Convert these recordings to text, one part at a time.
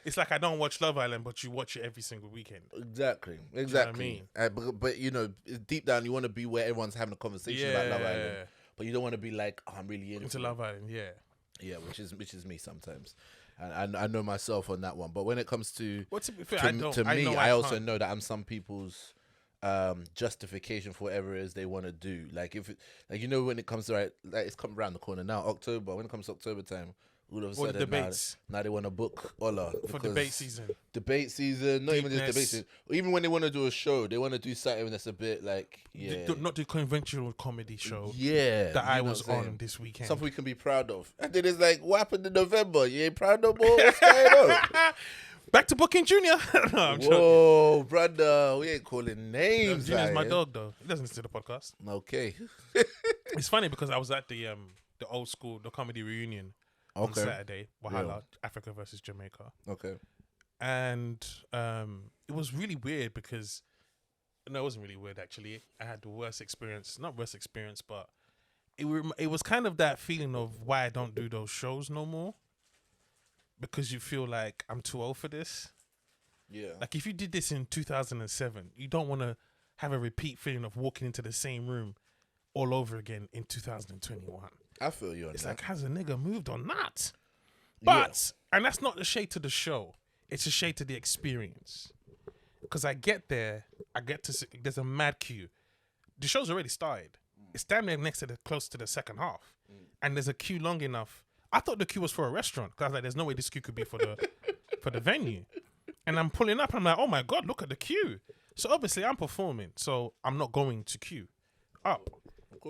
It's like I don't watch Love Island, but you watch it every single weekend. Exactly. You know what I mean? But you know, deep down, you want to be where everyone's having a conversation about Love Island, but you don't want to be like, oh, I'm really into Love Island. Yeah. Yeah, which is me sometimes. And I know myself on that one. But when it comes to I also know that I'm some people's justification for whatever it is they want to do. Like when it comes to it's come around the corner now, October. When it comes to October time, all of a sudden now they want to book Ola for debate season. Debate season, not even just debate season. Even when they want to do a show, they want to do something that's a bit like not the conventional comedy show. Yeah, that I was on this weekend. Something we can be proud of. And then it's like, what happened in November? You ain't proud no more? What's going on? Back to Booking Junior. No, I'm Whoa, brother, we ain't calling names. Junior's my dog, though. He doesn't listen to the podcast. Okay. It's funny because I was at the old school, the comedy reunion on Saturday, Wahala, Africa versus Jamaica. Okay. And it was really weird because, no, it wasn't really weird actually. I had the worst experience, not worst experience, but it was kind of that feeling of why I don't do those shows no more. Because you feel like I'm too old for this. Yeah. Like if you did this in 2007, you don't want to have a repeat feeling of walking into the same room all over again in 2021. I feel you on it's that. Like, has a nigga moved or not? But, and that's not the shade to the show. It's a shade to the experience. Because I get there, there's a mad queue. The show's already started. It's down there close to the second half. And there's a queue long enough. I thought the queue was for a restaurant. Because I was like, there's no way this queue could be for the venue. And I'm pulling up and I'm like, oh my God, look at the queue. So obviously I'm performing. So I'm not going to queue up.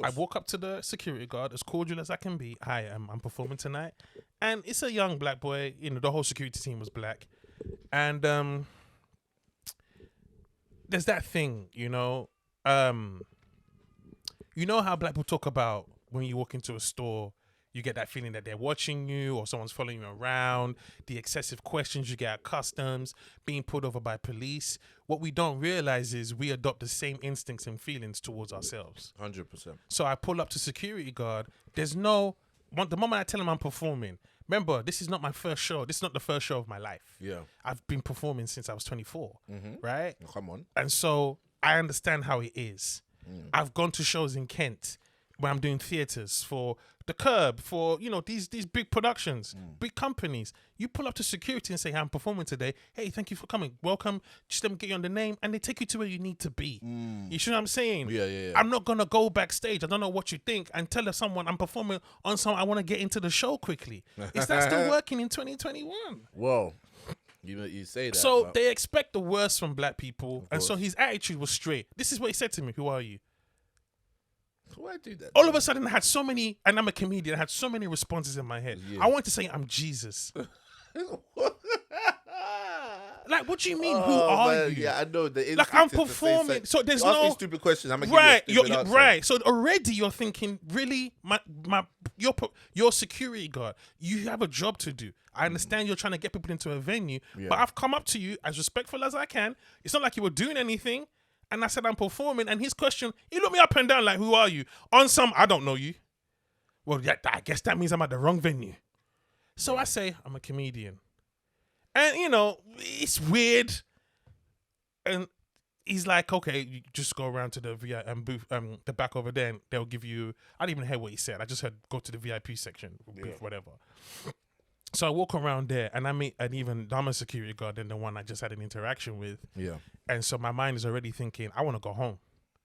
I walk up to the security guard as cordial as I can be. Hi, I'm performing tonight. And it's a young black boy. You know, the whole security team was black. And there's that thing, you know. You know how black people talk about when you walk into a store, you get that feeling that they're watching you or someone's following you around, the excessive questions you get at customs, being pulled over by police. What we don't realize is we adopt the same instincts and feelings towards ourselves. 100%. So I pull up to security guard. The moment I tell him I'm performing, remember, this is not my first show. This is not the first show of my life. Yeah. I've been performing since I was 24, right? Come on. And so I understand how it is. I've gone to shows in Kent where I'm doing theaters for The Curb, for, you know, these big productions, big companies. You pull up to security and say, hey, I'm performing today. Hey, thank you for coming. Welcome. Just let me get you on the name. And they take you to where you need to be. You see what I'm saying? Yeah. I'm not going to go backstage. I don't know what you think and tell someone I'm performing on something. I want to get into the show quickly. Is that still working in 2021? Whoa. You say that. So they expect the worst from black people. And so his attitude was straight. This is what he said to me. Who are you? Why do that? All of a sudden, I had so many, and I'm a comedian, I had so many responses in my head. Yeah. I wanted to say, I'm Jesus. Like, what do you mean, who are you? Yeah, I know. Like, I'm performing. So there's ask no... me stupid questions. I'm going to give you a stupid answer. Right. So already you're thinking, really? Your security guard, you have a job to do. I understand you're trying to get people into a venue, but I've come up to you as respectful as I can. It's not like you were doing anything. And I said, I'm performing. And his question, he looked me up and down like, who are you? On some, I don't know you. Well, yeah, I guess that means I'm at the wrong venue. So I say, I'm a comedian. And, you know, it's weird. And he's like, okay, you just go around to the VIP booth, the back over there, and they'll give you, I didn't even hear what he said. I just heard, go to the VIP section, booth, whatever. So I walk around there and I meet I'm a security guard than the one I just had an interaction with. Yeah. And so my mind is already thinking, I want to go home.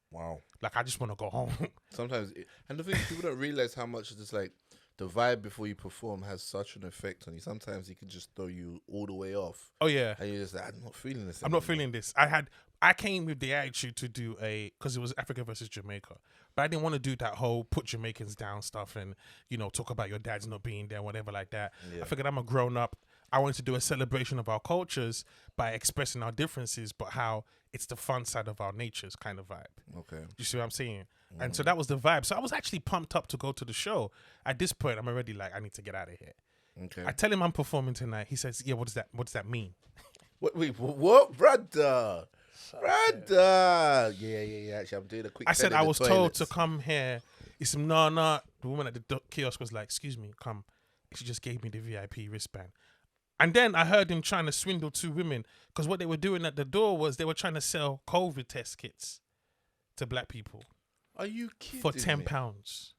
Wow. Like, I just want to go home. Sometimes, and the thing is, people don't realize how much it's like the vibe before you perform has such an effect on you. Sometimes it can just throw you all the way off. Oh, yeah. And you're just like, I'm not feeling this. I'm not feeling this. I came with the attitude to do because it was Africa versus Jamaica. But I didn't want to do that whole put Jamaicans down stuff and, you know, talk about your dad's not being there, whatever like that. Yeah. I figured I'm a grown up. I wanted to do a celebration of our cultures by expressing our differences, but how it's the fun side of our natures kind of vibe. Okay. You see what I'm saying? And so that was the vibe. So I was actually pumped up to go to the show. At this point, I'm already like, I need to get out of here. Okay. I tell him I'm performing tonight. He says, yeah, what does that mean? Wait, what? Brother. Yeah. Actually, I'm doing a quick. I said I was told to come here. He said, no. The woman at the kiosk was like, excuse me, come. She just gave me the VIP wristband. And then I heard him trying to swindle 2 women because what they were doing at the door was they were trying to sell COVID test kits to black people. Are you kidding for £10?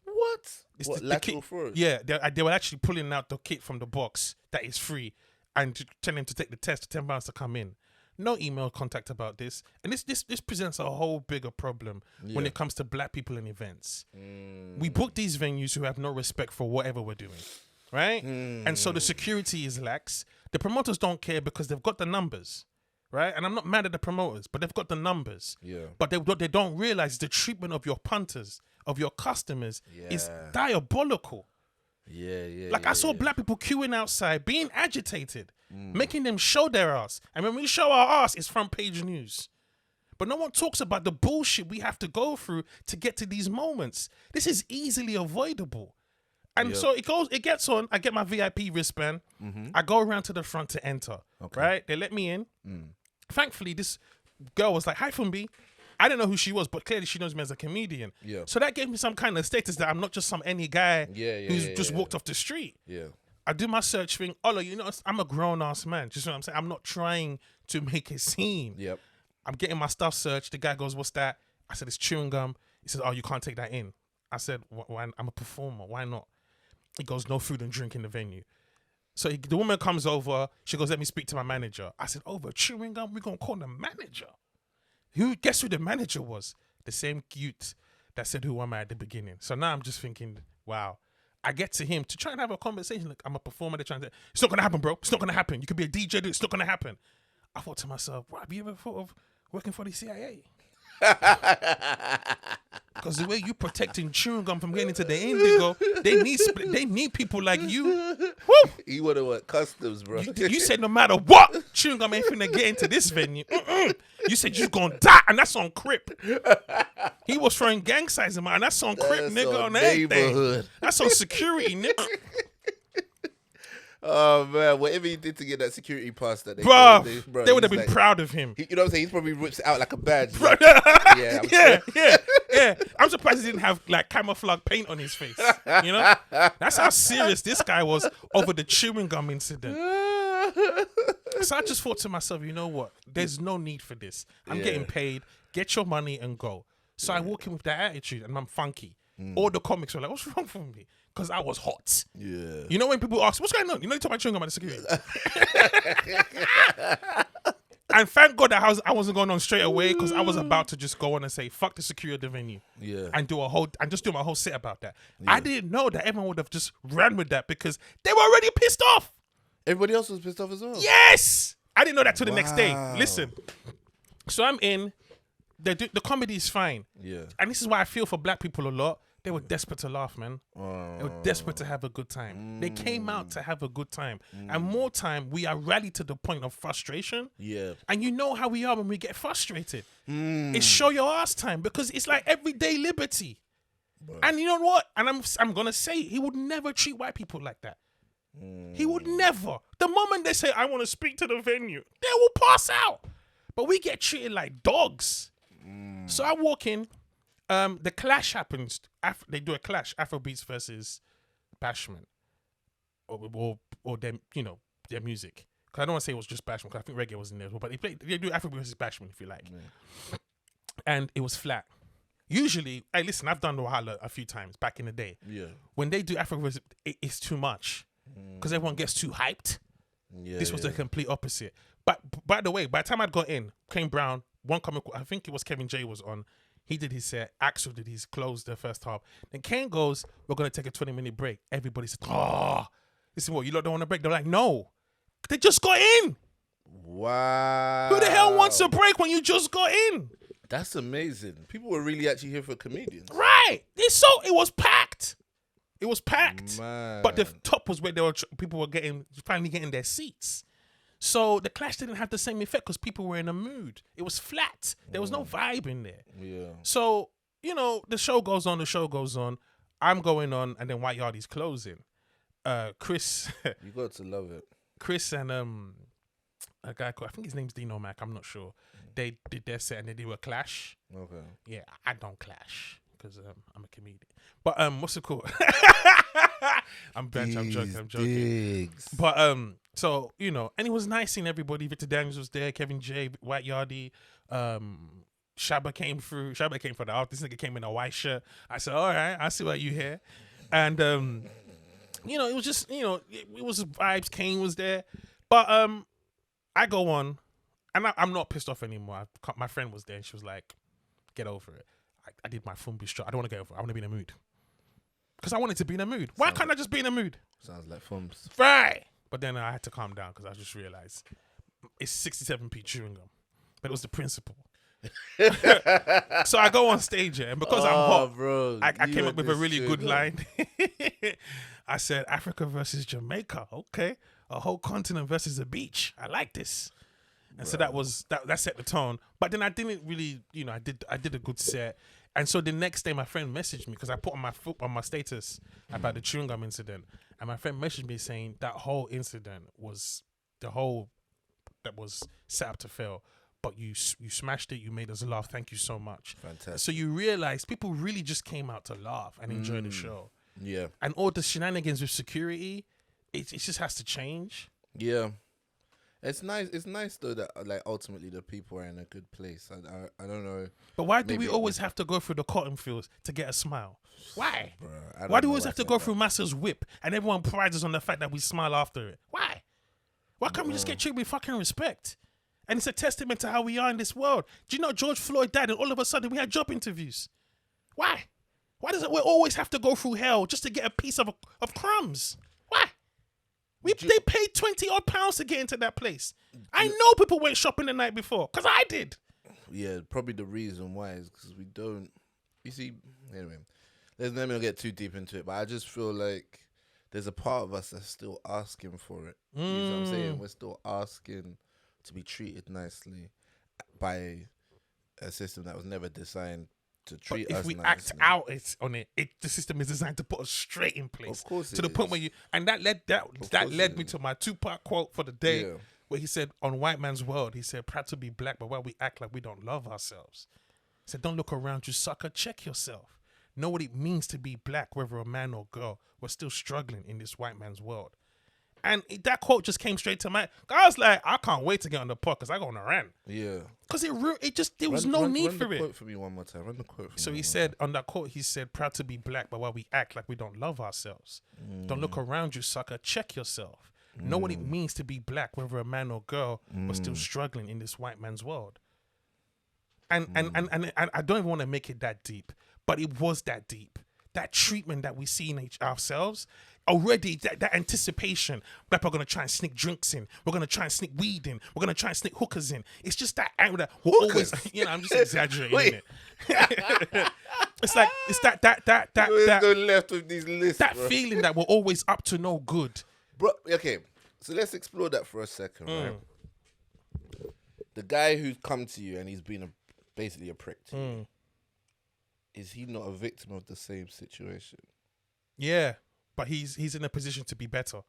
What? What, lateral fraud? Yeah, they were actually pulling out the kit from the box that is free and telling them to take the test for £10 to come in. No email contact about this. And this presents a whole bigger problem when it comes to black people in events. We book these venues who have no respect for whatever we're doing, right? And so the security is lax. The promoters don't care because they've got the numbers, right? And I'm not mad at the promoters, but they've got the numbers. Yeah. But what they don't realize the treatment of your punters, of your customers, is diabolical. Like I saw black people queuing outside, being agitated, making them show their ass. And when we show our ass, it's front page news. But no one talks about the bullshit we have to go through to get to these moments. This is easily avoidable. And so it gets on. I get my VIP wristband. I go around to the front to enter. Okay. Right? They let me in. Thankfully, this girl was like, "Hi, Funmbi." I didn't know who she was, but clearly she knows me as a comedian. Yeah. So that gave me some kind of status that I'm not just some any guy who's just walked off the street. Yeah. I do my search thing. Ola, you know, I'm a grown-ass man. Just know what I'm saying? I'm not trying to make a scene. Yep. I'm getting my stuff searched. The guy goes, "What's that?" I said, "It's chewing gum." He says, "Oh, you can't take that in." I said, "Why? I'm a performer. Why not?" He goes, "No food and drink in the venue." So the woman comes over. She goes, "Let me speak to my manager." I said, "Over chewing gum? We're going to call the manager." Guess who the manager was? The same cute that said, "Who am I?" at the beginning. So now I'm just thinking, wow. I get to him to try and have a conversation. Like, I'm a performer. They're trying to, "It's not going to happen, bro. It's not going to happen. You could be a DJ, dude. It's not going to happen." I thought to myself, "Wow, have you ever thought of working for the CIA?" Because the way you protecting chewing gum from getting into the indigo, they need people like you. Woo! You would have what customs, bro. You said no matter what, chewing gum ain't finna get into this venue. You said you're gonna die, and that's on Crip. He was throwing gang signs in my, and that's on Crip, nigga, on everything. That's on security, nigga. Oh man, whatever he did to get that security pass that they would have been proud of him. You know what I'm saying? He's probably rips it out like a badge. Like, yeah. I'm surprised he didn't have like camouflage paint on his face. You know? That's how serious this guy was over the chewing gum incident. So I just thought to myself, you know what? There's no need for this. I'm getting paid. Get your money and go. So I walk in with that attitude and I'm funky. All the comics were like, "What's wrong with me?" Because I was hot. Yeah. You know when people ask, "What's going on?" You know, you talk about chewing gum at the security. And thank God that I wasn't going on straight away because I was about to just go on and say, "Fuck the security of the venue." Yeah. And just do my whole set about that. Yeah. I didn't know that everyone would have just ran with that because they were already pissed off. Everybody else was pissed off as well. Yes. I didn't know that till the next day. Listen. So I'm in. The comedy is fine. Yeah. And this is why I feel for black people a lot. They were desperate to laugh, man. They were desperate to have a good time. They came out to have a good time. And more time, we are rallied to the point of frustration. Yeah. And you know how we are when we get frustrated. It's show your ass time because it's like everyday liberty. But, and you know what? And I'm going to say, he would never treat white people like that. He would never. The moment they say, "I want to speak to the venue," they will pass out. But we get treated like dogs. So I walk in. The clash happens. They do a clash, Afrobeats versus Bashment, or their, you know, their music. Because I don't want to say it was just Bashment, because I think reggae was in there as well. But they do Afrobeats versus Bashment, if you like. Yeah. And it was flat. Usually, hey, listen, I've done Wahala a few times back in the day. Yeah. When they do Afrobeats, it's too much because everyone gets too hyped. Yeah, this was the complete opposite. But by the way, by the time I'd got in, Kane Brown, one comic, I think it was Kevin J was on. He did his set. Axel did his close the first half. Then Kane goes, "We're going to take a 20-minute break." Everybody said, "Oh, listen, what, you lot don't want a break?" They're like, "No. They just got in." Wow. Who the hell wants a break when you just got in? That's amazing. People were really actually here for comedians. Right. It was packed. It was packed. Man. But the top was where people were finally getting their seats. So the clash didn't have the same effect because people were in a mood. It was flat. There was no vibe in there. Yeah. So, you know, the show goes on. I'm going on, and then White Yardy's closing. Chris. You got to love it. Chris and a guy called, I think his name's Dino Mac, I'm not sure. They did their set and they did a clash. Okay. Yeah, I don't clash. because I'm a comedian. But what's it called? I'm joking. Digs. But so you know, and it was nice seeing everybody. Victor Daniels was there, Kevin J, White Yardie, Shabba came through. Shabba came for the art. This nigga came in a white shirt. I said, all right, I see what you here. And you know, it was just, you know, it was vibes. Kane was there, but I go on, and I'm not pissed off anymore. My friend was there, and she was like, "Get over it." I did my Funmbi strut. I don't want to get over it. I want to be in a mood because I wanted to be in a mood. Why can't I just be in a mood? Sounds like Fumbs. Right. But then I had to calm down because I just realized it's 67p chewing gum, but it was the principle. So I go on stage, and because I'm hot, bro, I came up with a really good line. I said, Africa versus Jamaica. Okay. A whole continent versus a beach. I like this. And so that set the tone. But then I didn't really, you know, I did a good set. And so the next day my friend messaged me because I put on my status about the chewing gum incident. And my friend messaged me saying that whole incident was that was set up to fail. But you smashed it. You made us laugh. Thank you so much. Fantastic. So you realize people really just came out to laugh and enjoy the show. Yeah. And all the shenanigans with security, it just has to change. Yeah. It's nice. It's nice though that like ultimately the people are in a good place. I don't know. But why do we always have to go through the cotton fields to get a smile? Why? Bro, why do we always have to go through Massa's whip and everyone prides us on the fact that we smile after it? Why? Why can't we just get treated with fucking respect? And it's a testament to how we are in this world. Do you know George Floyd died and all of a sudden we had job interviews? Why? Why does we always have to go through hell just to get a piece of crumbs? Why? They paid £20 to get into that place. I know people went shopping the night before because I did. Yeah, probably the reason why is because we don't. You see, anyway, let me not get too deep into it, but I just feel like there's a part of us that's still asking for it. You know what I'm saying? We're still asking to be treated nicely by a system that was never designed to treat us. If we act out on it, the system is designed to put us straight in place. Of course, to the point where that led me to my Tupac quote for the day, where he said, "On white man's world, he said, proud to be black, but why we act like we don't love ourselves." He said, "Don't look around you, sucker. Check yourself. Know what it means to be black, whether a man or girl. We're still struggling in this white man's world." And that quote just came straight to my. I was like, I can't wait to get on the pod because I go on a rant. Yeah. Because there was no need for it. Run the quote for me one more time. Run the quote for me. So he said on that quote, he said, "Proud to be black, but why we act like we don't love ourselves. Don't look around you, sucker. Check yourself. Know what it means to be black, whether a man or girl. We're still struggling in this white man's world." And I don't even want to make it that deep, but it was that deep. That treatment that we see in ourselves. Already, that anticipation, that we're going to try and sneak drinks in. We're going to try and sneak weed in. We're going to try and sneak hookers in. It's just that anger that we're always, I'm just exaggerating, innit? It's like, it's that go left with these lists, bro. Feeling that we're always up to no good. Bro, okay, so let's explore that for a second, right? The guy who's come to you and he's been basically a prick to you, is he not a victim of the same situation? Yeah. But he's in a position to be better.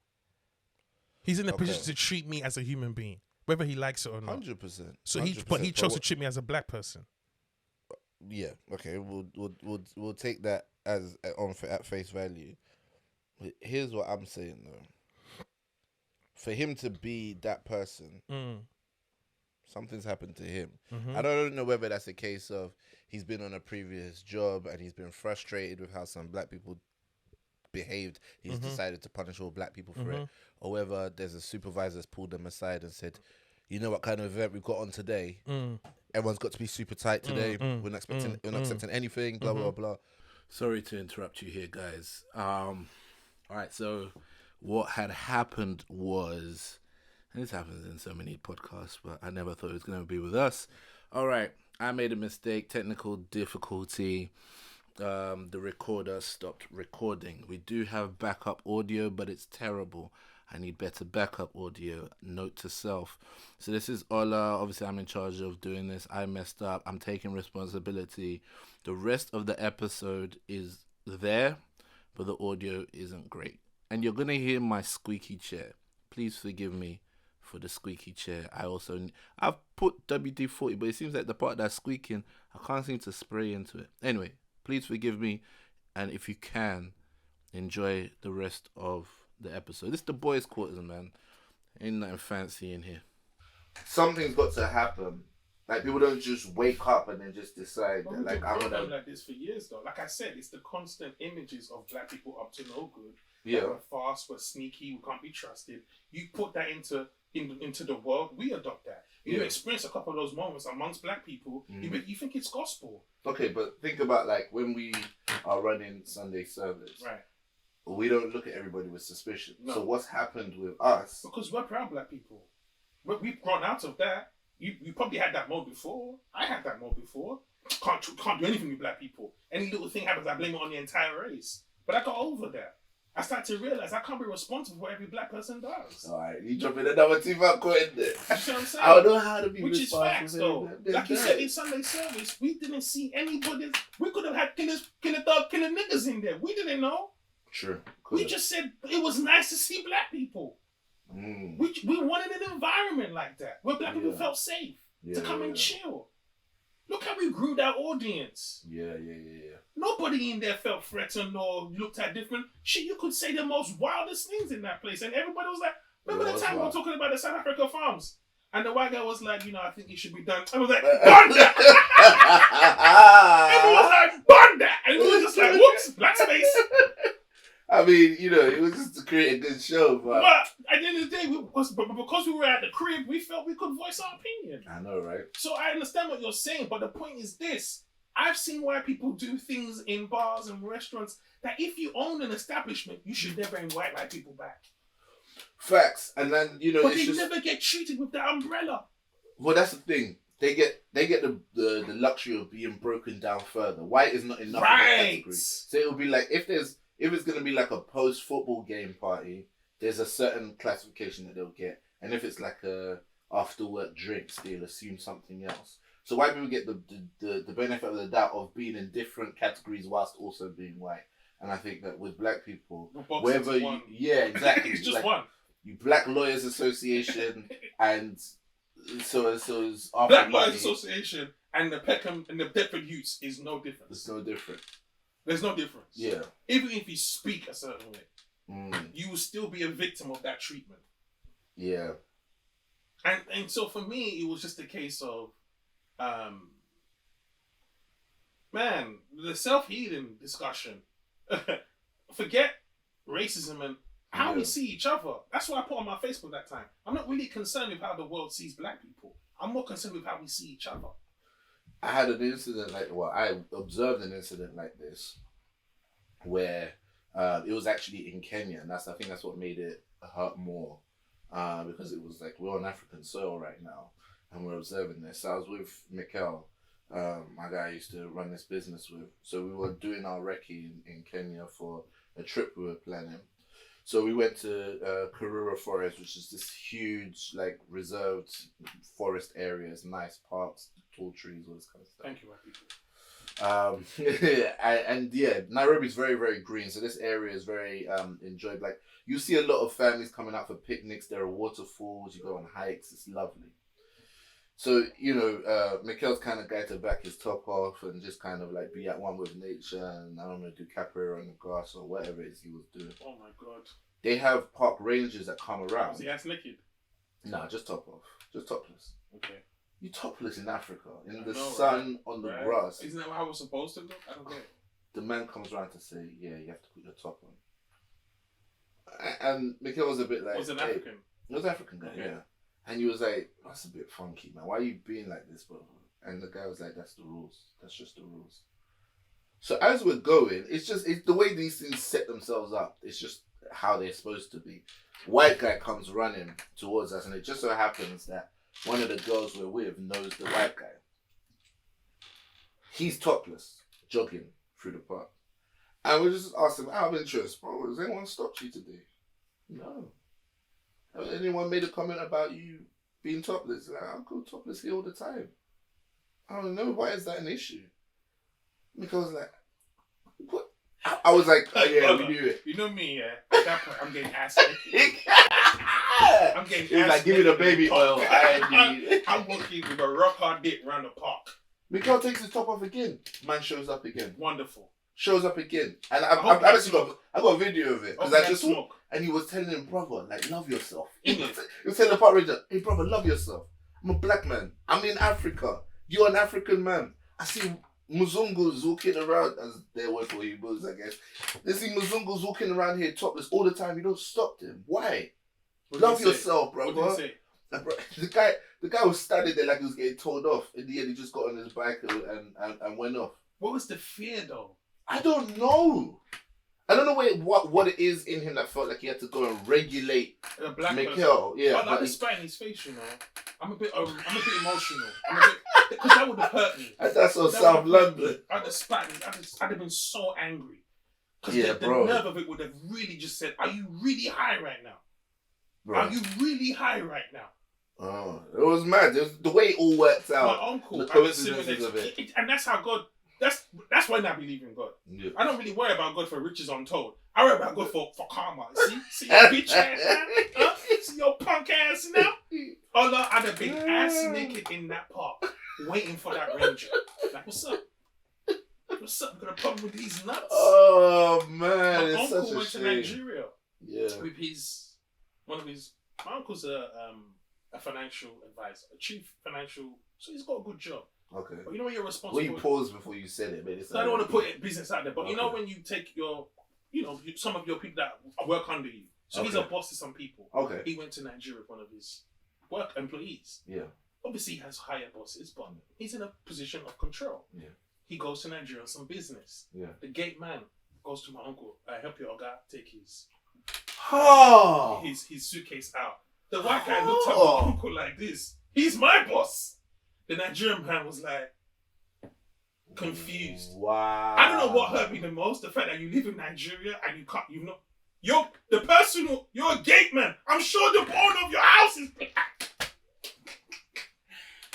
He's in a position to treat me as a human being, whether he likes it or not. 100%. So he chose to treat me as a black person. Yeah. Okay. We'll take that as at face value. Here's what I'm saying though. For him to be that person, something's happened to him. I don't know whether that's a case of he's been on a previous job and he's been frustrated with how some black people behaved. He's decided to punish all black people for it, or whether there's a supervisor that's pulled them aside and said, "You know what kind of event we've got on today? Everyone's got to be super tight today. We're not accepting anything. Blah blah blah." Sorry to interrupt you here, guys. All right. So what had happened was, and this happens in so many podcasts, but I never thought it was going to be with us. All right, I made a mistake. Technical difficulty. The recorder stopped recording. We do have backup audio, but it's terrible. I need better backup audio. Note to self. So this is Ola. Obviously, I'm in charge of doing this. I messed up. I'm taking responsibility. The rest of the episode is there, but the audio isn't great. And you're going to hear my squeaky chair. Please forgive me for the squeaky chair. I've put WD-40, but it seems like the part that's squeaking, I can't seem to spray into it. Anyway, Please forgive me, and if you can, enjoy the rest of the episode. This is the boys' quarters, man. Ain't nothing fancy in here. Something's got to happen. Like, people don't just wake up and then just decide that, like, I'm gonna... like this for years, though. Like I said, it's the constant images of black people up to no good. Yeah. We're fast, we're sneaky, we can't be trusted. You put that into the world, we adopt that. You experience a couple of those moments amongst black people, you think it's gospel. Okay, but think about, like, when we are running Sunday service. Right. We don't look at everybody with suspicion. No. So what's happened with us? Because we're proud black people. We've grown out of that. You probably had that mode before. I had that mode before. Can't do anything with black people. Any little thing happens, I blame it on the entire race. But I got over that. I started to realize I can't be responsible for what every black person does. Alright, you jumping another T-Fuck in there. You see what I'm saying? I don't know how to be Which responsible. Which is facts, though. Like you said, in Sunday service, we didn't see anybody. We could have had killing niggas in there. We didn't know. Sure. We just said it was nice to see black people. We wanted an environment like that where black people felt safe to come and chill. Look how we grew that audience. Yeah. Nobody in there felt threatened or looked at different shit. You could say the most wildest things in that place, and everybody was like, "Remember the time we were talking about the South Africa farms?" And the white guy was like, I think it should be done. I was like, burn that! Everyone was like, burn that! And it was just like, whoops, black space. I mean, it was just to create a good show, but at the end of the day, because we were at the crib, we felt we could voice our opinion. I know, right? So I understand what you're saying, but the point is this. I've seen white people do things in bars and restaurants that if you own an establishment, you should never invite white people back. Facts. And then, but they never get treated with that umbrella. Well, that's the thing. They get the luxury of being broken down further. White is not enough of a category. So it'll be like, if it's going to be like a post-football game party, there's a certain classification that they'll get. And if it's like a after-work drinks, they'll assume something else. So white people get the benefit of the doubt of being in different categories whilst also being white. And I think that with black people, wherever you... Yeah, exactly. It's just one. You Black Lawyers Association and so is Black Lawyers Association and the Peckham and the Deptford Youths is no different. It's no different. There's no difference. Yeah. Even if you speak a certain way, you will still be a victim of that treatment. Yeah. And so for me, it was just a case of, the self-healing discussion. Forget racism and how we see each other. That's what I put on my Facebook that time. I'm not really concerned with how the world sees black people. I'm more concerned with how we see each other. I had an incident I observed an incident like this where it was actually in Kenya, and I think that's what made it hurt more because it was like we're on African soil right now and we're observing this. So I was with Mikel, my guy I used to run this business with. So we were doing our recce in Kenya for a trip we were planning. So we went to Karura Forest, which is this huge, like, reserved forest areas, nice parks, tall trees, all this kind of stuff. Thank you, white people. And Nairobi's very, very green. So this area is very enjoyed. Like, you see a lot of families coming out for picnics. There are waterfalls. You go on hikes. It's lovely. So, Mikel's kind of guy to back his top off and just kind of like be at one with nature and I don't know, do capoeira on the grass or whatever it is he was doing. Oh my God. They have park rangers that come around. Was he ass naked? Nah, just top off. Just topless. Okay. You topless in Africa, in the sun, right? On the grass. Isn't that how we're supposed to look? I don't get it. The man comes around to say, yeah, you have to put your top on. And Mikel was a bit like... Was it African? He was African guy, yeah. And he was like, that's a bit funky, man. Why are you being like this, bro? And the guy was like, that's the rules. That's just the rules. So as we're going, it's the way these things set themselves up. It's just how they're supposed to be. White guy comes running towards us, and it just so happens that one of the girls we're with knows the white guy. He's topless, jogging through the park. And we just asked him, out of interest, bro, has anyone stopped you today? No. Has anyone made a comment about you being topless? Like, I go topless here all the time. I don't know, why is that an issue? Because like, what? I was like, oh yeah, we knew it. You know me, yeah? At that point, I'm getting ass naked. I'm getting ass like, give me the baby oil. I'm walking with a rock hard dick around the park. Miguel takes his top off again. Man shows up again. Wonderful. Shows up again. And I've actually got a video of it. Because I just saw, and he was telling him, brother, like, love yourself. He was telling the park ranger, hey, brother, love yourself. I'm a black man. I'm in Africa. You're an African man. I see Muzungus walking around, as their word for Hebrews, I guess. They see Muzungus walking around here topless all the time. You don't stop them. Why? Love yourself, brother. What did you say? The guy was standing there like he was getting told off. In the end, he just got on his bike and went off. What was the fear, though? I don't know. I don't know what it is in him that felt like he had to go and regulate a black Miguel. Yeah, I like the spat in his face, you know. I'm a bit emotional. Because that would have hurt me. And that's on South London. I'd have been so angry. Because the nerve of it would have really just said, are you really high right now? Bro. Are you really high right now? Oh, it was mad. It was the way it all worked out. My uncle, the coincidences of it. And that's how God. That's when I believe in God. Yeah. I don't really worry about God for riches untold. I worry about God for karma. See your bitch ass now? See your punk ass now? Ola, I'd have been ass naked in that park, waiting for that ranger. Like, what's up? What's up? You got a problem with these nuts? Oh man, my it's uncle such a went shame. to Nigeria. Yeah. With my uncle's a financial advisor, a chief financial. So he's got a good job. Okay. But you know when you're responsible. Well, you paused before you said it, but I don't want to put business out there, but you know when you take some of your people that work under you. So he's a boss to some people. Okay. He went to Nigeria with one of his work employees. Yeah. Obviously he has higher bosses, but he's in a position of control. Yeah. He goes to Nigeria on some business. Yeah. The gate man goes to my uncle. I help your guy take his suitcase out. The white guy looked at my uncle like this. He's my boss. The Nigerian man was like confused. Wow. I don't know what hurt me the most. The fact that you live in Nigeria and you're a gate man. I'm sure the owner of your house is.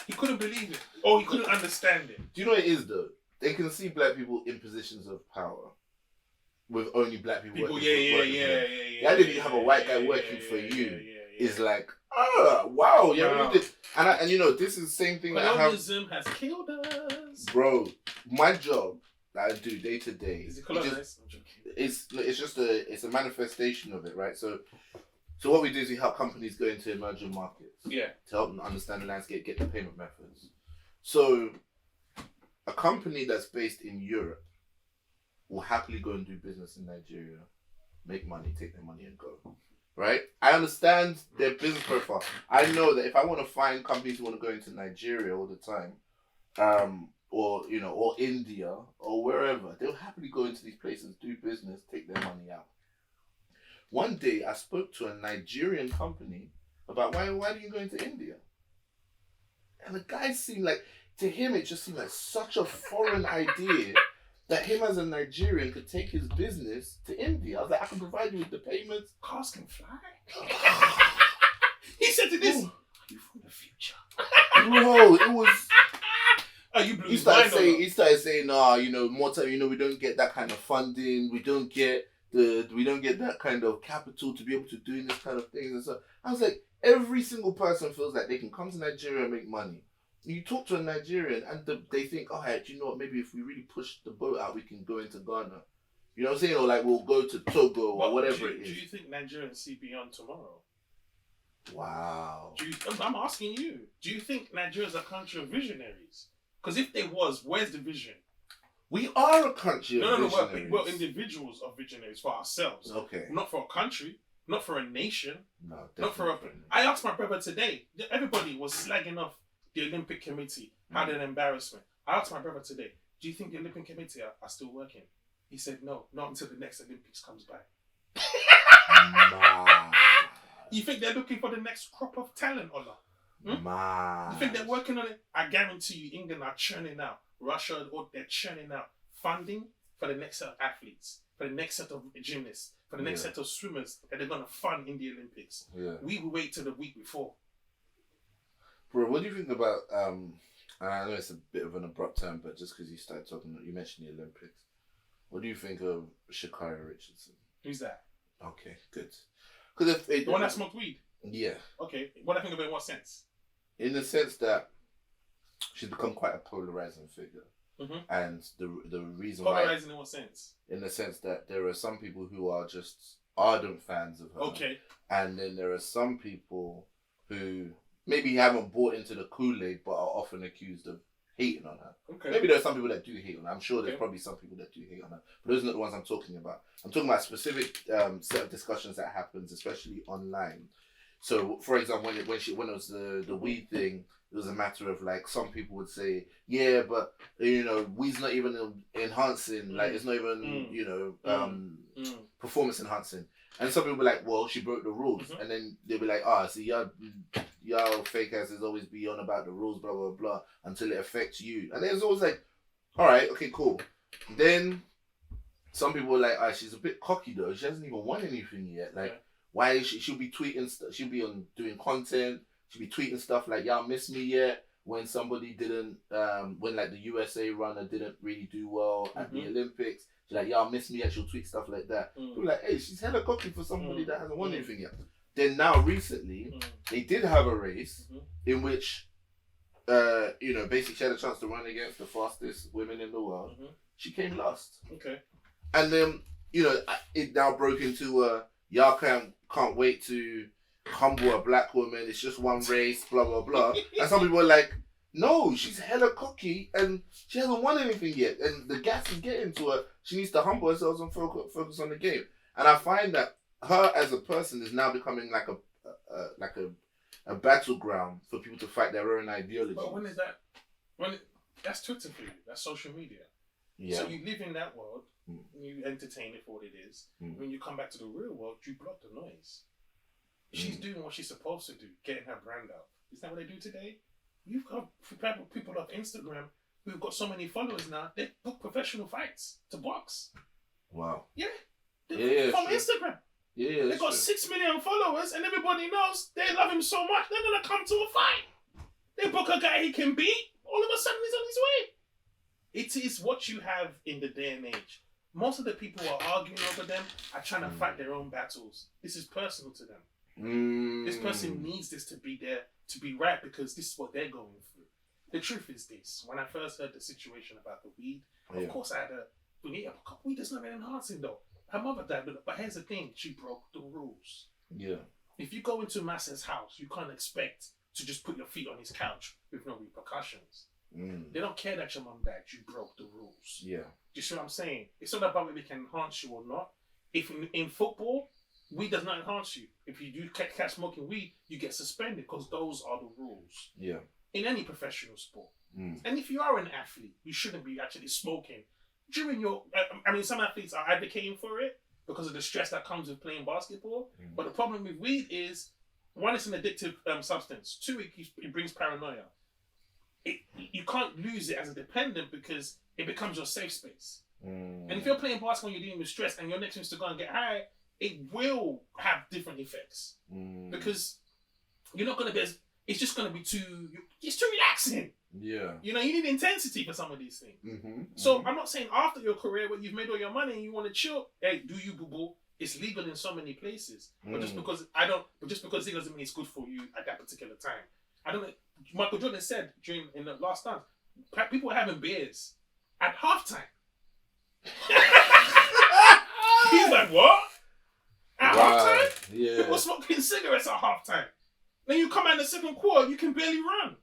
He couldn't believe it. Or he couldn't understand it. Do you know what it is though? They can see black people in positions of power. With only black people working for them. The idea that you have a white guy working for you is like, wow, yeah, and you know, this is the same thing that I have. Colonialism has killed us. Bro, my job that I do day to day. Is it colonized? It's just a manifestation of it, right? So what we do is we help companies go into emerging markets. Yeah. To help them understand the landscape, get the payment methods. So a company that's based in Europe will happily go and do business in Nigeria, make money, take their money and go. Right? I understand their business profile. I know that if I want to find companies who want to go into Nigeria all the time, or India or wherever, they'll happily go into these places, do business, take their money out. One day I spoke to a Nigerian company about why do you go into India? And the guy seemed like, to him it just seemed like such a foreign idea that him as a Nigerian could take his business to India. I was like, I can provide you with the payments. Cars can fly. He said to this, are you from the future? Bro, it was... you blew he started saying, more time, we don't get that kind of funding. We don't get that kind of capital to be able to do this kind of things. And so I was like, every single person feels like they can come to Nigeria and make money. You talk to a Nigerian and they think, do you know what? Maybe if we really push the boat out, we can go into Ghana. You know what I'm saying? Or like we'll go to Togo or whatever it is. Do you think Nigerians see beyond tomorrow? Wow. I'm asking you. Do you think Nigeria's a country of visionaries? Because if they was, where's the vision? We are a country of visionaries. We're individuals of visionaries for ourselves. Okay. Not for a country. Not for a nation. No, not for I asked my brother today. Everybody was slagging off the Olympic Committee had an embarrassment. I asked my brother today, do you think the Olympic Committee are still working? He said, no, not until the next Olympics comes by. You think they're looking for the next crop of talent, Ola? You think they're working on it? I guarantee you, England are churning out. Russia, they're churning out funding for the next set of athletes, for the next set of gymnasts, for the next set of swimmers that they're going to fund in the Olympics. Yeah. We will wait till the week before. Bro, what do you think about, and I know it's a bit of an abrupt term, but just because you started talking, you mentioned the Olympics. What do you think of Sha'Carri Richardson? Who's that? Okay, good. Because the one that smoked weed? Yeah. Okay, what do I think of it in what sense? In the sense that she's become quite a polarizing figure. Mm-hmm. And the reason polarizing in what sense? In the sense that there are some people who are just ardent fans of her. Okay. And then there are some people who maybe haven't bought into the Kool-Aid but are often accused of hating on her. Okay. Maybe there are some people that do hate on her. I'm sure there's probably some people that do hate on her. But those are not the ones I'm talking about. I'm talking about a specific set of discussions that happens, especially online. So, for example, when it was the weed thing, it was a matter of like some people would say, yeah, but you know, weed's not even enhancing, like it's not even performance enhancing. And some people were like, well, she broke the rules, and then they'll be like, see, y'all fake asses always be on about the rules, blah blah blah, until it affects you. And then it's always like, all right, okay, cool. Then some people were like, she's a bit cocky though. She hasn't even won anything yet. Like, why is she'll be tweeting she'll be doing content. She'll be tweeting stuff like, y'all miss me yet? When somebody didn't, when like the USA runner didn't really do well at the Olympics. She's like, y'all miss me yet? She'll tweet stuff like that. People like, hey, she's hella cocky for somebody that hasn't won anything yet. Then now recently, they did have a race in which, basically she had a chance to run against the fastest women in the world. She came last. Okay. And then, it now broke into y'all can't wait to humble a black woman. It's just one race, blah, blah, blah. And some people are like, no, she's hella cocky and she hasn't won anything yet. And the gas is getting to her. She needs to humble herself and focus on the game. And I find that her as a person is now becoming like a battleground for people to fight their own ideology. But when is that? That's Twitter for you. That's social media. Yeah. So you live in that world. You entertain it for what it is. When you come back to the real world, you block the noise. She's doing what she's supposed to do, getting her brand out. Is that what they do today? You've got people off Instagram who've got so many followers now, they book professional fights to box. Wow. Yeah. From Instagram. Yeah. They've got 6 million followers and everybody knows they love him so much, they're going to come to a fight. They book a guy he can beat, all of a sudden he's on his way. It is what you have in the day and age. Most of the people who are arguing over them are trying to fight their own battles. This is personal to them. This person needs this to be there, to be right, because this is what they're going through. The truth is this. When I first heard the situation about the weed, of course I had weed is not enhancing though. Her mother died, but here's the thing. She broke the rules. Yeah. If you go into Massa's house, you can't expect to just put your feet on his couch with no repercussions. They don't care that your mom died. You broke the rules. Yeah. Do you see what I'm saying? It's not about whether it can enhance you or not. If in football, weed does not enhance you. If you do catch smoking weed, you get suspended because those are the rules. Yeah. In any professional sport. And if you are an athlete, you shouldn't be actually smoking during your. Some athletes are advocating for it because of the stress that comes with playing basketball. But the problem with weed is, one, it's an addictive substance. Two, it brings paranoia. You can't lose it as a dependent because it becomes your safe space. And if you're playing basketball and you're dealing with stress and your next thing is to go and get high, it will have different effects. Because you're not going to be it's just going to be it's too relaxing. Yeah. You need intensity for some of these things. So I'm not saying after your career where you've made all your money and you want to chill, hey, do you, boo-boo? It's legal in so many places. But just because it doesn't mean it's good for you at that particular time. I don't know. Michael Jordan said in the last dance, people were having beers at halftime. He's like, what? At halftime? Yeah. People smoking cigarettes at halftime. Then you come out in the second quarter, you can barely run.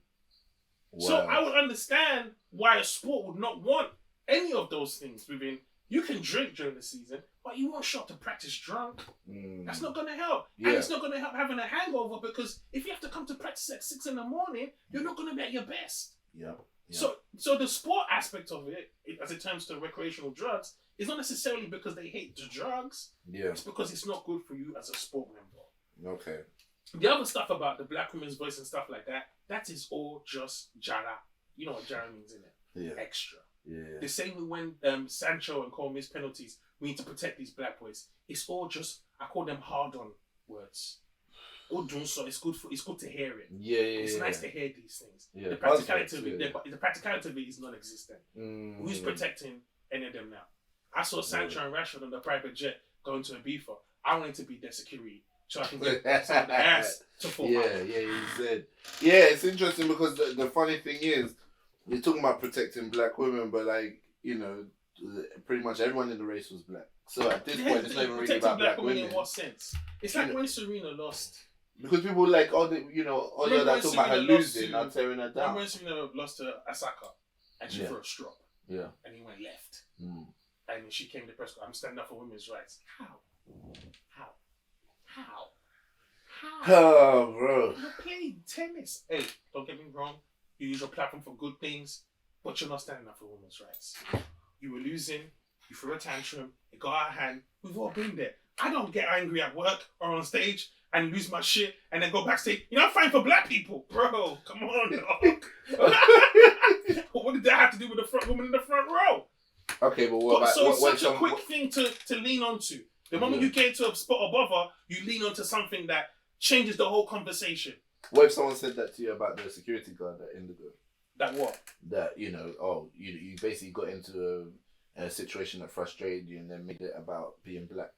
Wow. So I would understand why a sport would not want any of those things within. You can drink during the season, but you won't show up to practice drunk. That's not going to help. Yeah. And it's not going to help having a hangover, because if you have to come to practice at 6 a.m, you're not going to be at your best. Yeah. So the sport aspect of it, as it turns to recreational drugs, is not necessarily because they hate the drugs. Yeah. It's because it's not good for you as a sport member. Okay. The other stuff about the black women's voice and stuff like that, that is all just jara. You know what jara means in it? Yeah. Extra. Yeah. The same with when Sancho and Cole miss penalties, we need to protect these black boys. It's all just, I call them hard-on words. So it's good to hear it. Yeah. It's nice to hear these things. Yeah. The practicality of it is non-existent. Who's protecting any of them now? I saw Sancho and Rashford on the private jet going to Ibiza. I wanted to be their security, so I can get some of the ass to fall out. Yeah, he said. Yeah, it's interesting because the funny thing is, You're talking about protecting black women, but like, you know, pretty much everyone in the race was black. So at this point, it's not even really about black women. In what sense? It's like when Serena lost. Because people were like, that talking about her losing, not tearing her down. Remember when Serena lost to Asaka and she threw a strop? Yeah. And he went left. And she came to press. I'm standing up for women's rights. How? Oh, bro. You're playing tennis. Hey, don't get me wrong. You use your platform for good things, but you're not standing up for women's rights. You were losing. You threw a tantrum. It got out of hand. We've all been there. I don't get angry at work or on stage and lose my shit and then go backstage. You're not fighting for black people, bro. Come on, dog. What did that have to do with the front woman in the front row? Okay, but what about... So it's such a quick thing to lean onto. The moment you get to a spot above her, you lean onto something that changes the whole conversation. What if someone said that to you about the security guard at Indigo? That what? That, you basically got into a situation that frustrated you and then made it about being black.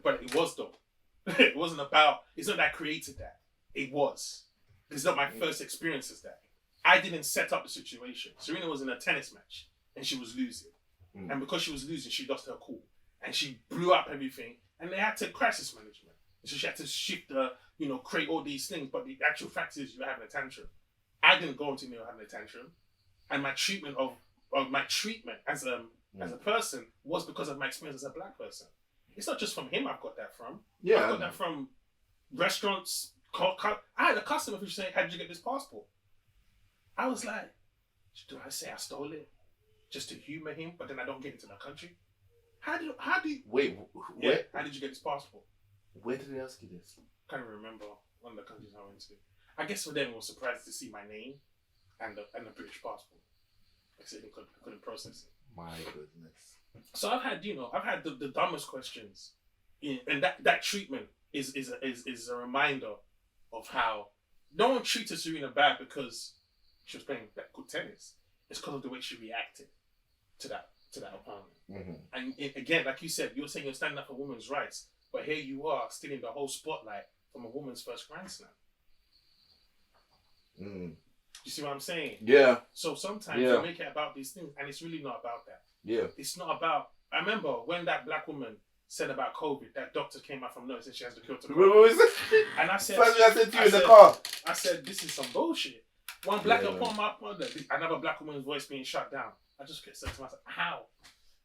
But it was though. It wasn't about, it's not that I created that. It was. It's not my first experience as that. I didn't set up the situation. Serena was in a tennis match and she was losing. And because she was losing, she lost her cool. And she blew up everything. And they had to crisis management. So she had to shift create all these things. But the actual fact is you're having a tantrum. I didn't go into having a tantrum. And my treatment as a person was because of my experience as a black person. It's not just from him I've got that from. Yeah. I've got that from restaurants. I had a customer who said, how did you get this passport? I was like, do I say I stole it just to humor him, but then I don't get into my country? How do you... Wait, where? How did you get this passport? Where did they ask you this? Can't even remember one of the countries I went to. I guess for them it was surprised to see my name and the British passport. Like I said, they couldn't process it. My goodness. So I've had the dumbest questions, and that treatment is a reminder of how no one treated Serena bad because she was playing good tennis. It's because of the way she reacted to that opponent. And again, like you said, you're saying you're standing up for women's rights, but here you are stealing the whole spotlight from a woman's first Grand Slam. You see what I'm saying? Yeah. So sometimes you make it about these things, and it's really not about that. Yeah. It's not about... I remember when that black woman said about COVID, that doctor came out from nowhere and said she has the cure to COVID. And I said... I said to you in the car. I said, this is some bullshit. One black another black woman's voice being shut down. I just said to myself, how?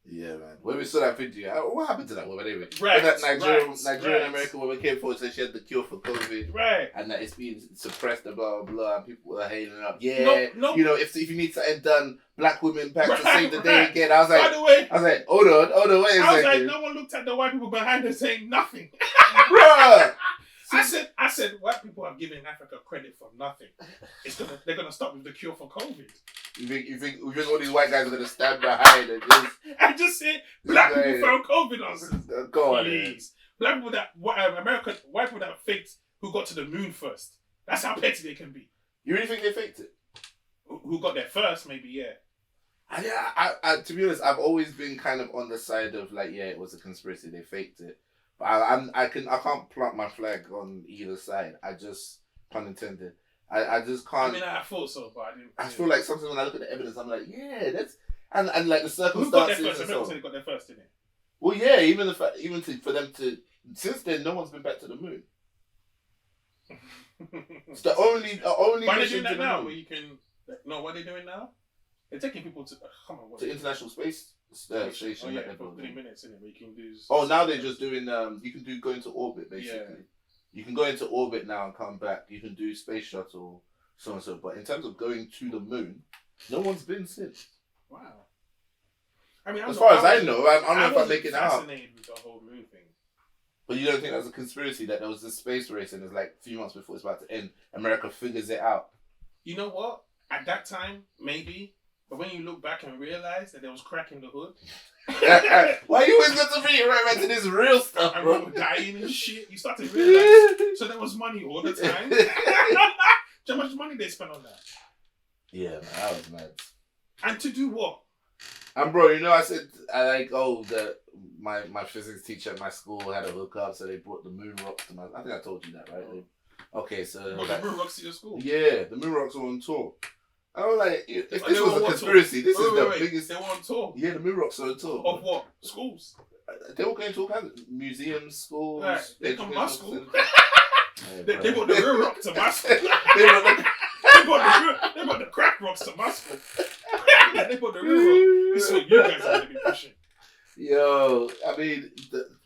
Yeah, man. When we saw that video, what happened to that woman anyway? Right. When that Nigerian American woman came forward and said she had the cure for COVID. Right. And that it's being suppressed and blah, blah, blah. And people were hailing up. Yeah. No. If you need something done, black women back to save the day again. I was like, by the way, hold on, wait a second. I was like, no one looked at the white people behind her saying nothing. Bruh. I said, white people are giving Africa credit for nothing. They're gonna stop with the cure for COVID. You think all these white guys are gonna stand behind and just say black people found COVID on us? Go on, please. Black people white people that faked who got to the moon first. That's how petty they can be. You really think they faked it? Who got there first? Maybe, yeah. I to be honest, I've always been kind of on the side of like, it was a conspiracy. They faked it. But I can't plant my flag on either side. I just, pun intended. I just can't. I mean, I thought so, but I didn't. I feel like sometimes when I look at the evidence, I'm like, that's and like the circumstances. Who got there first? America said they got there first, didn't it? Well, yeah. Even for them to, since then, no one's been back to the moon. It's the only. But they're doing that now, where you can. No, what are they doing now? They're taking people to to international space station. Oh yeah, for 3 minutes, isn't it? Where you can do. Now they're just doing. You can go into orbit basically. Yeah. You can go into orbit now and come back. You can do space shuttle, so and so. But in terms of going to the moon, no one's been since. Wow. I mean, as far as I know, I don't know if I'm making it up. Fascinated with the whole moon thing. But you don't think that's a conspiracy that there was this space race and it's like a few months before it's about to end, America figures it out? You know what? At that time, maybe. But when you look back and realize that there was crack in the hood. Why you always got to bring it right back to this real stuff, and bro? People dying and shit. You start to realize. So there was money all the time. How much money they spent on that? Yeah, man, that was mad. And to do what? And bro, I said my physics teacher at my school had a hookup, so they brought the moon rocks to my. I think I told you that, right? Okay, so the moon rocks to your school. Yeah, the moon rocks were on tour. I'm like, if this was a conspiracy, this is the biggest. They were on tour. Yeah, the Moon Rocks are on tour. Of what? Schools. They were going to all kinds of museums, schools. Right. They come to my school. They brought the real rock to my school. They brought the crack rocks to my school. They brought the real rock. This is what you guys are going to be pushing. Yo, I mean...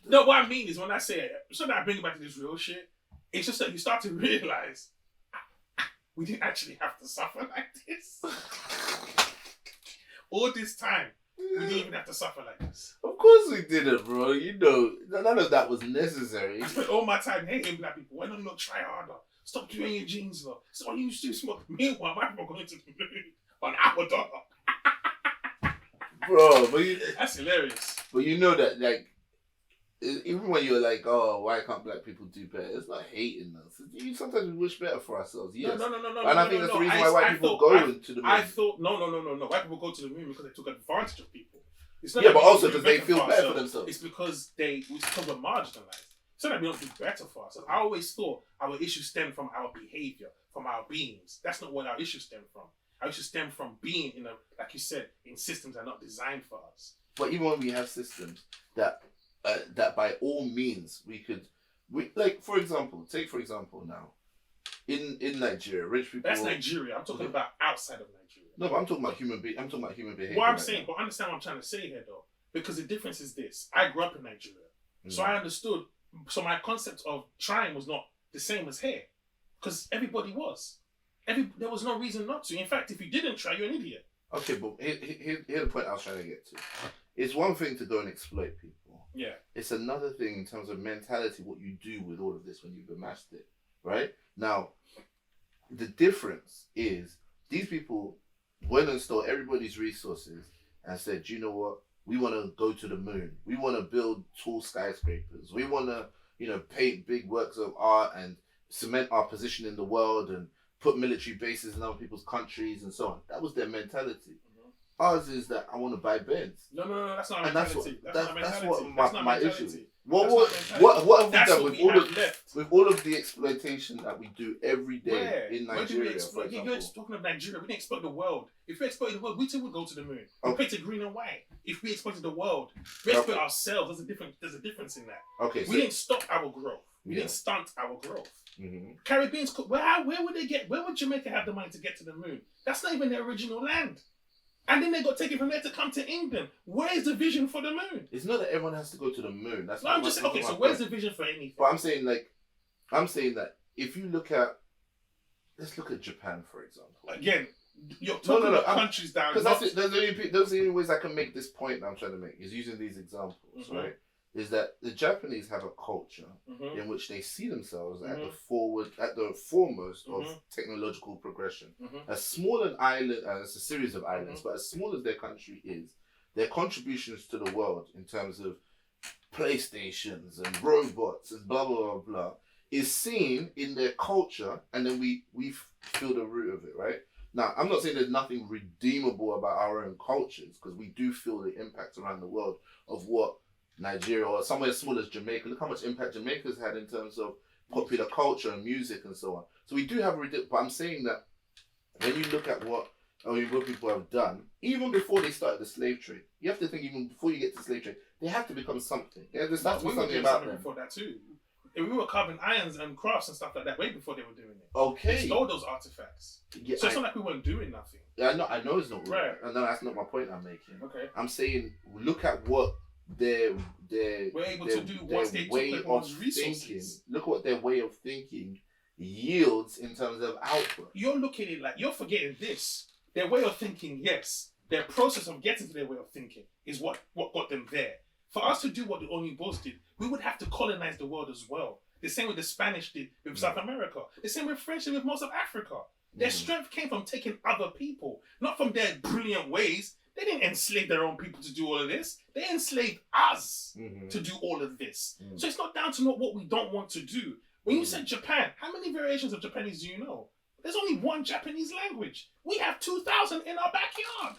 No, what I mean is when I say it, so that I bring it back to this real shit, it's just that you start to realize we didn't actually have to suffer like this. All this time, we didn't even have to suffer like this. Of course we didn't, bro. You know, none of that was necessary. I spent all my time hating black people. Why don't you not try harder? Stop doing your jeans, though. Stop you too small. Meanwhile, my people going to the moon on our dollar. Bro, but that's hilarious. But you know that, like, even when you're like, oh, why can't black people do better? It's not hating us. You sometimes we wish better for ourselves. Yes. No. And I think that's the reason why white people go to the moon. I thought no. White people go to the moon because they took advantage of people. It's not but also because they feel better for themselves. It's because we're marginalized. It's not that we don't do better for ourselves. I always thought our issues stem from our behavior, from our beings. That's not what our issues stem from. Our issues stem from being like you said, in systems that are not designed for us. But even when we have systems that by all means like for example now in Nigeria, rich people. That's Nigeria. I'm talking about outside of Nigeria. No, but I'm talking about human behavior. What I'm saying, but understand what I'm trying to say here though, because the difference is this: I grew up in Nigeria, so I understood. So my concept of trying was not the same as here, because everybody was. There was no reason not to. In fact, if you didn't try, you're an idiot. Okay, but here's the point I was trying to get to. It's one thing to go and exploit people. Yeah. It's another thing in terms of mentality, what you do with all of this when you've amassed it, right? Now, the difference is these people went and stole everybody's resources and said, you know what? We want to go to the moon. We want to build tall skyscrapers. We want to, paint big works of art and cement our position in the world and put military bases in other people's countries and so on. That was their mentality. Ours is that I want to buy Benz. No, that's not a mentality. That's what my issue is. What have we done with all of the exploitation that we do every day in Nigeria? You're talking of Nigeria. We didn't exploit the world. If we exploited the world, we too would go to the moon. We painted green and white. If we exploited the world, we exploit ourselves. There's a difference in that. Okay, we didn't stop our growth. We didn't stunt our growth. Mm-hmm. Caribbeans, where would they get? Where would Jamaica have the money to get to the moon? That's not even their original land. And then they got taken from there to come to England. Where's the vision for the moon? It's not that everyone has to go to the moon. That's no, I'm just saying, okay, so where's the vision for anything? But I'm saying that if you let's look at Japan, for example. Again, you're talking about countries down. Because those are the only ways I can make this point that I'm trying to make, is using these examples, right? Is that the Japanese have a culture in which they see themselves at the foremost of technological progression. As small an island, and it's a series of islands, but as small as their country is, their contributions to the world in terms of PlayStations and robots and blah blah blah blah is seen in their culture, and then we feel the root of it, right? Now, I'm not saying there's nothing redeemable about our own cultures, because we do feel the impact around the world of what Nigeria or somewhere as small as Jamaica. Look how much impact Jamaica's had in terms of popular culture and music and so on. So we do have but I'm saying that when you look at what people have done, even before they started the slave trade, you have to think even before you get to slave trade, they have to become something. Yeah, there's something about them. Before that too. We were carving irons and crafts and stuff like that way before they were doing it. Okay. They stole those artifacts. Yeah, so it's not like we weren't doing nothing. Yeah, I know it's not right. And that's not my point I'm making. Okay. I'm saying look at what we're able to do once they took everyone's resources. Look what their way of thinking yields in terms of output. You're looking at it like you're forgetting this. Their way of thinking, yes. Their process of getting to their way of thinking is what got them there. For us to do what the Onyebos did, we would have to colonize the world as well. The same way the Spanish did with South America. The same way French did with most of Africa. Their strength came from taking other people, not from their brilliant ways. They didn't enslave their own people to do all of this. They enslaved us to do all of this. So it's not down to what we don't want to do. When you said Japan, how many variations of Japanese do you know? There's only one Japanese language. We have 2,000 in our backyard.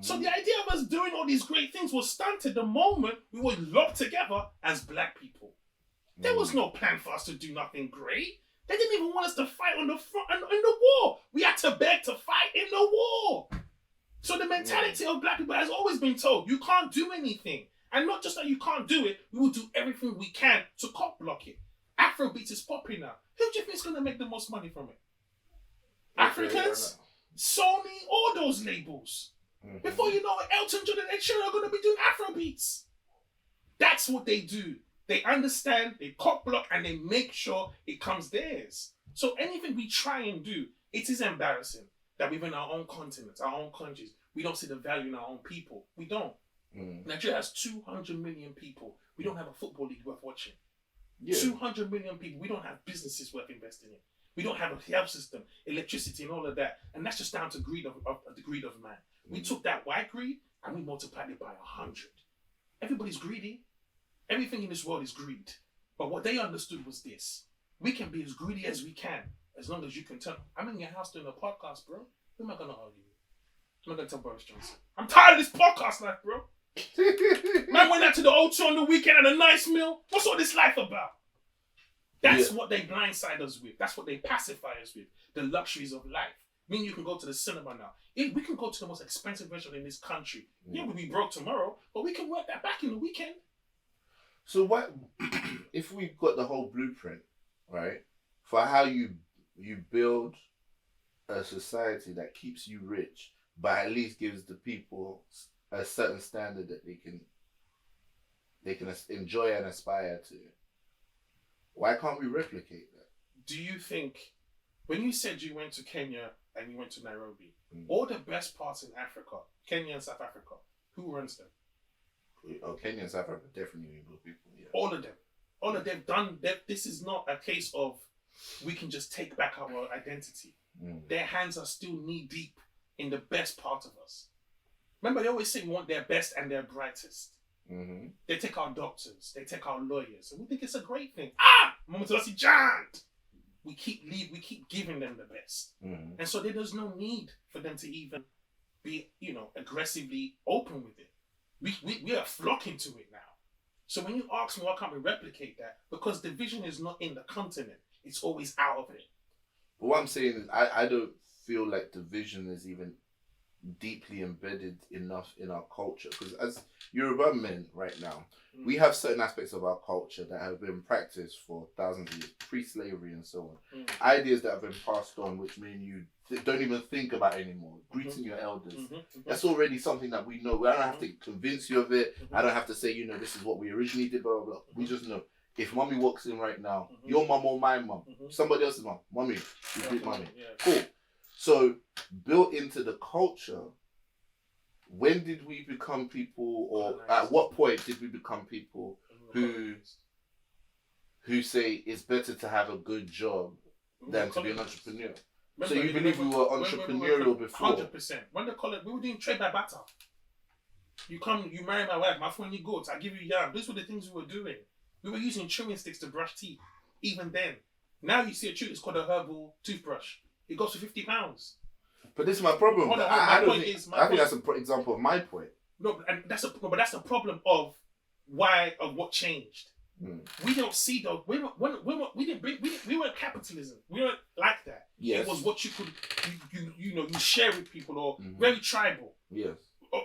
So the idea of us doing all these great things was stunted the moment we were locked together as black people. There was no plan for us to do nothing great. They didn't even want us to fight on the front in the war. We had to beg to fight in the mentality of black people has always been told, you can't do anything. And not just that you can't do it, we will do everything we can to cock block it. Afrobeats is popping now. Who do you think is going to make the most money from it? Africans, Sony, all those labels. Mm-hmm. Before you know it, Elton John and Ed Sheeran are going to be doing Afrobeats. That's what they do. They understand, they cock block, and they make sure it comes theirs. So anything we try and do, it is embarrassing that within our own continents, our own countries, we don't see the value in our own people. We don't. Nigeria has 200 million people. We don't have a football league worth watching. 200 million people. We don't have businesses worth investing in. We don't have a health system, electricity, and all of that. And that's just down to greed of the greed of man. We took that white greed and we multiplied it by 100. Everybody's greedy. Everything in this world is greed. But what they understood was this. We can be as greedy as we can, as long as you can tell. I'm in your house doing a podcast, bro. Who am I going to argue with? I'm not going to tell Boris Johnson. I'm tired of this podcast life, bro. Man went out to the O2 on the weekend and a nice meal. What's all this life about? That's what they blindside us with. That's what they pacify us with. The luxuries of life. Meaning you can go to the cinema now. We can go to the most expensive restaurant in this country. We'll be broke tomorrow, but we can work that back in the weekend. So what if we've got the whole blueprint, right, for how you build a society that keeps you rich, but at least gives the people a certain standard that they can enjoy and aspire to. Why can't we replicate that? Do you think, when you said you went to Kenya and you went to Nairobi, all the best parts in Africa, Kenya and South Africa, who runs them? Oh, Kenya and South Africa definitely good people. Yeah. All of them. All of them done. This is not a case of we can just take back our identity. Their hands are still knee deep in the best part of us. Remember, they always say we want their best and their brightest. They take our doctors, they take our lawyers, and we think it's a great thing. We keep giving them the best, and so there's no need for them to even be, aggressively open with it. We are flocking to it now. So when you ask me why can't we replicate that, because division is not in the continent; it's always out of it. But what I'm saying is, I don't feel like division is even deeply embedded enough in our culture, because as Yoruba men right now, we have certain aspects of our culture that have been practiced for thousands of years, pre-slavery and so on. Ideas that have been passed on, which mean you don't even think about anymore. Greeting your elders. That's already something that we know. I don't have to convince you of it. I don't have to say, this is what we originally did, blah, blah, blah. We just know. If mommy walks in right now, your mum or my mum, somebody else's mum, mommy, you greet mommy. Cool. So, built into the culture, when did we become people, or at what point did we become people who say it's better to have a good job than to be an entrepreneur? So you believe we were entrepreneurial before? 100%. When we were doing trade by barter. You marry my wife, my funny goats, I give you yam. Those were the things we were doing. We were using chewing sticks to brush teeth, even then. Now you see a tube, it's called a herbal toothbrush. It goes for £50. But this is my problem. I think that's an example of my point. No, and that's a problem of what changed. We don't see those. We weren't capitalism. We weren't like that. Yes. It was what you could you share with people, or very tribal. Yes.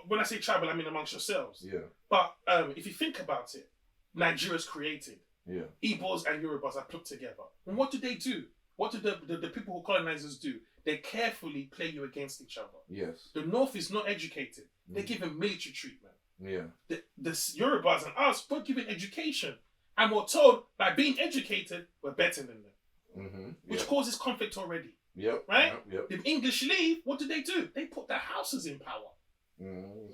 When I say tribal, I mean amongst yourselves. Yeah. But if you think about it, Nigeria's created. Yeah. Igbos and Yorubas are put together. And what do they do? What do the people who colonizers do? They carefully play you against each other. Yes. The North is not educated. They give them military treatment. Yeah. The Yorubas and us, we're given education. And we're told, by being educated, we're better than them. Which causes conflict already. Yep. Right? Yep. The English leave, what do? They put their houses in power.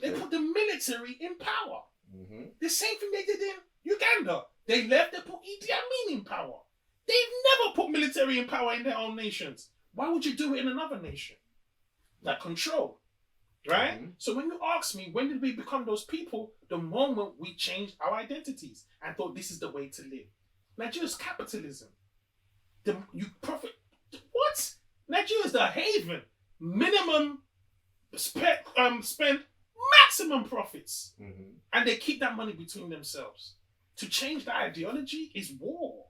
They put the military in power. The same thing they did in Uganda. They left, they put Idi Amin in power. They've never put military in power in their own nations. Why would you do it in another nation? Like control. Right? So when you ask me, when did we become those people? The moment we changed our identities and thought this is the way to live. Nigeria's capitalism. You profit. What? Nigeria's the haven. Minimum spend maximum profits. And they keep that money between themselves. To change the ideology is war.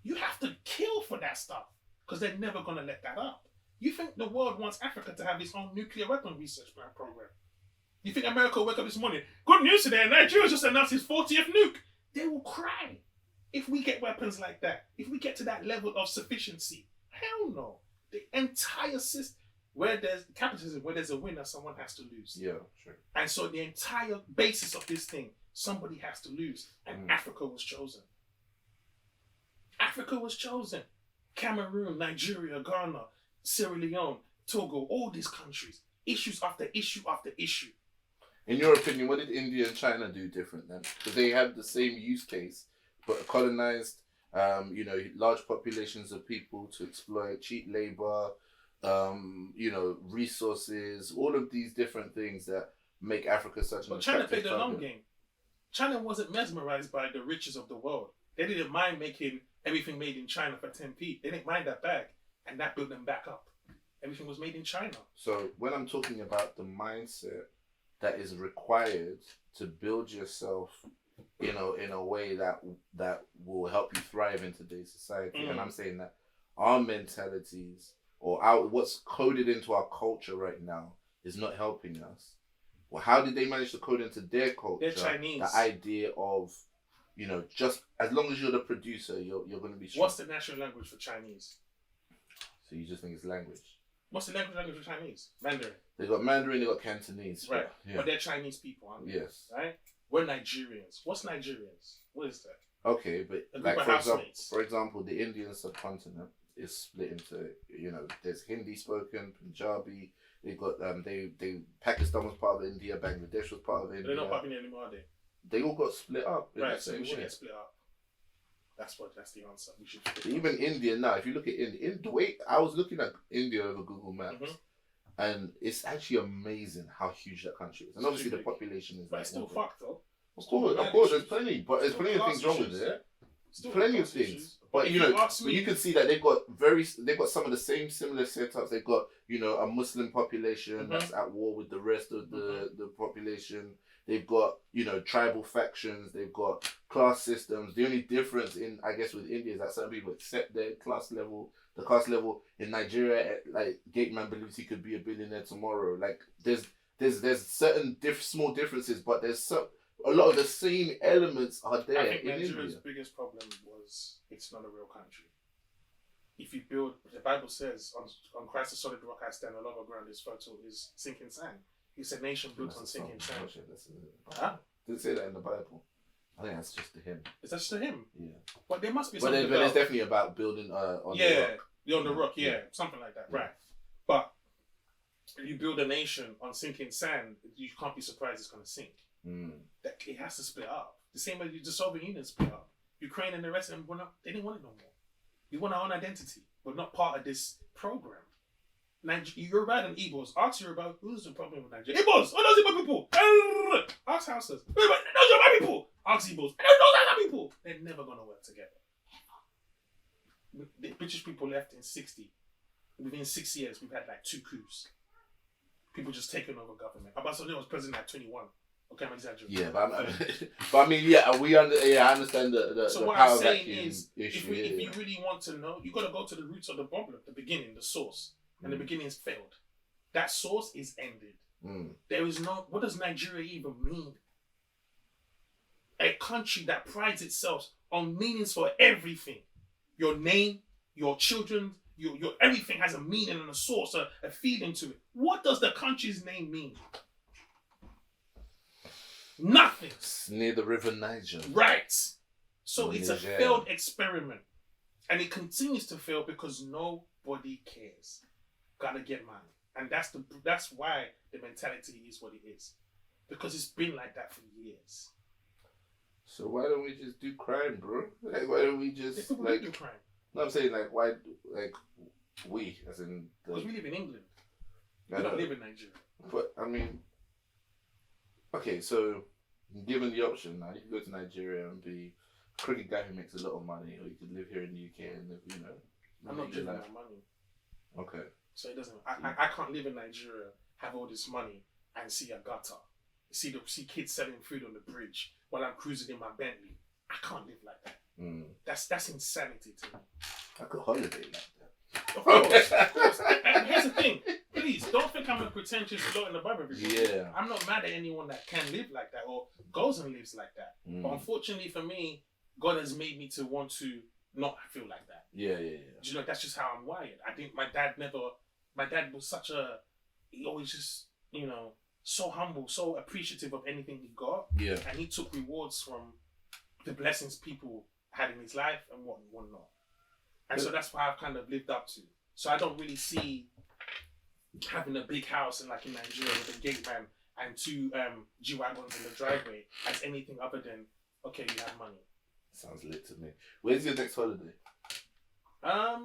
You have to kill for that stuff, because they're never going to let that up. You think the world wants Africa to have its own nuclear weapon research program? You think America will wake up this morning? Good news today, Nigeria just announced its 40th nuke. They will cry if we get weapons like that. If we get to that level of sufficiency. Hell no. The entire system, where there's capitalism, where there's a winner, someone has to lose. Yeah, sure. And so the entire basis of this thing, somebody has to lose. And Africa was chosen. Africa was chosen. Cameroon, Nigeria, Ghana, Sierra Leone, Togo, all these countries. Issues after issue after issue. In your opinion, what did India and China do different then? Because they had the same use case, but colonized, large populations of people to exploit, cheap labor, resources, all of these different things that make Africa such an attractive China played the long game. China wasn't mesmerized by the riches of the world. They didn't mind making everything made in China for 10p. They didn't mind that bag, and that built them back up. Everything was made in China. So when I'm talking about the mindset that is required to build yourself, in a way that will help you thrive in today's society, and I'm saying that our mentalities or what's coded into our culture right now is not helping us. Well, how did they manage to code into their culture? They're Chinese. The idea of, just as long as you're the producer, you're going to be strong. What's the national language for Chinese? So you just think it's language? What's the language for Chinese? Mandarin. They got Mandarin, they got Cantonese. Right. Yeah. But they're Chinese people, aren't they? Yes. Right? We're Nigerians. What's Nigerians? What is that? Okay, but like for example, the Indian subcontinent is split into, there's Hindi spoken, Punjabi. They got Pakistan was part of India, Bangladesh was part of India. They're not part of India anymore, are they? They all got split up. Right, so we should get split up. That's the answer. We should. Even India now, if you look at India, the way I was looking at India over Google Maps, and it's actually amazing how huge that country is. And obviously the population is. But it's still fucked though. Of course, there's plenty, but there's plenty of things wrong with it. Plenty of things, but you can see that they've got some of the same similar setups. They've got a Muslim population that's at war with the rest of the population. They've got tribal factions. They've got class systems. The only difference with India is that some people accept their class level. The class level in Nigeria, like Gateman believes he could be a billionaire tomorrow. Like there's certain small differences, but there's a lot of the same elements are there. I think Nigeria's biggest problem was it's not a real country. If you build, the Bible says, on Christ the solid rock I stand, a lot of ground is fertile, is sinking sand. It's a nation built on sinking sand. Huh? Did it say that in the Bible? I think that's just to him. Is that just to him? Yeah. But there must be something something but it's definitely about building on the rock. On the rock, something like that, right. But if you build a nation on sinking sand, you can't be surprised it's going to sink. That it has to split up. The same way the Soviet Union split up. Ukraine and the rest of them, they didn't want it no more. We want our own identity. We're not part of this program. Yoruba and Igbos. Ask Yoruba, who's the problem with Nigeria? Igbos! What those Igbo people? Ask Hausas. Those Yoruba people! Ask Igbos. Those other people! They're never going to work together. The British people left in 60. Within 6 years, we've had like 2 coups. People just taking over government. Obasanjo was president at 21. Okay, I'm exaggerating. Yeah, but I mean, I understand the so what power I'm saying vacuum is, issue. If you really want to know, you got to go to the roots of the problem, the beginning, the source, and the beginning's failed. That source is ended. There is no. What does Nigeria even mean? A country that prides itself on meanings for everything. Your name, your children, your everything has a meaning and a source, a feeling to it. What does the country's name mean? Nothing. It's near the River Niger. Right. So it's a failed experiment. And it continues to fail because nobody cares. Gotta get mine. And that's why the mentality is what it is. Because it's been like that for years. So why don't we just do crime, bro? Like, why don't we just do crime? No, I'm saying why we as in because we live in England. We don't live in Nigeria. But I mean, okay, so given the option now, you can go to Nigeria and be a cricket guy who makes a lot of money, or you could live here in the UK and live, I'm not giving that money. Okay. So it doesn't. I can't live in Nigeria, have all this money, and see a gutter, see kids selling food on the bridge while I'm cruising in my Bentley. I can't live like that. That's insanity to me. I could holiday like that. Of course. And here's the thing. Please, don't think I'm a pretentious floating above everybody. Yeah. I'm not mad at anyone that can live like that or goes and lives like that. But unfortunately for me, God has made me to want to not feel like that. Yeah. You know, that's just how I'm wired. I think my dad was he always just, you know, so humble, so appreciative of anything he got. Yeah. And he took rewards from the blessings people had in his life and whatnot. And so that's why I've kind of lived up to. So I don't really see having a big house in Nigeria with a gate man and 2 G-Wagons in the driveway as anything other than, okay, you have money. Sounds lit to me. Where's your next holiday? I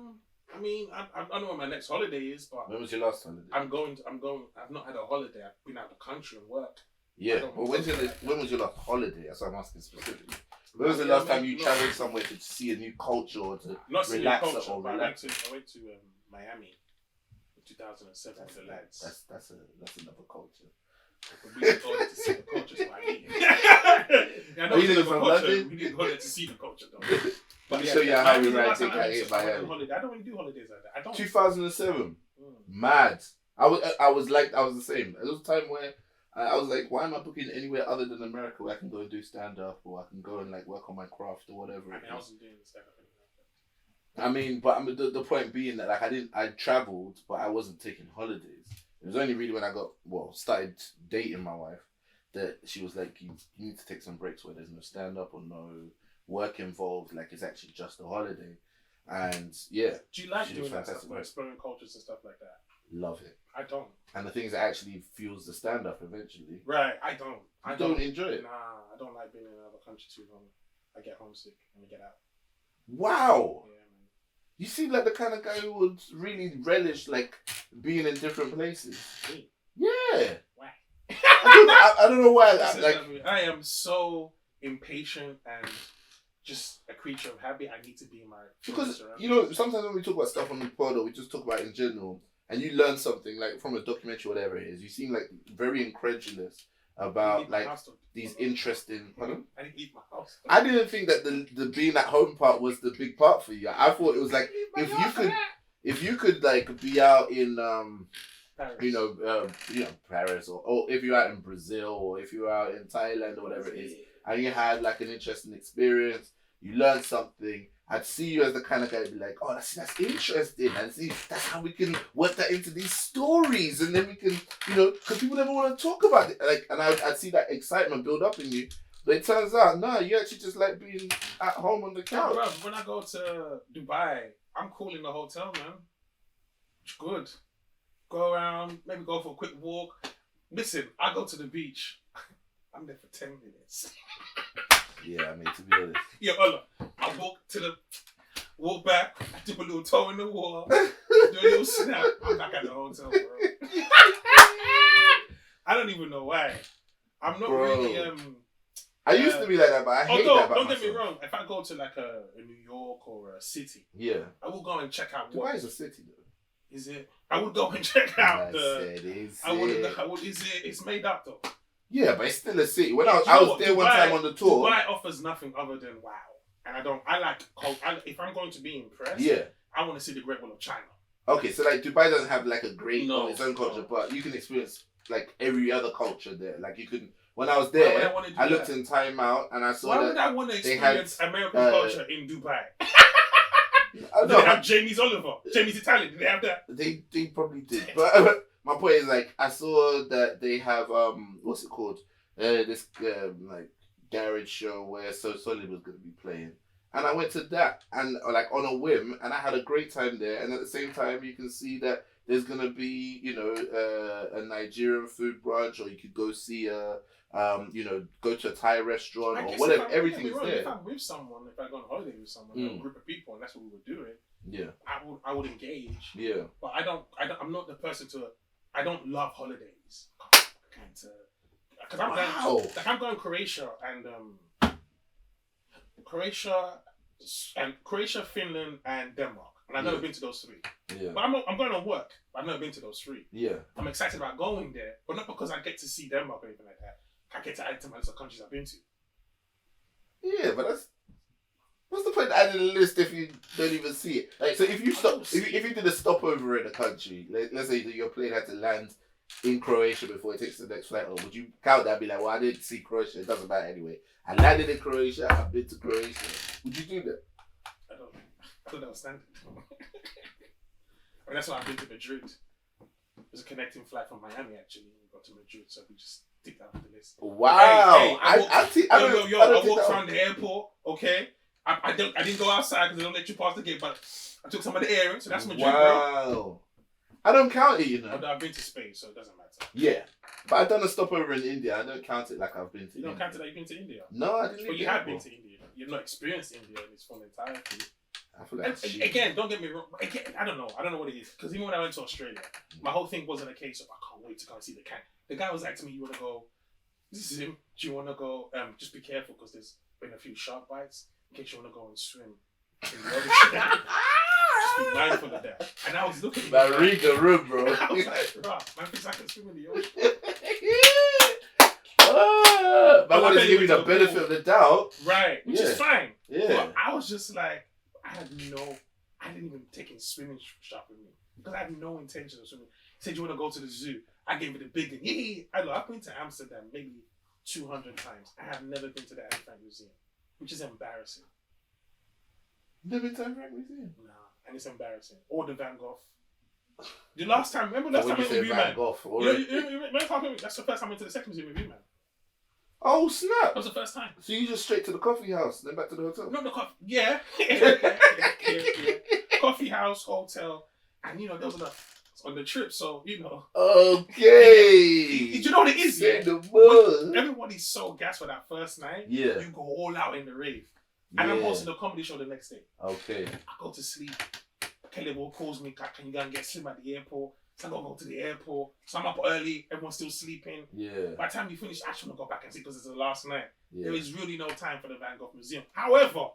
mean, I don't know what my next holiday is, but when was your last holiday? I'm going. I've not had a holiday. I've been out of the country and work. Yeah. Well, when was your last holiday? That's what I'm asking specifically. When was the last time you travelled somewhere to see a new culture or to relax or relax? I went to Miami in 2007 with the lads. That's another culture. We didn't go there to see the culture, so I mean. Are you living from London? We didn't go there to see the culture, though. Let me show you how we ride to Miami. I don't really do holidays like that. I don't. 2007. Mad. I was the same. There was a time where I was like, why am I booking anywhere other than America where I can go and do stand up or I can go and work on my craft or whatever. I wasn't doing stand up anymore. I mean, but the point being that I travelled, but I wasn't taking holidays. It was only really when I started dating my wife that she was like, you need to take some breaks where there's no stand up or no work involved. It's actually just a holiday. And yeah. Do you like doing that stuff, exploring cultures and stuff like that? Love it. I don't. And the things that actually fuels the stand up eventually. Right, I don't. I don't enjoy it. Nah, I don't like being in another country too long. I get homesick and I get out. Wow. Yeah, man. You seem like the kind of guy who would really relish being in different places. Me? Yeah. Why? I don't know why. I am so impatient and just a creature of habit. I need to be in my because sometimes when we talk about stuff on the pod or we just talk about it in general, and you learn something from a documentary, whatever it is, you seem very incredulous about these interesting. Pardon? I didn't leave my house. I didn't think that the being at home part was the big part for you. I thought it was if you could be out in Paris. Paris or if you're out in Brazil or if you're out in Thailand or whatever it is, and you had an interesting experience, you learned something. I'd see you as the kind of guy who'd be like, oh, that's interesting, and see that's how we can work that into these stories, and then we can, because people never want to talk about it. And I'd see that excitement build up in you. But it turns out, no, you actually just like being at home on the couch. Bro, when I go to Dubai, I'm cool in the hotel, man. It's good. Go around, maybe go for a quick walk. Listen, I go to the beach. I'm there for 10 minutes. Yeah, I mean, to be honest. Yeah, Ola. I walk back, I dip a little toe in the wall, do a little snap. I'm back at the hotel, bro. I don't even know why. I'm not really. I used to be like that, but I hate that about don't myself. Get me wrong. If I go to a New York or a city, I will go and check out. Dubai is a city, though. Is it? I would go and check out It's made up though. Yeah, but it's still a city. When I was there one time on the tour, Dubai offers nothing other than wow. And I like if I'm going to be impressed, I want to see the Great Wall of China. Okay, so Dubai doesn't have a great its own culture, but you can experience every other culture there. You can. When I was there, I looked in Time Out and I saw Why would I want to experience American culture in Dubai? Do they have Jamie's Oliver? Jamie's Italian? Did they have that? They probably did, but my point is I saw that they have what's it called? This garage show where So Solid was going to be playing, and I went to that and on a whim, and I had a great time there. And at the same time, you can see that there's going to be a Nigerian food brunch, or you could go see go to a Thai restaurant or whatever. Everything's there. If I'm with someone, if I go on holiday with someone, a group of people, and that's what we were doing, I would engage. Yeah. But I'm not the person to. I don't love holidays. Because I'm going Croatia and Croatia, Finland, and Denmark, and I've never been to those 3. Yeah. But I'm going on work. I've never been to those 3. Yeah. I'm excited about going there, but not because I get to see Denmark or anything like that. I get to add to my list of countries I've been to. Yeah, but What's the point of adding a list if you don't even see it? Like, so if you did a stopover in a country, let's say that your plane had to land in Croatia before it takes the next flight home, would you count that and be like, well, I didn't see Croatia, it doesn't matter anyway. I landed in Croatia, I've been to Croatia. Would you do that? I thought that was standard. I mean, that's why I've been to Madrid. There's a connecting flight from Miami, actually. We got to Madrid, so we just ticked that off the list. Wow. Hey, I walked around the airport, okay? I didn't go outside because they don't let you pass the gate, but I took some of the air, so that's Madrid, bro. I don't count it, you know. I've been to Spain, so it doesn't matter. Yeah. But I've done a stopover in India. I don't count it like I've been to You don't count it like you've been to India? No, I didn't. But you have been to India. You've not experienced India in its full entirety. I feel like again, don't get me wrong. Again, I don't know what it is. Because even when I went to Australia, my whole thing wasn't a case of I can't wait to go and see the cat. The guy was like to me, "You want to go? This is him. Do you want to go? Just be careful because there's been a few shark bites. In case you want to go and swim in the ocean." Just be mindful of that. And I was looking. Man, read the room, bro. I was like, bro, man thinks I can swim in the ocean. I want to give you the benefit of the doubt. Right, which is fine. Yeah. But I was just like, I didn't even take a swimming shop with me. Because I had no intention of swimming. He said, you want to go to the zoo? I gave it a big one. Yeah. I've been to Amsterdam maybe 200 times. I have never been to the Anne Frank Museum, which is embarrassing. Never been to Anne Frank Museum? Nah, and it's embarrassing. Or the Van Gogh. The last time, remember last time I went with you, man? That's the first time I went to the second museum with you, man. Oh, snap. That was the first time. So you just straight to the coffee house, then back to the hotel? Not the coffee. Yeah. Coffee house, hotel. And, there was on the trip, so, Okay. You know what it is, yeah? Everybody's so gassed for that first night. Yeah. You go all out in the rave. And I'm hosting a comedy show the next day. Okay. I go to sleep. Kelly calls me, can you go and get Slim at the airport? So I gotta go to the airport. So I'm up early, everyone's still sleeping. Yeah. By the time you finish, I actually want to go back and sleep because it's the last night. Yeah. There is really no time for the Van Gogh Museum. However,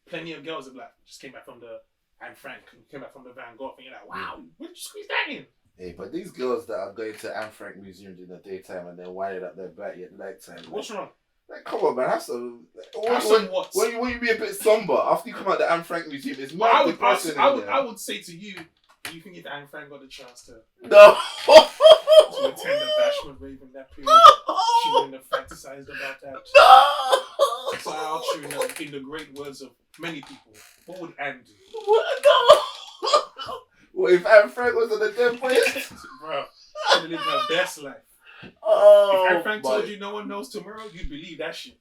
plenty of girls are like, just came back from the Anne Frank, came back from the Van Gogh, and you're like, wow, where did you squeeze that in? Hey, but these girls that are going to Anne Frank Museum in the daytime and then winding up their back at nighttime. What's wrong? Like, come on, man, have some. What? When you be a bit somber after you come out the Anne Frank Museum, it's more depressing. I would say to you, do you think if Anne Frank got the chance to no to attend the bashment rave in that period, she wouldn't have fantasized about that? No. So I'll tune in the great words of many people. What would Anne do? No. What if Anne Frank was on the dead list? Bro, she would live her best life. Oh, if Anne Frank told you no one knows tomorrow, you'd believe that shit.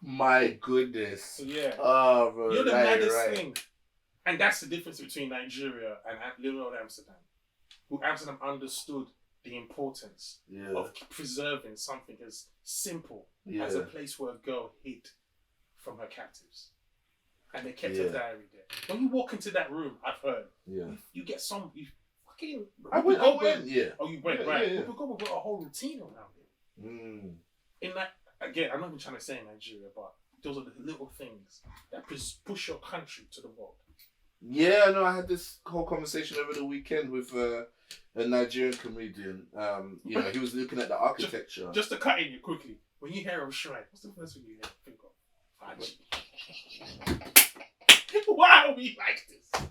My goodness. So yeah. Oh, bro. You're the maddest thing. And that's the difference between Nigeria and little old Amsterdam. Who Amsterdam understood the importance of preserving something as simple as a place where a girl hid from her captives. And they kept her diary there. When you walk into that room, I've heard, you get some... I went. Yeah. Oh, you went, right. Yeah. We've got a whole routine around it. Mm. In that, again, I'm not even trying to say Nigeria, but those are the little things that push your country to the world. Yeah, no, I had this whole conversation over the weekend with a Nigerian comedian. He was looking at the architecture. Just to cut in you quickly, when you hear of Shrine, what's the first thing you think of? Faji. Why are we like this?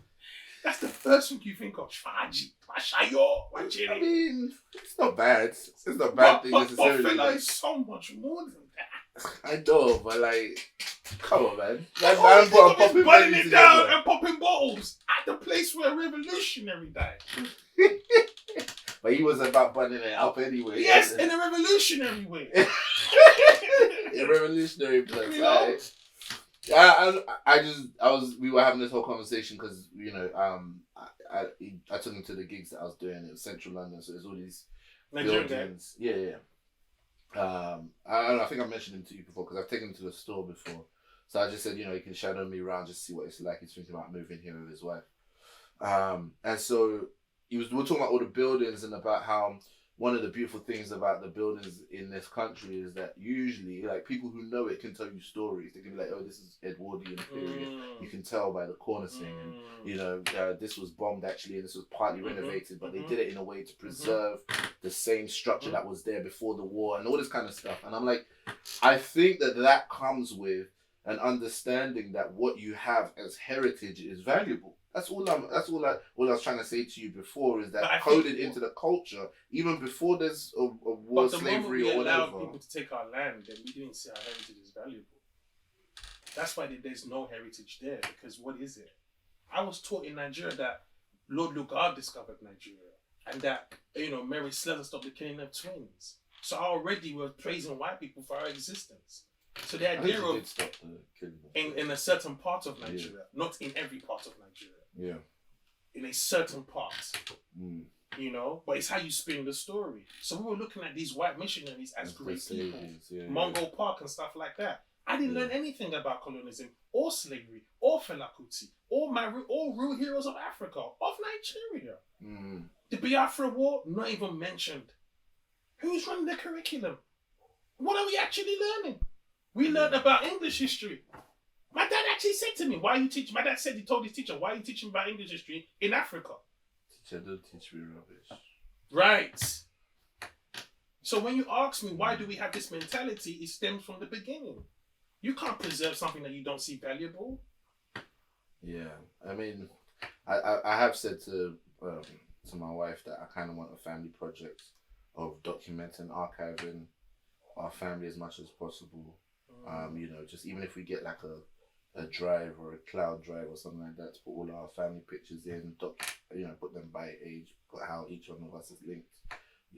That's the first thing you think of. Faji, Mashayo, Wajiri. I mean, it's not bad. It's not a bad thing necessarily. But fella is so much more than that. I know, but like, come on, man. That man brought popping burning it down and popping bottles at the place where a revolutionary died. But he was about burning it up anyway. Yes, in a revolutionary way. A revolutionary place, right? We were having this whole conversation because I took him to the gigs that I was doing in Central London, so there's all these buildings. Yeah. I think I mentioned him to you before because I've taken him to the store before. So I just said, he can shadow me around, just see what it's like. He's thinking about moving here with his wife. And so we were talking about all the buildings and about how one of the beautiful things about the buildings in this country is that usually, like, people who know it can tell you stories. They can be like, oh, this is Edwardian period. You can tell by the cornicing. And, this was bombed actually, and this was partly renovated, but they did it in a way to preserve the same structure that was there before the war and all this kind of stuff. And I'm like, I think that comes with and understanding that what you have as heritage is valuable. That's all I was trying to say to you before, is that coded into the culture, even before there's a war, slavery, or whatever. But the moment we allowed people to take our land, then we didn't see our heritage as valuable. That's why there's no heritage there, because what is it? I was taught in Nigeria that Lord Lugard discovered Nigeria, and that, Mary Slessor stopped the killing of twins. So already we're praising white people for our existence. So the idea of in a certain part of Nigeria, not in every part of Nigeria. Yeah. In a certain part. But it's how you spin the story. So we were looking at these white missionaries as great people. Mungo Park and stuff like that. I didn't learn anything about colonialism or slavery or Fela Kuti or real heroes of Africa, of Nigeria. The Biafra War, not even mentioned. Who's running the curriculum? What are we actually learning? We learned about English history. My dad actually said to me, why are you teaching? My dad said, he told his teacher, why are you teaching about English history in Africa? Teacher, don't teach me rubbish. Right. So when you ask me, why do we have this mentality, it stems from the beginning. You can't preserve something that you don't see valuable. Yeah. I mean, I have said to my wife that I kind of want a family project of documenting, archiving our family as much as possible. Just even if we get like a drive or a cloud drive or something like that to put all our family pictures in, put them by age, put how each one of us is linked,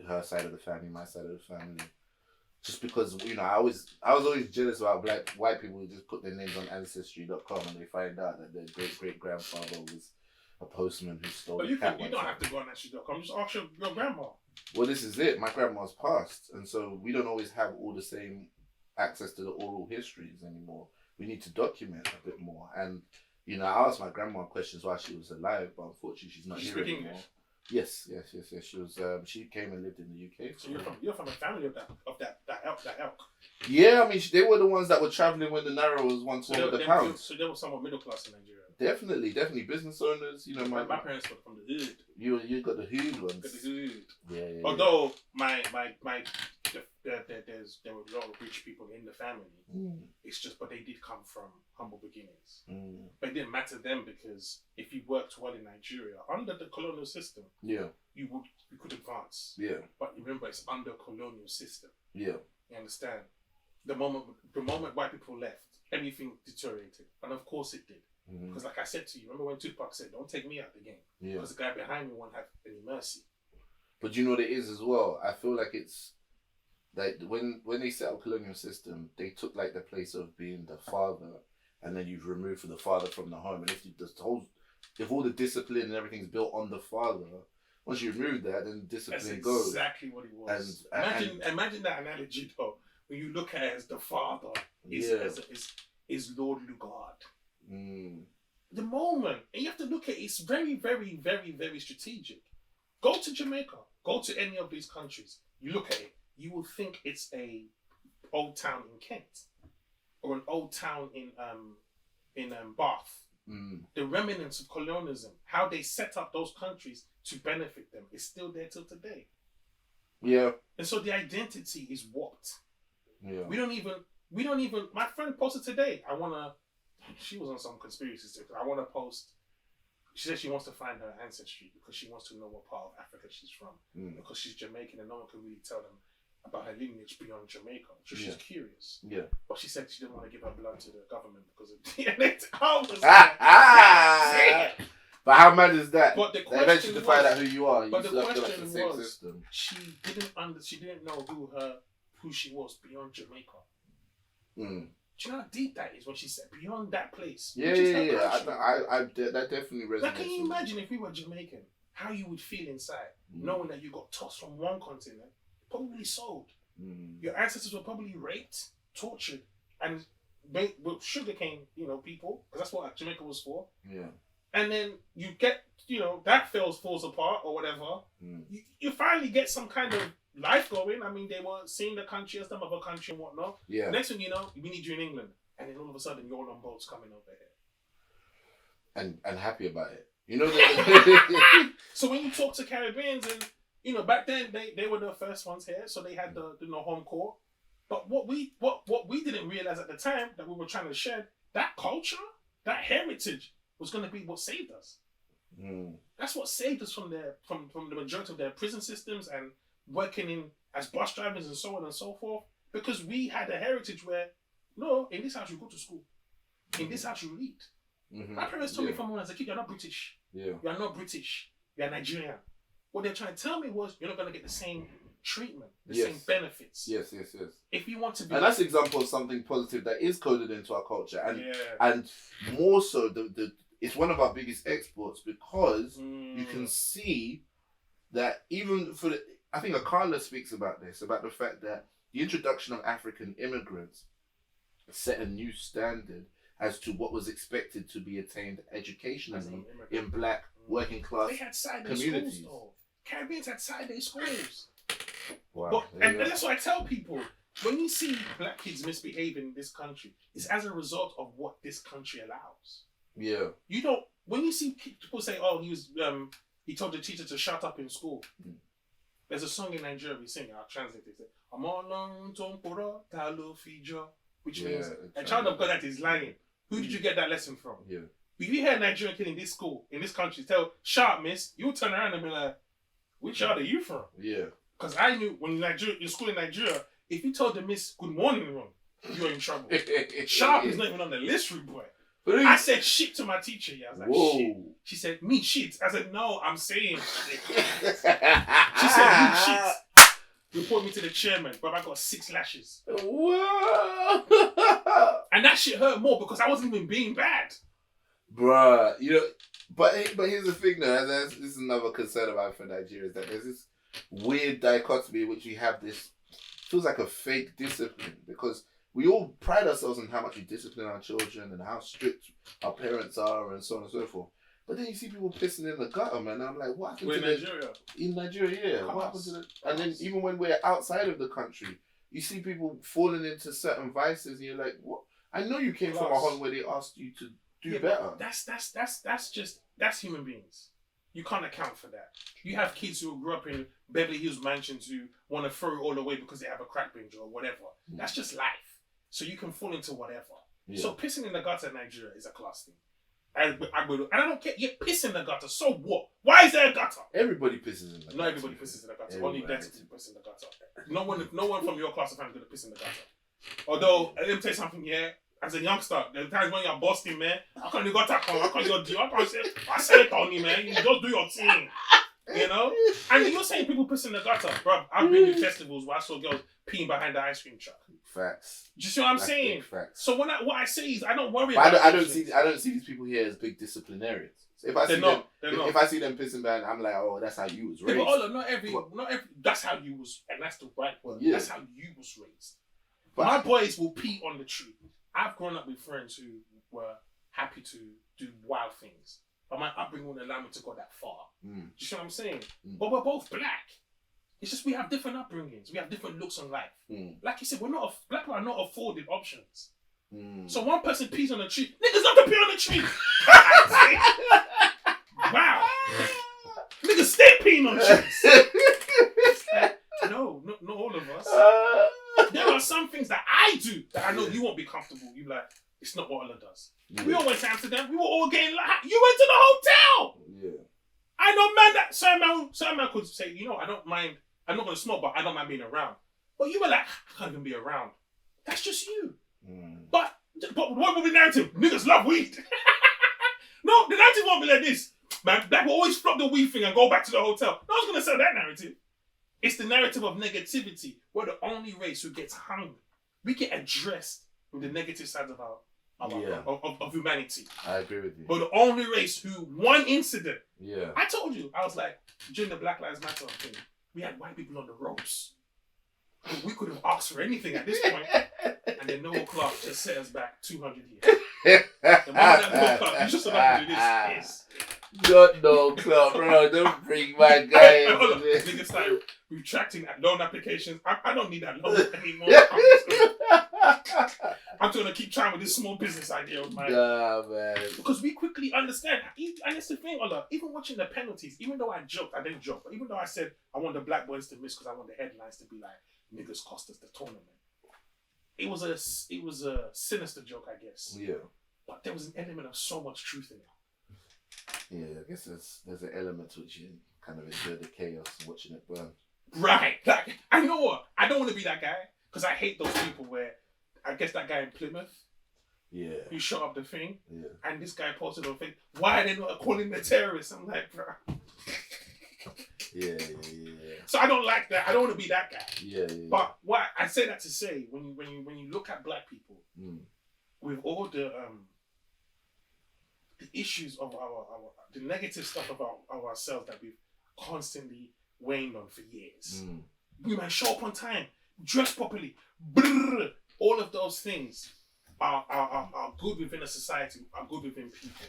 her side of the family, my side of the family. Just because, I was always jealous about white people who just put their names on ancestry.com and they find out that their great-great-grandfather was a postman who stole a cat. You don't have to go on ancestry.com, just ask your grandma. Well, this is it. My grandma's passed, and so we don't always have all the same access to the oral histories anymore. We need to document a bit more. And, I asked my grandma questions while she was alive, but unfortunately she's not here anymore. English? Yes. She was. She came and lived in the UK. So you're from a family of that elk. Yeah, I mean, they were the ones that were traveling when the naira was £1 with the pound. So they were somewhat middle class in Nigeria. Definitely business owners. My parents were from the hood. You got the hood ones. Got the hood. Yeah. Although there were a lot of rich people in the family. It's just, but they did come from humble beginnings. But it didn't matter then, because if you worked well in Nigeria under the colonial system, you could advance. Yeah. But remember, it's under colonial system. Yeah. You understand? The moment white people left, everything deteriorated, and of course it did. Because like I said to you, remember when Tupac said, "Don't take me out the game," because the guy behind me won't have any mercy. But you know what it is as well? I feel like it's like when they set up colonial system, they took like the place of being the father, and then you've removed the father from the home. And if all the discipline and everything's built on the father, once you remove that, then discipline goes. Exactly what it was. Imagine that analogy though. When you look at it as the father is Lord Lugard. The moment, and you have to look at it, it's very, very, very, very strategic. Go to Jamaica, go to any of these countries. You look at it, you will think it's a old town in Kent or an old town in Bath. The remnants of colonialism, how they set up those countries to benefit them, is still there till today. Yeah. And so the identity is warped. Yeah. We don't even. My friend posted today. She was on some conspiracy stuff. I want to post. She said she wants to find her ancestry because she wants to know what part of Africa she's from. Because she's Jamaican and no one can really tell them about her lineage beyond Jamaica. So she's curious. Yeah. But she said she didn't want to give her blood to the government because of DNA. But how mad is that? But the question eventually to find out who you are. But the question was, she didn't know who she was beyond Jamaica. Do you know how deep that is when she said beyond that place? Yeah. That definitely resonates. Now, can you imagine if we were Jamaican, how you would feel inside, knowing that you got tossed from one continent, probably sold. Your ancestors were probably raped, tortured, and with sugarcane, people, because that's what Jamaica was for. Yeah. And then you get, that falls apart or whatever. You finally get some kind of life going. I mean, they were seeing the country as some other country and whatnot. Yeah. Next thing you know, we need you in England, and then all of a sudden you're on boats coming over here, and happy about it. So when you talk to Caribbeans, and back then they were the first ones here, so they had the home court. But what we didn't realize at the time that we were trying to shed, that culture, that heritage was going to be what saved us. That's what saved us from the majority of their prison systems and working in as bus drivers and so on and so forth. Because we had a heritage where, no, in this house you go to school. In this house you read. My parents told me from when I was a kid, you're not British. Yeah. You are not British. You are Nigerian. What they're trying to tell me was, you're not going to get the same treatment, the same benefits. Yes. If you want to be... And that's an example of something positive that is coded into our culture. And more so, it's one of our biggest exports because you can see that even for the... I think Akala speaks about this, about the fact that the introduction of African immigrants set a new standard as to what was expected to be attained educationally in black working class communities. Schools, though. Caribbeans had side-day schools. Wow. And that's what I tell people. When you see black kids misbehave in this country, it's as a result of what this country allows. Yeah. You don't... When you see people say, oh, he told the teacher to shut up in school. There's a song in Nigeria we sing, I'll translate it. Which means a child of God that is lying. Who did you get that lesson from? Yeah. If you hear a Nigerian kid in this school, in this country, tell, "Sharp, miss," you'll turn around and be like, which child are you from? Yeah. Because I knew when in school in Nigeria, if you told the miss good morning wrong, you're in trouble. Sharp is not even on the list, rude boy. I said shit to my teacher. Yeah, I was like, shit. She said, me shit. I said, no, I'm saying shit. She said, me shit. Report me to the chairman, but I got 6 lashes. Whoa. And that shit hurt more because I wasn't even being bad. Bruh, but here's the thing though, this is another concern about for Nigeria, is that there's this weird dichotomy in which we have this, feels like a fake discipline, because we all pride ourselves on how much we discipline our children and how strict our parents are and so on and so forth. But then you see people pissing in the gutter, man. I'm like, what happened to Nigeria? In Nigeria, yeah. What happened to and then even when we're outside of the country, you see people falling into certain vices and you're like, what? I know you came from a home where they asked you to do better. That's human beings. You can't account for that. You have kids who grew up in Beverly Hills mansions who want to throw it all away because they have a crack binge or whatever. That's just life. So you can fall into whatever. Yeah. So pissing in the gutter in Nigeria is a class thing. And I don't care. You piss in the gutter. So what? Why is there a gutter? Everybody pisses in the gutter. Not everybody pisses in the gutter. Only black people piss in the gutter. No one from your class of friends is gonna piss in the gutter. Although, let me tell you something here. As a youngster, there are times when you're busting, man. How come you got that come? How come you do? I said it on you, man. You just do your thing. You know? And you're saying people piss in the gutter, bro. I've been to festivals where I saw girls peeing behind the ice cream truck. Facts. Do you see what I'm saying? Facts. So what I say is I don't worry but about I don't see these people here as big disciplinarians. So if I see them pissing behind, I'm like, oh, that's how you was raised. But not every that's how you was, and that's the right word. Yeah. That's how you was raised. But my boys will pee on the tree. I've grown up with friends who were happy to do wild things, but my upbringing wouldn't allow me to go that far. Do you see what I'm saying? But we're both black. It's just we have different upbringings. We have different looks on life. Like you said, black people are not afforded options. So one person pees on a tree. Niggas love to pee on the tree. Wow. Niggas stay peeing on trees. No, not all of us. There are some things that I do that I know you won't be comfortable. You like, it's not what Ola does. We all went to Amsterdam. We were all getting like, you went to the hotel. Yeah. I know, man, that certain man could say, I don't mind. I'm not going to smoke, but I don't mind being around. But you were like, I can't even be around. That's just you. But what will be the narrative? Niggas love weed. No, the narrative won't be like this. Man, black will always flop the weed thing and go back to the hotel. No one's going to sell that narrative. It's the narrative of negativity. We're the only race who gets hung. We get addressed with the negative sides of humanity. I agree with you. We're the only race who, one incident. Yeah. I told you, I was like, during the Black Lives Matter thing, we had white people on the ropes. We could have asked for anything at this point. And then Noel Clark just set us back 200 years. The moment that Noel Clark, you just about to do this. Not Noel Clark, bro. Don't bring my guy into this. Niggas started retracting that loan applications. I don't need that loan anymore. I'm going to keep trying with this small business idea of mine. Nah, man. Because we quickly understand. And it's the thing, Ola, even watching the penalties, even though I didn't joke, but even though I said I want the black boys to miss because I want the headlines to be like, niggas cost us the tournament. it was a sinister joke, I guess. Yeah. But there was an element of so much truth in it. Yeah, I guess there's an element to which you kind of enjoy the chaos watching it burn. Right. Like, I know what. I don't want to be that guy because I hate those people where I guess that guy in Plymouth. Yeah. Who shot up the thing. Yeah. And this guy posted on Facebook, why are they not calling the terrorists? I'm like, bro. Yeah. So I don't like that. I don't want to be that guy. Yeah. But what I say that to say, when you look at black people, with all the issues of the negative stuff about ourselves that we've constantly waned on for years. We might show up on time, dress properly, all of those things are good within a society, are good within people.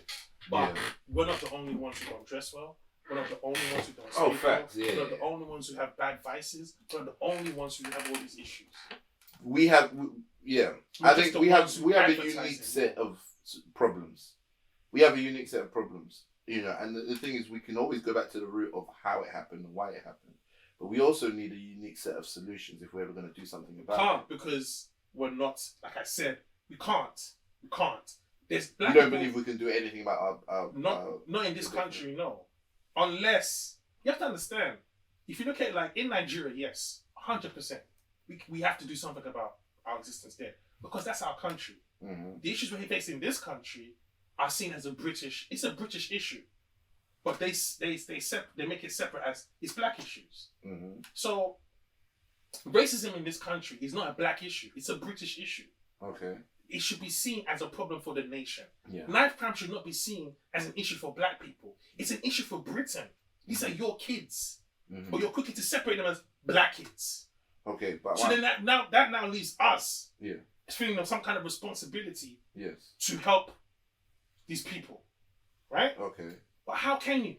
But we're not the only ones who don't dress well. We're not the only ones who don't speak facts, well. We're not the only ones who have bad vices. We're not the only ones who have all these issues. I think we have a unique set of problems. We have a unique set of problems, you know, and the thing is we can always go back to the root of how it happened and why it happened. But we also need a unique set of solutions if we're ever going to do something about it. Because we're not, like I said, we can't. There's black you don't people, believe we can do anything about our not in this country, no. Unless, you have to understand, if you look at like in Nigeria, yes, 100%, we have to do something about our existence there. Because that's our country. Mm-hmm. The issues we face in this country are seen as a British issue. But they make it separate as it's black issues. Mm-hmm. So racism in this country is not a black issue, it's a British issue. Okay. It should be seen as a problem for the nation. Yeah. Knife crime should not be seen as an issue for black people. It's an issue for Britain. These are your kids. Mm-hmm. But you're quickly to separate them as black kids. Okay, but so then that now leaves us feeling of some kind of responsibility to help these people. Right? Okay. But how can you?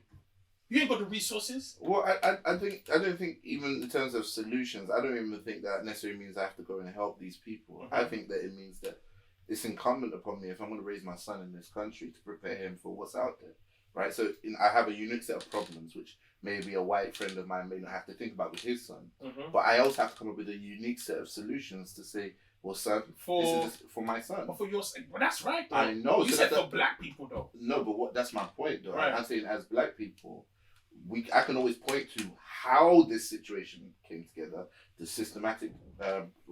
You ain't got the resources. Well, I don't think even in terms of solutions, I don't even think that necessarily means I have to go and help these people. Mm-hmm. I think that it means that it's incumbent upon me if I'm going to raise my son in this country to prepare him for what's out there, right? So I have a unique set of problems which maybe a white friend of mine may not have to think about with his son, but I also have to come up with a unique set of solutions to say, well, son, this is for my son. But for your sake, well, that's right, though. I know. You said for black people, though. No, but that's my point, though. Right. I'm saying as black people, I can always point to how this situation came together, the systematic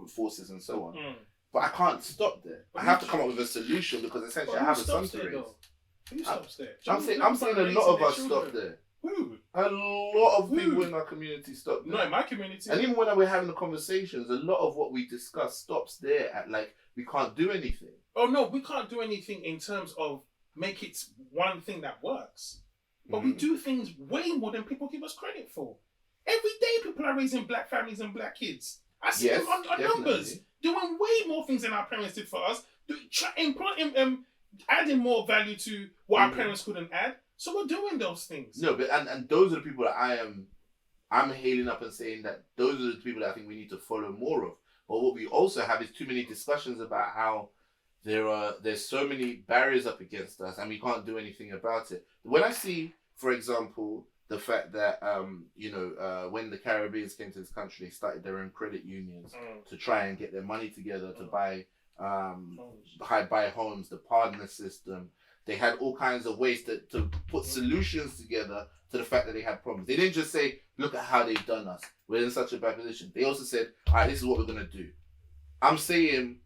forces and so on. But I can't stop there. I have to come up with a solution because essentially I have a son to raise. Who stops there? I'm saying a lot of us stop there. Who? A lot of people in our community stop there. No, in my community. And even when we're having the conversations, a lot of what we discuss stops there at like, we can't do anything. Oh no, we can't do anything in terms of make it one thing that works. But we do things way more than people give us credit for. Every day people are raising black families and black kids. I see them on numbers. Doing way more things than our parents did for us. Adding more value to what our parents couldn't add. So we're doing those things. No, but and those are the people that I'm hailing up and saying that those are the people that I think we need to follow more of. But what we also have is too many discussions about how there's so many barriers up against us and we can't do anything about it. When I see, for example, the fact that when the Caribbeans came to this country, they started their own credit unions to try and get their money together to buy homes, the partner system. They had all kinds of ways to put solutions together to the fact that they had problems. They didn't just say, look at how they've done us. We're in such a bad position. They also said, all right, this is what we're going to do. I'm saying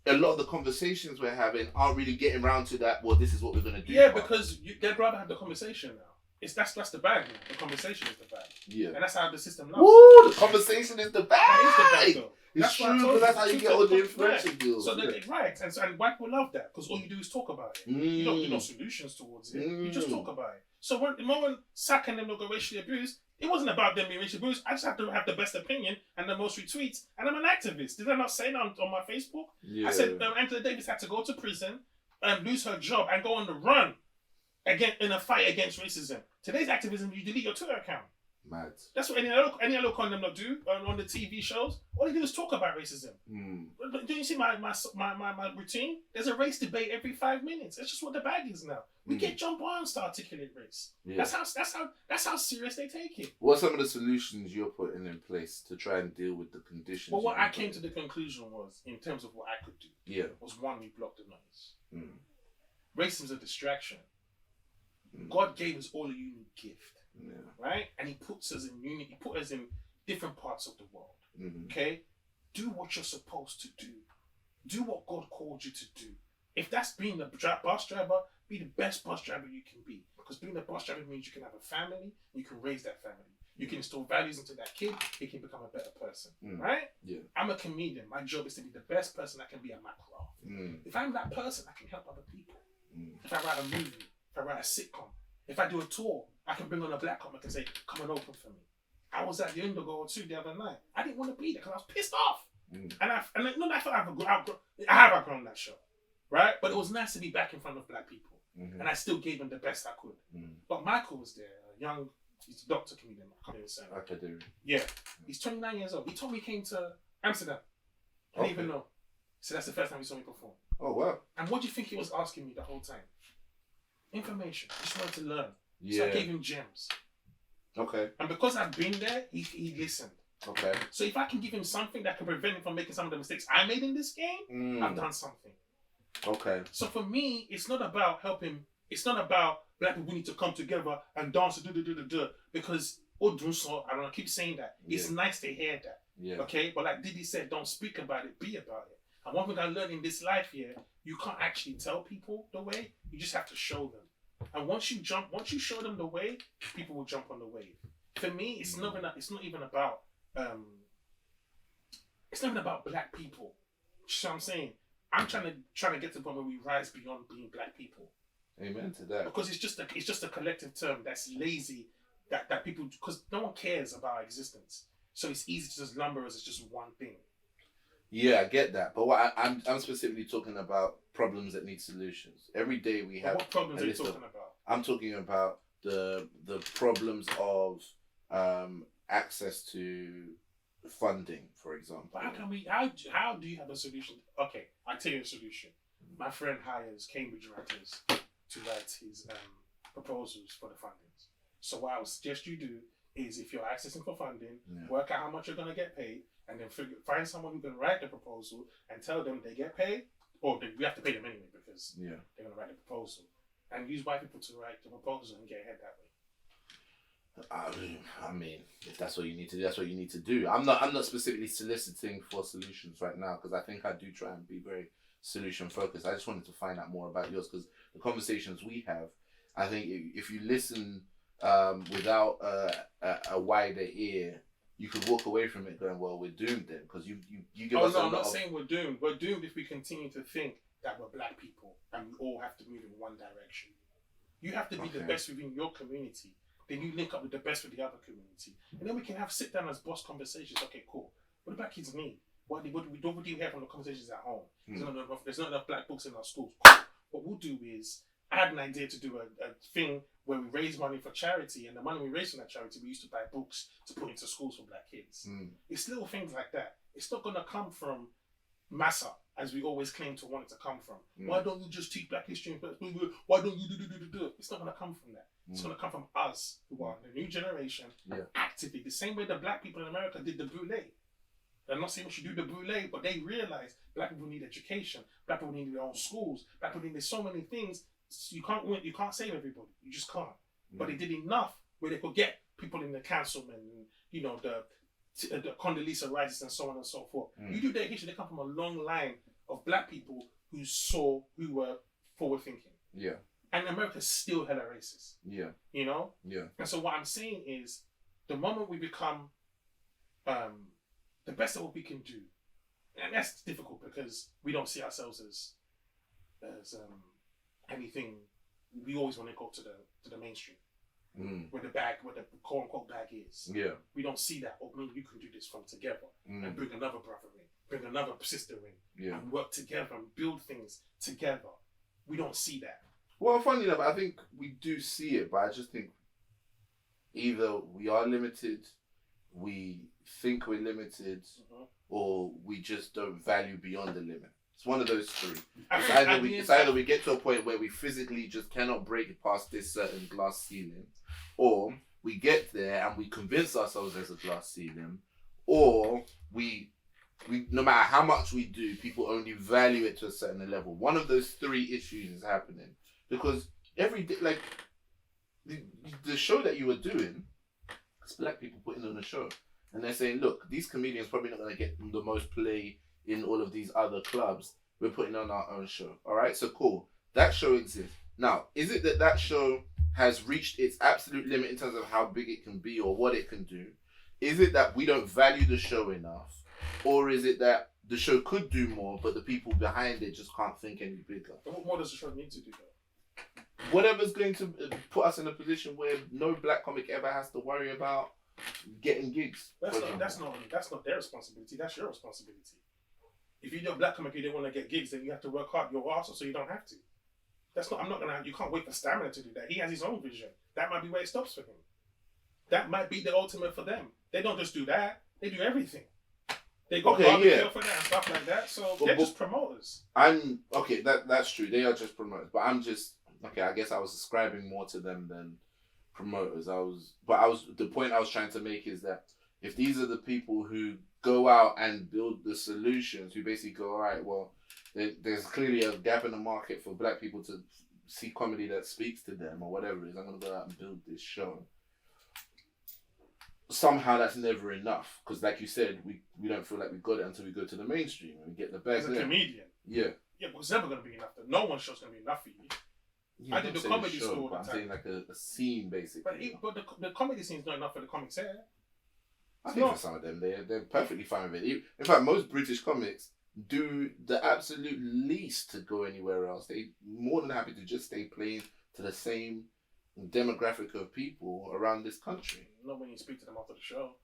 a lot of the conversations we're having aren't really getting around to that, well, this is what we're going to do. Yeah, because they'd rather have the conversation now. That's the bag now. The conversation is the bag. Yeah. And that's how the system loves. Woo, the conversation is the bag. That is the bag, though. It's true, because that's how you get all the information deals. So right, and white people love that because all you do is talk about it. You don't do no solutions towards it. You just talk about it. So when the moment Saka and them got racially abused, it wasn't about them being racially abused. I just have to have the best opinion and the most retweets, and I'm an activist. Did I not say that on my Facebook? Yeah. I said Angela Davis had to go to prison and lose her job and go on the run again in a fight against racism. Today's activism, you delete your Twitter account. Mad. That's what any other condom not do on the TV shows. All they do is talk about racism. Do you see my routine? There's a race debate every 5 minutes. That's just what the bag is now. We get John Barnes to articulate race. Yeah. That's how serious they take it. What are some of the solutions you're putting in place to try and deal with the conditions? Well, what I came to the conclusion was, in terms of what I could do, was one, we block the noise. Racism is a distraction. God gave us all a unique gift. Right? And he puts us in unity, he put us in different parts of the world. Okay? Do what you're supposed to do. Do what God called you to do. If that's being the bus driver, be the best bus driver you can be. Because being a bus driver means you can have a family, you can raise that family. You can instill values into that kid, he can become a better person. Right? Yeah. I'm a comedian. My job is to be the best person I can be at my craft. If I'm that person, I can help other people. If I write a movie, if I write a sitcom, if I do a tour, I can bring on a black comic and say, come and open for me. I was at the Indigo too the other night. I didn't want to be there because I was pissed off. And I thought I have outgrown that show. Right? But it was nice to be back in front of black people. And I still gave them the best I could. But Michael was there, he's a doctor comedian. I can't even say that. Academic. Yeah. He's 29 years old. He told me he came to Amsterdam. I didn't even know. So that's the first time he saw me perform. Oh, wow. And what do you think he was asking me the whole time? Information. He just wanted to learn. So I gave him gems. Okay. And because I've been there, he listened. Okay. So if I can give him something that can prevent him from making some of the mistakes I made in this game, I've done something. Okay. So for me, it's not about helping. It's not about black people need to come together and dance, because I don't know, I keep saying that. It's nice to hear that. Yeah. Okay? But like Diddy said, don't speak about it, be about it. And one thing I learned in this life here, you can't actually tell people the way, you just have to show them. And once you show them the way, people will jump on the wave. For me, it's not even about black people. You know what I'm saying? I'm trying to get to the point where we rise beyond being black people. Amen to that. Because it's just a collective term that's lazy, that people, because no one cares about our existence. So it's easy to just lumber us as just one thing. Yeah, I get that. But what I'm specifically talking about problems that need solutions. Every day we have. What problems are you talking about? I'm talking about the problems of access to funding, for example. But how do you have a solution? Okay, I'll tell you a solution. My friend hires Cambridge writers to write his proposals for the fundings. So what I would suggest you do is, if you're accessing for funding, work out how much you're going to get paid, and then find someone who can write the proposal and tell them they get paid, or we have to pay them anyway because they're going to write the proposal, and use white people to write the proposal and get ahead that way. I mean, if that's what you need to do, that's what you need to do. I'm not specifically soliciting for solutions right now, because I think I do try and be very solution focused. I just wanted to find out more about yours, because the conversations we have, I think if you listen without a wider ear, you could walk away from it going, well, we're doomed then, because you give us. I'm not saying we're doomed. We're doomed if we continue to think that we're black people and we all have to move in one direction. You have to be the best within your community. Then you link up with the best with the other community, and then we can have sit down as boss conversations. Okay, cool. What do black kids need? What do you hear from the conversations at home? There's not enough black books in our schools. What we'll do is, I had an idea to do a thing where we raise money for charity, and the money we raise from that charity we used to buy books to put into schools for black kids. It's little things like that. It's not going to come from massa, as we always claim to want it to come from. Why don't you just teach black history? Why don't you do? It's not going to come from that. It's going to come from us, who are the new generation, actively, the same way the black people in America did the Brûlée. I'm not saying we should do the Brûlée, but they realized black people need education, black people need their own schools, black people need so many things. You can't save everybody. You just can't. But they did enough where they could get people in the councilmen, the Condoleezza Rices and so on and so forth. You do their history, they come from a long line of black people who were forward thinking. Yeah. And America's still hella racist. Yeah. You know? Yeah. And so what I'm saying is, the moment we become the best of what we can do, and that's difficult because we don't see ourselves as anything. We always want to go to the mainstream, where the quote unquote bag is. Yeah. We don't see that. Oh, maybe we can do this from together and bring another brother in, bring another sister in, and work together and build things together. We don't see that. Well, funny enough, I think we do see it, but I just think either we are limited, we think we're limited, or we just don't value beyond the limit. It's one of those three. It's either we get to a point where we physically just cannot break it past this certain glass ceiling, or we get there and we convince ourselves there's a glass ceiling, or we no matter how much we do, people only value it to a certain level. One of those three issues is happening because every day, like the show that you were doing, it's black people putting on a show, and they're saying, look, these comedians probably not going to get the most play in all of these other clubs. We're putting on our own show. All right, so cool. That show exists. Now, is it that show has reached its absolute limit in terms of how big it can be or what it can do? Is it that we don't value the show enough? Or is it that the show could do more, but the people behind it just can't think any bigger? What more does the show need to do, though? Whatever's going to put us in a position where no black comic ever has to worry about getting gigs. That's not their responsibility. That's your responsibility. If you're a black comic, you don't want to get gigs, then you have to work hard your ass off so you don't have to. You can't wait for Stamina to do that. He has his own vision. That might be where it stops for him. That might be the ultimate for them. They don't just do that. They do everything. They got barbecue for that and stuff like that. So they're just promoters. That's true. They are just promoters. But I guess I was ascribing more to them than promoters. The point I was trying to make is that if these are the people who go out and build the solutions, who basically go, all right, well, there's clearly a gap in the market for black people to see comedy that speaks to them or whatever it is. I'm going to go out and build this show. Somehow that's never enough because, like you said, we don't feel like we got it until we go to the mainstream and we get the bag. As a comedian, yeah, but it's never going to be enough. No one show's going to be enough for you. Yeah, I did the comedy school. But I'm saying like a scene basically. But the comedy scene's not enough for the comics here. I think for some of them, they're perfectly fine with it. In fact, most British comics do the absolute least to go anywhere else. They're more than happy to just stay playing to the same demographic of people around this country. Not when you speak to them after the show.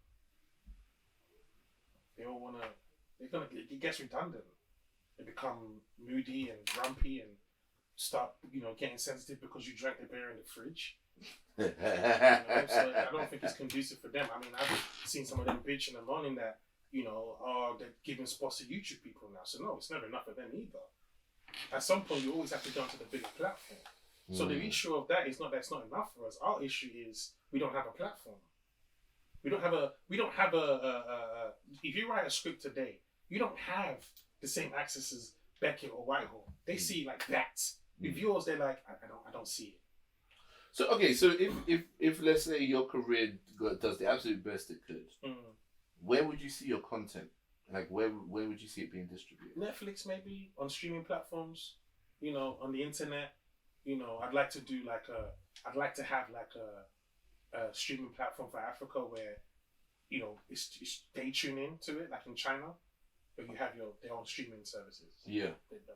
They all wanna. It gets redundant. They become moody and grumpy and start, getting sensitive because you drank the beer in the fridge. So I don't think it's conducive for them. I mean, I've seen some of them bitch in the morning that, they're giving spots to YouTube people now. So no, it's never enough for them either. At some point, you always have to go onto the bigger platform. So the issue of that is that's not enough for us. Our issue is we don't have a platform. We don't have a if you write a script today, you don't have the same access as Beckett or Whitehall. They see like that. With yours, they're like, I don't see it. So if let's say your career does the absolute best it could, where would you see your content? Like where would you see it being distributed? Netflix, maybe on streaming platforms. On the internet. I'd like to have a streaming platform for Africa where, they tune in to it, like in China, where you have their own streaming services. Yeah.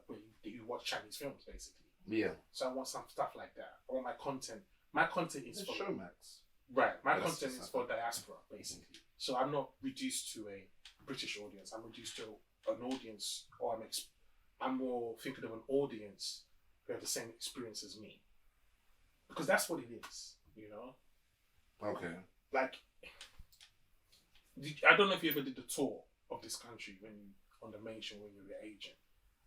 Where you watch Chinese films, basically. Yeah. So I want some stuff like that. I want my content. My content is for Showmax. Right. My content is for diaspora, basically. So I'm not reduced to a British audience. I'm reduced to an audience, or I'm more thinking of an audience who have the same experience as me. Because that's what it is, Okay. Like, I don't know if you ever did the tour of this country on the main show when you were an agent,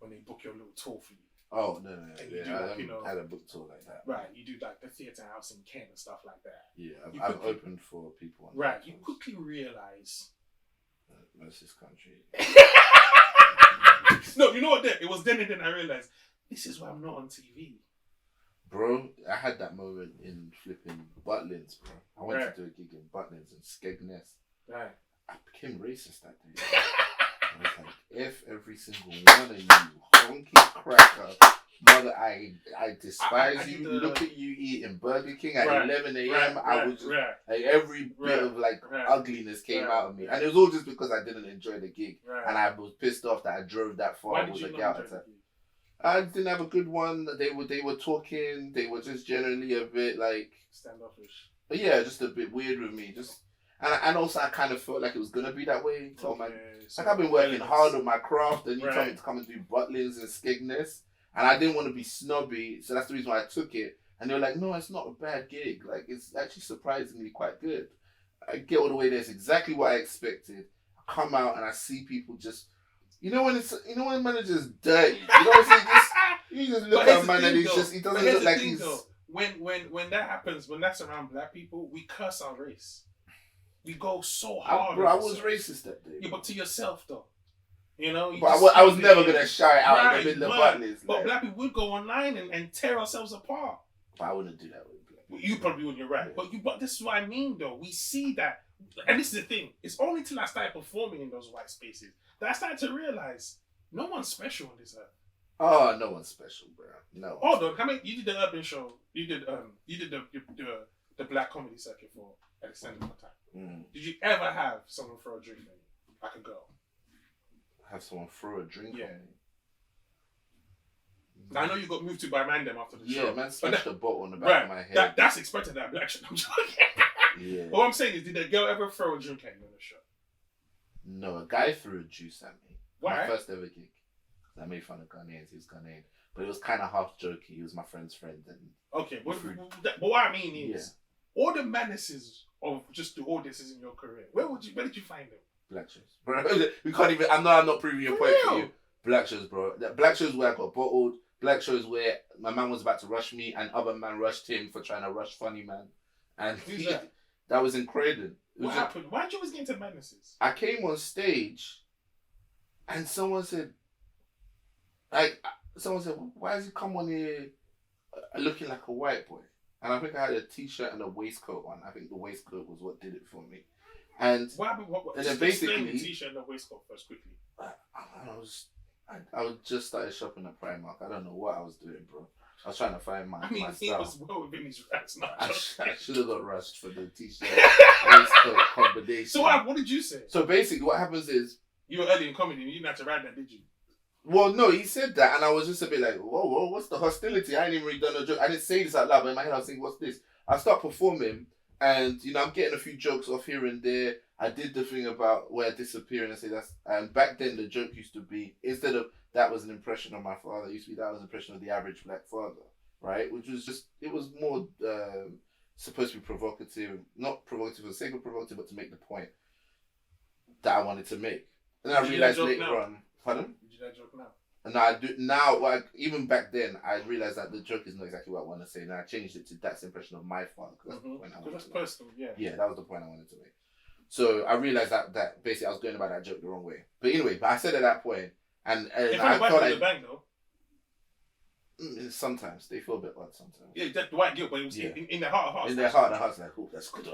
when they book your little tour for you. Oh, no. Yeah, I had a book tour like that. Right, you do like the theatre house in Kent and stuff like that. Yeah, I've opened for people. Right, you quickly realise. Most of this country. No, you know what? It was then and then I realised, this is why I'm not on TV. Bro, I had that moment in flipping Butlins, bro. I went to do a gig in Butlins in Skegness. Right. I became racist that day. I was like, F every single one of you, honky cracker. Mother, I despise you. Look at you eating Burger King at 11 a.m. I was just, like, every bit of ugliness came out of me. And it was all just because I didn't enjoy the gig. And I was pissed off that I drove that far. Why did you not enjoy the gig? I didn't have a good one. They were talking. They were just generally a bit like standoffish. But yeah, just a bit weird with me. And also I kind of felt like it was gonna be that way. So I've been working hard on my craft, and you told me to come and do Butlins and Skegness, and I didn't want to be snobby, so that's the reason why I took it. And they were like, no, it's not a bad gig. Like, it's actually surprisingly quite good. I get all the way there. It's exactly what I expected. I come out and I see people just, when the manager's dirty. You know what I'm saying? You just look at a man and he doesn't look like he's... When that happens, when that's around black people, we curse our race. We go so hard. I was racist that day. Yeah, but to yourself though. But I was never going to shout it out in the middle of Butlins. But black people would go online and tear ourselves apart. But I wouldn't do that with black people. You probably wouldn't, you're right. Yeah. But this is what I mean though. We see that. And this is the thing. It's only till I started performing in those white spaces that I started to realize no one's special on this earth. Oh, no one's special, bro. No. Hold on. You did the urban show. You did the black comedy circuit for an extended time. Mm. Did you ever have someone throw a drink at you? Like a girl? Have someone throw a drink at me? Now, I know you got moved to by Mandem after the show. Yeah, man smashed a bottle on the back of my head. That's expected that black shit. I'm joking. Yeah. But what I'm saying is, did a girl ever throw a drink at you on the show? No, a guy threw a juice at me. Why? My first ever gig. I made fun of Ghanaians. He was Ghanaian. But it was kind of half jokey. He was my friend's friend. Okay, but what I mean is, all the menaces of just the audiences in your career, where did you find them? Black shows. Bro, we can't even, I'm not proving your point for you. Black shows, bro. Black shows where I got bottled. Black shows where my man was about to rush me and other man rushed him for trying to rush Funny Man. And that was in Croydon. What happened? Why did you always get into menaces? I came on stage and someone said, why has he come on here looking like a white boy? And I think I had a t-shirt and a waistcoat on. I think the waistcoat was what did it for me. And what happened? And then basically, explain the t-shirt and the waistcoat first, quickly. I just started shopping at Primark. I don't know what I was doing, bro. I was trying to find my style. He was well within his rights. I should have got rushed for the t-shirt waistcoat combination. So what did you say? So basically, what happens is you were early in comedy and you didn't have to write that, did you? Well, no, he said that, and I was just a bit like, whoa, what's the hostility? I ain't even really done a joke. I didn't say this out loud, but in my head I was thinking, what's this? I start performing, and I'm getting a few jokes off here and there. I did the thing about where I disappear and I say that's, and back then the joke used to be, instead of that was an impression of my father, it used to be that was an impression of the average black father, right? Which was just, it was more supposed to be provocative, not provocative for the sake of provocative, but to make the point that I wanted to make. And I realized later on, pardon? Did you that joke now? And I do now. Like even back then, I realized that the joke is not exactly what I want to say. And I changed it to that's impression of my father because that's personal. Yeah, that was the point I wanted to make. So I realized that basically I was going about that joke the wrong way. But anyway, I said at that point, and I felt like the bank though. Sometimes they feel a bit odd. Sometimes. Yeah, the white guilt, but it was in their heart of hearts. In their heart of hearts, like, oh, that's good.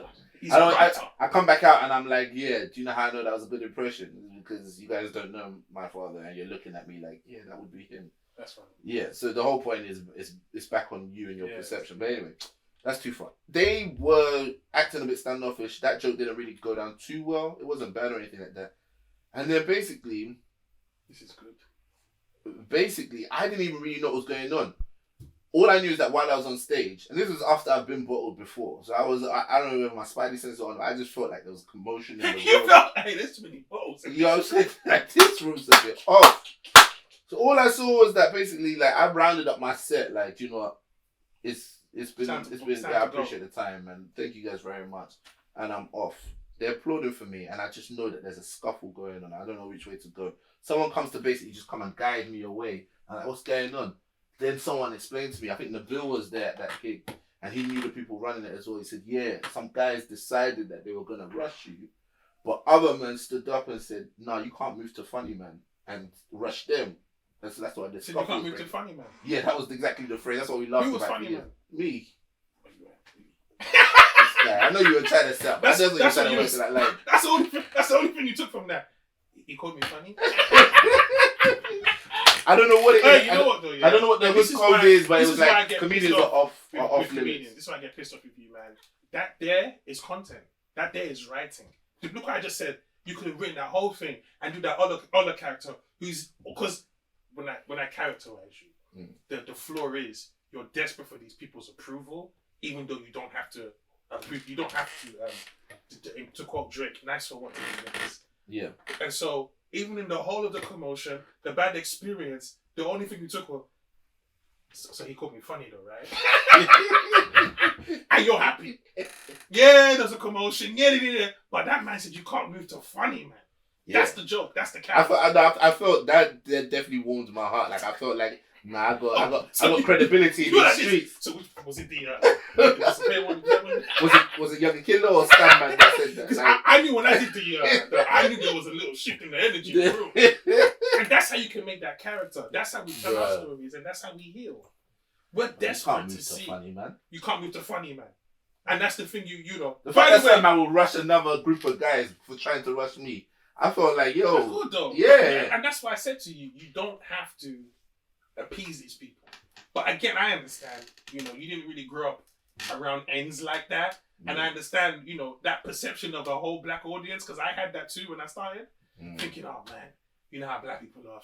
I come back out and I'm like, yeah. Do you know how I know that was a good impression? Because you guys don't know my father, and you're looking at me like, yeah, that would be him. That's fine. Yeah. So the whole point is it's back on you and your perception. But anyway, that's too far. They were acting a bit standoffish. That joke didn't really go down too well. It wasn't bad or anything like that. And then basically, this is good. Basically, I didn't even really know what was going on. All I knew is that while I was on stage, and this was after I've been bottled before, so I don't know if my spidey sense on, but I just felt like there was commotion in the room. You felt, hey, there's too many bottles. You know what I'm saying? Like, this room's a bit off. So all I saw was that basically, like, I rounded up my set, like, you know what, it's been, I appreciate the time, and thank you guys very much, and I'm off. They're applauding for me, and I just know that there's a scuffle going on. I don't know which way to go. Someone comes to basically just come and guide me away. I'm like, what's going on? Then someone explained to me, I think Nabil was there at that gig, and he knew the people running it as well. He said, yeah, some guys decided that they were going to rush you, but other men stood up and said, no, you can't move to Funny Man, and rush them. That's what I did. So you can't move to Funny Man? Yeah, that was exactly the phrase. That's what we laughed about. Who was Funny Man? Me. I know you were trying to sell. That's the only thing you took from that. He called me funny. I don't know what it is. You know what though? Yeah? I don't know what the good code is, but it was like comedians are off limits. This is why I get pissed off with you, man. That there is content. That there is writing. Look what I just said. You could have written that whole thing and do that other character who's, because when I characterize you, the flaw is you're desperate for these people's approval, even though you don't have to approve. You don't have to quote Drake, nice for what it is. Yeah. And so, even in the whole of the commotion, the bad experience, the only thing you took was, So he called me funny though, right? And you're happy. Yeah, there's a commotion. Yeah. But that man said you can't move to funny, man. Yeah. That's the joke. That's the character. I felt that definitely warmed my heart. Like I felt like, I got credibility in the streets. So was it the was it Young Killer or Stan Man that said that? Because I knew when I did I knew there was a little shift in the energy. And that's how you can make that character. That's how we tell our stories, and that's how we heal. We're desperate to see. Funny, man. You can't move to funny, man. And that's the thing, you know. The fact that man will rush another group of guys for trying to rush me, I felt like, yo, that's good though. Yeah. And that's why I said to you, you don't have to appease these people. But again, I understand, you know, you didn't really grow up around ends like that. And I understand, you know, that perception of a whole black audience, because I had that too when I started, thinking, oh man, you know how black people are.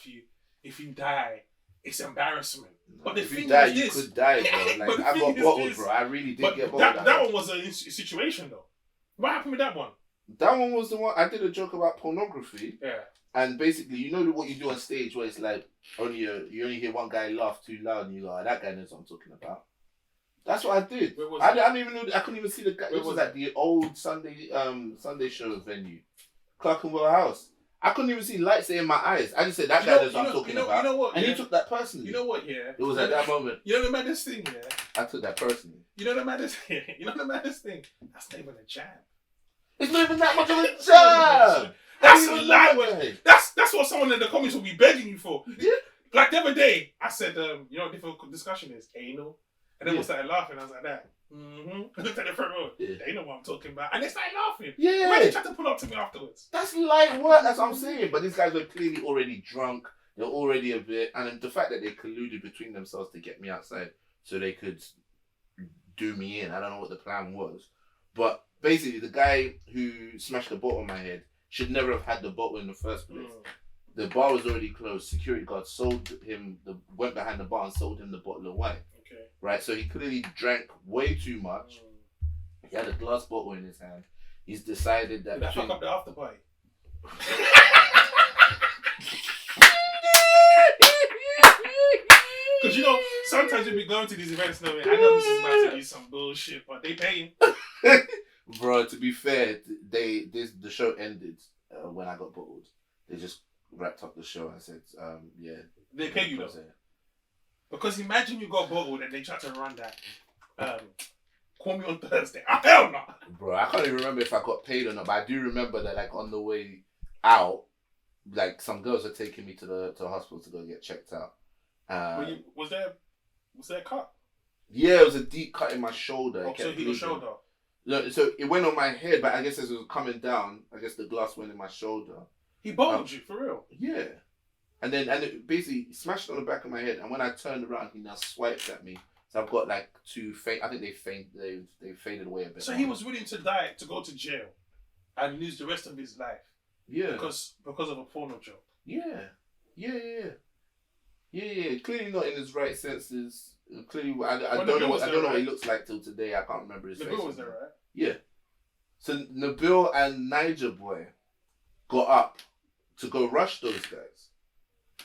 If you die, it's embarrassment. But the thing is you could die, bro. Like, I got bottled, bro. I really did get bottled. That one was a situation, though. What happened with that one? That one was the one, I did a joke about pornography. Yeah. And basically, you know what you do on stage where it's like, you only hear one guy laugh too loud and you go, oh, that guy knows what I'm talking about. That's what I did. I don't even know, I couldn't even see the guy. It was at the old Sunday show venue, Clerkenwell House. I couldn't even see lights in my eyes. I just said, that guy knows what I'm talking about. You know what? And he took that personally. You know what, yeah? It was at that moment. You know the maddest thing, yeah? I took that personally. You know the maddest thing? That's not even a jab. It's not even that much of a jab. That's a lie. That's what someone in the comments will be begging you for. Yeah. Like the other day, I said, you know what difficult discussion is? Anal. And then we started laughing. I was like that. I looked at the front row. Yeah. They know what I'm talking about. And they started laughing. Yeah. Why they tried to pull up to me afterwards? That's light work. That's what I'm saying. But these guys were clearly already drunk. They're already a bit. And the fact that they colluded between themselves to get me outside so they could do me in. I don't know what the plan was. But basically, the guy who smashed the bottle on my head should never have had the bottle in the first place. The bar was already closed. Security guard went behind the bar and sold him the bottle of wine. Okay. Right, so he clearly drank way too much. He had a glass bottle in his hand. He's decided that. Did that fuck up the after party? Because you know, sometimes we be going to these events knowing, I know this is about to be some bullshit, but they paying. Bro, to be fair, the show ended when I got bottled. They just wrapped up the show and said, yeah. They pay you though. Because imagine you got bottled and they try to run that. Call me on Thursday. Hell no. Bro, I can't even remember if I got paid or not, but I do remember that like on the way out, like some girls were taking me to the hospital to go get checked out. Was there a cut? Yeah, it was a deep cut in my shoulder. Oh, so hit your shoulder? No, so it went on my head, but I guess as it was coming down, I guess the glass went in my shoulder. He bottled you, for real? Yeah. And it basically smashed on the back of my head, and when I turned around, he now swiped at me. So I've got like two I think they faded away a bit. So he was willing to die, to go to jail, and lose the rest of his life. Yeah. Because of a porno joke. Yeah. Clearly not in his right senses. Clearly, I don't know what he looks like till today. I can't remember his face. Nabil was there, right? Yeah. So Nabil and Niger Boy got up to go rush those guys.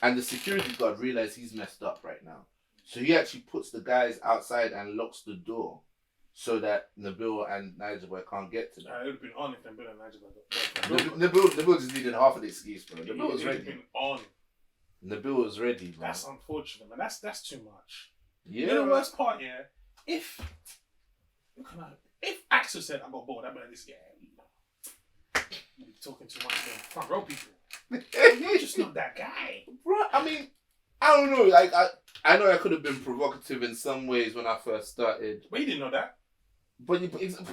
And the security guard realized he's messed up right now. So he actually puts the guys outside and locks the door so that Nabil and Niger Boy can't get to them. It would have been on if Nabil and Niger Boy got Nabil just needed half of the excuse, bro. Nabil was ready. Been on. Nabil was ready, bro. That's unfortunate, man. That's too much. Yeah. You know the worst part, yeah? If Axel said, I got bored, I'm like, this guy, you're talking too much to them front row people. You're just not that guy. Bro, I mean, I don't know. Like, I know I could have been provocative in some ways when I first started. But you didn't know that. But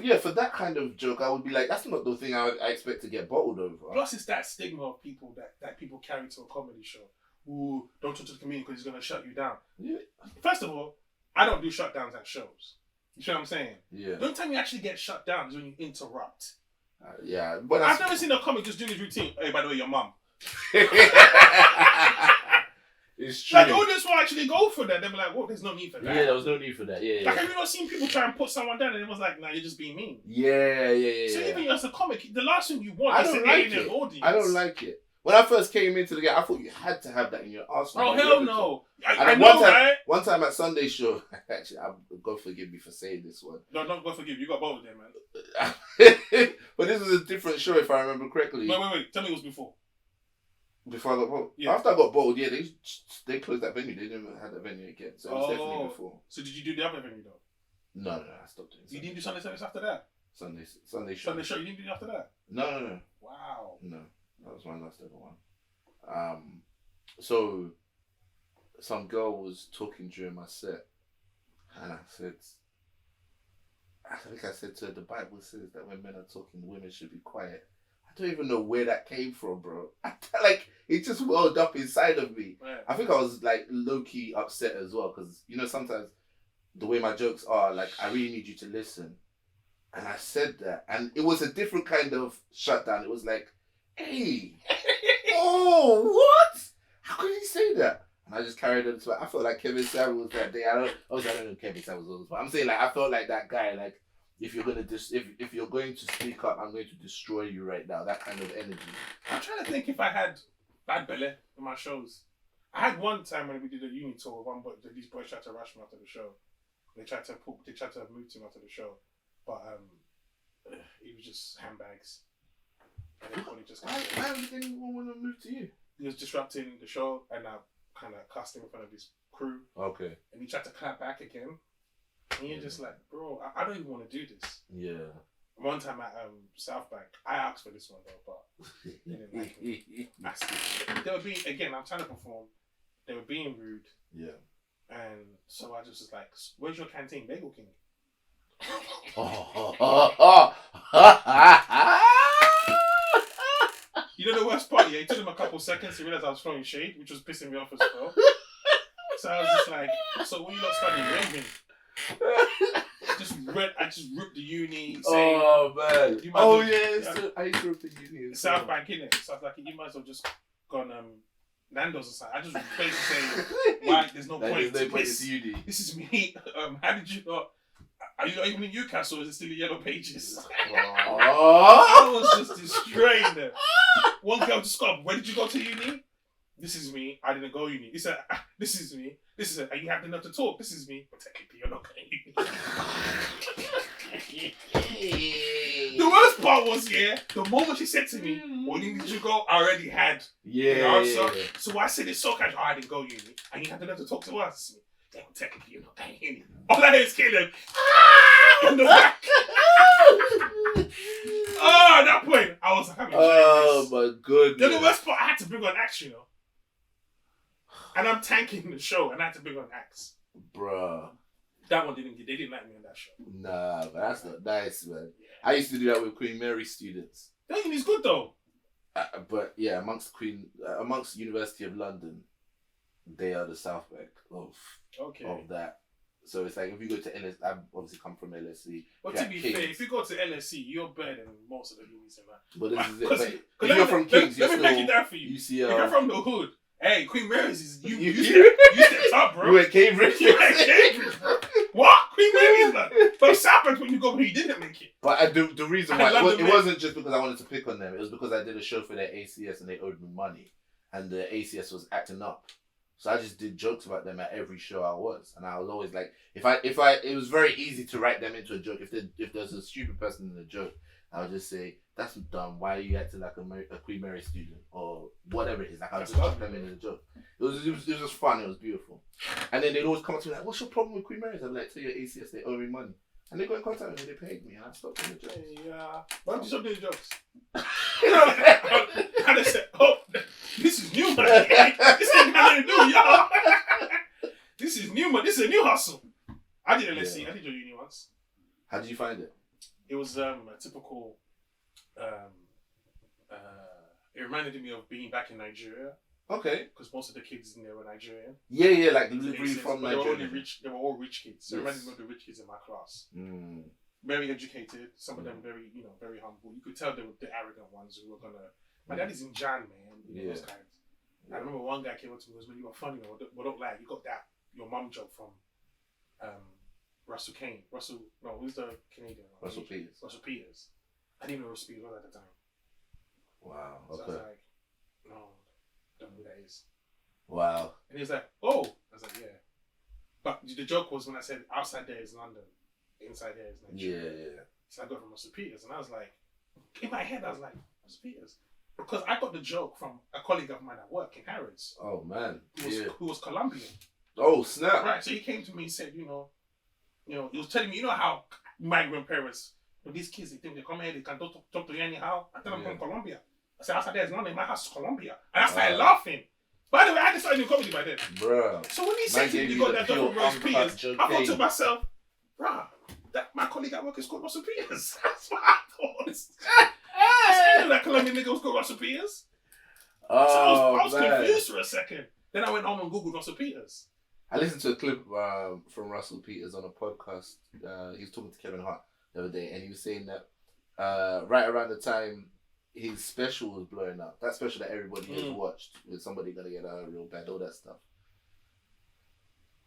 yeah, for that kind of joke, I would be like, that's not the thing I expect to get bottled over. Plus, it's that stigma of people that people carry to a comedy show. Ooh, don't talk to the comedian because he's going to shut you down. Yeah. First of all, I don't do shutdowns at shows. You know what I'm saying? Yeah. The only time you actually get shut down is when you interrupt. Yeah. But I've never seen a comic just doing his routine. Hey, by the way, your mum. It's true. Like, the audience will actually go for that. They'll be like, well, there's no need for that. Yeah, there was no need for that. Yeah. Like, have you not seen people try and put someone down and it was like, nah, you're just being mean? Yeah. So even as a comic, the last thing you want is to alien an audience. I don't like it. When I first came into the game, I thought you had to have that in your arsenal. Oh, hell no. I know, right? One time at Sunday show, actually, God forgive me for saying this one. No, not God forgive you. Got both of them, man. But this was a different show, if I remember correctly. Wait. Tell me it was before. Before I got bottled? Yeah. After I got bottled, yeah, they closed that venue. They didn't have that venue again. So it was definitely before. So did you do the other venue, though? No, I stopped doing You didn't do Sunday service after that? Sunday show. Sunday show, you didn't do it after that? No. Wow. No, that was my last ever one. So some girl was talking during my set, and I think I said to her, the Bible says that when men are talking, women should be quiet. I don't even know where that came from, bro. Like, it just welled up inside of me. Yeah. I think I was like low-key upset as well, because sometimes the way my jokes are, like, I really need you to listen. And I said that, and it was a different kind of shutdown. It was like, hey, oh, what? How could he say that? And I just carried it. I felt like Kevin Samuels was that day. I don't know who Kevin Samuels was, but I'm saying, like, I felt like that guy. Like, if you're gonna if you're going to speak up, I'm going to destroy you right now. That kind of energy. I'm trying to think if I had bad belly in my shows. I had one time when we did a uni tour. These boys tried to rush me after the show. They tried to move to him after the show, but it was just handbags. Why would anyone want to move to you? He was disrupting the show, and I kind of cussed him in front of his crew. Okay. And he tried to clap back again. And you're just like, bro, I don't even want to do this. Yeah. One time at South Bank, I asked for this one though, but they didn't like me. They were being, again, I'm trying to perform. They were being rude. Yeah. And so I just was like, where's your canteen, Bagel King? You know the worst part? Yeah, it took him a couple seconds to realize I was throwing shade, which was pissing me off as well. So I was just like, so what are you not studying? Raving. I just ripped the uni. Saying, oh man! I used to rip the uni. South Bank, innit? So I was like, you might as well just gone Nando's or something. I just basically saying, why there's no point. There's no point to uni. This is me. How did you not? Are you not even in Newcastle? Or is it still the Yellow Pages? I was just destroying them. One girl just got up. Where did you go to uni? This is me. I didn't go uni. He said, this is me. This is it. And you have enough to talk. This is me. But technically, you're not going uni. The worst part was, the moment she said to me, when did you go? I already had the answer. Yeah. So I said, it's so casual. I didn't go uni. And you have enough to talk to us. Well, technically, you're not going uni. All I hear is killing in the back. Oh, at that point, I was like, I'm enjoying this. My goodness. Then the worst part, I had to bring on Axe, And I'm tanking the show, and I had to bring on Axe. Bruh. That one they didn't like me on that show. Nah, but that's not nice, man. Yeah. I used to do that with Queen Mary students. That is good, though. But yeah, amongst University of London, they are the South Bank of that. So it's like if you go to LSE, I obviously come from LSE. But to be fair, if you go to LSE, you're better than most of the unis in that. But this is it. If you're from Kings, let me break it down for you. If you're from the hood, hey, Queen Mary's is you stepped up, bro. You went Cambridge. Bro. What? Queen Mary's, man. But South Bank when you go, you didn't make it. But the reason why it wasn't just because I wanted to pick on them. It was because I did a show for their ACS and they owed me money, and the ACS was acting up. So I just did jokes about them at every show I was, and I was always like, if I, it was very easy to write them into a joke. If there's a stupid person in the joke, I would just say, "That's dumb. Why are you acting like a Queen Mary student or whatever it is?" Like I would just chuck them in the joke. It was just fun. It was beautiful. And then they'd always come up to me like, "What's your problem with Queen Mary's?" I'm like, "Tell your ACS they owe me money." And they got in contact with me. They paid me, and I stopped doing the jokes. Yeah. Why don't you stop doing jokes? And they said, "Oh, this is new, man. This ain't got nothing to do, y'all. This is new, man. This is a new hustle." I did LSE. I did your uni once. How did you find it? It was a typical. It reminded me of being back in Nigeria. Okay. Because most of the kids in there were Nigerian. Yeah, like literally from Nigeria. They were all rich kids. So it reminded me of the rich kids in my class. Mm. Very educated. Some of them very humble. You could tell they were the arrogant ones who were gonna. My dad is in Jan, man. Those kinds. I remember one guy came up to me and was, "When you were funny, but don't lie. You got that your mum job from Russell Kane. Who's the Canadian one? Russell Peters. I didn't even know Russell Peters was at the time. Wow. So okay. I was like, no, days. Wow. And he was like, oh. I was like, yeah. But the joke was when I said outside there is London, inside there is Nigeria. Yeah. So I got from Russell Peters, and I was like, in my head, I was like, Russell Peters. Because I got the joke from a colleague of mine at work in Harrods. Oh, man. Who was Colombian. Oh, snap. Right, so he came to me and said, he was telling me, how migrant parents, these kids, they think they come here, they can talk to you anyhow. I tell them I'm from Colombia. I said, outside there is London, my house is Colombia. And I started laughing. By the way, I hadn't started doing comedy by then. Bruh. So when he said to me, you got that joke from Russell Peters, I thought to myself, bruh, my colleague at work is called Russell Peters. That's what I thought. I said, that Colombian nigga was called Russell Peters. Oh, so I was confused for a second. Then I went home and Googled Russell Peters. I listened to a clip from Russell Peters on a podcast. He was talking to Kevin Hart the other day, and he was saying that right around the time his special was blowing up, that special that everybody has watched, with somebody gonna get real bad, all that stuff.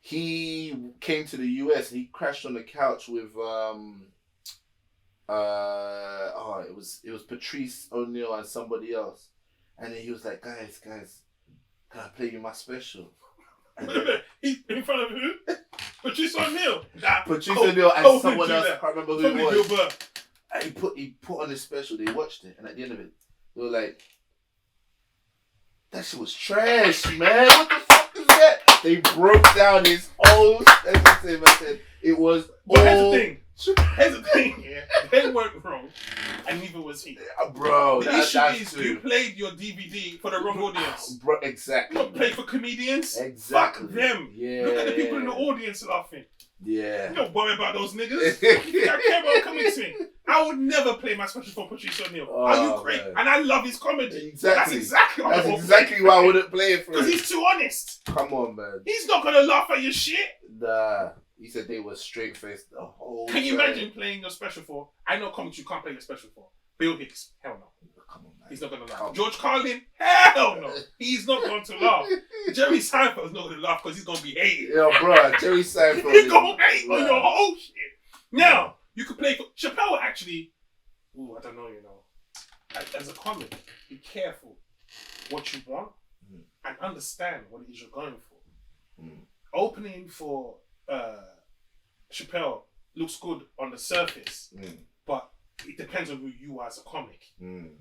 He came to the US and he crashed on the couch with it was Patrice O'Neal and somebody else, and then he was like, guys, can I play you my special? He in front of who? Patrice O'Neal. Patrice O'Neal and someone else. I can't remember who it was. Gilbert. And he put on his special. They watched it, and at the end of it, they were like, "That shit was trash, man. What the fuck is that?" They broke down his whole everything. I said it was. But here's the thing. Yeah, they weren't wrong, and neither was he. Bro, the issue is true. You played your DVD for the wrong audience. Bro, exactly. You don't play for comedians. Exactly. Fuck them. Yeah. Look at the people in the audience laughing. Yeah. You don't worry about those niggas. I care about coming to me. I would never play my special for Patrice O'Neal. Are you great? Man. And I love his comedy. Exactly. That's exactly why I wouldn't play it for him. Because he's too honest. Come on, man. He's not gonna laugh at your shit. Nah. He said they were straight faced the whole Can you imagine playing your special for? I know comics you can't play your special for. Bill Hicks, hell no. Come on, man. He's not gonna laugh. George Carlin, hell no. He's not going to laugh. Jerry Seinfeld's not gonna laugh because he's gonna be hated. Yeah, bro, Jerry Seinfeld. He's gonna hate on your whole shit. Now, you could play for Chappelle actually. Ooh, I don't know, As a comic, be careful what you want and understand what it is you're going for. Opening for Chappelle looks good on the surface, but it depends on who you are as a comic,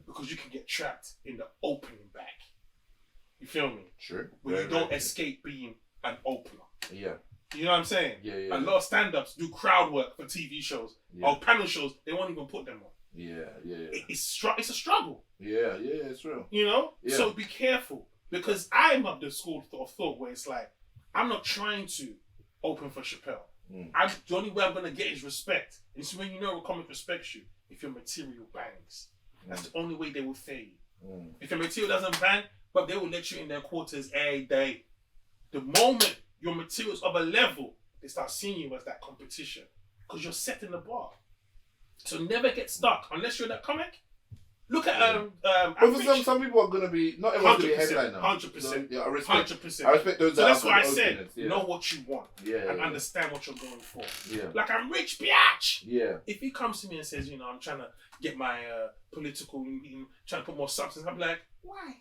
because you can get trapped in the opening back. You feel me? Sure. Where you don't escape being an opener. Yeah. You know what I'm saying? Yeah. A lot of stand-ups do crowd work for TV shows or panel shows. They won't even put them on. Yeah. It's a struggle. Yeah, it's real. Yeah. So be careful, because I'm of the school of thought where it's like, I'm not trying to open for Chappelle. The only way I'm gonna get is respect. And it's when a comic respects you if your material bangs. That's the only way they will pay you. If your material doesn't bang, but they will let you in their quarters every day. The moment your material's of a level, they start seeing you as that competition, because you're setting the bar. So never get stuck unless you're that comic. Look at but for some people are gonna be not everyone's gonna be a headliner. 100%. So, yeah, I respect 100%. I respect those. So that's why I said know what you want and understand what you're going for. Yeah. Like I'm rich, biatch. Yeah. If he comes to me and says, I'm trying to get my political, trying to put more substance, I'm like, why?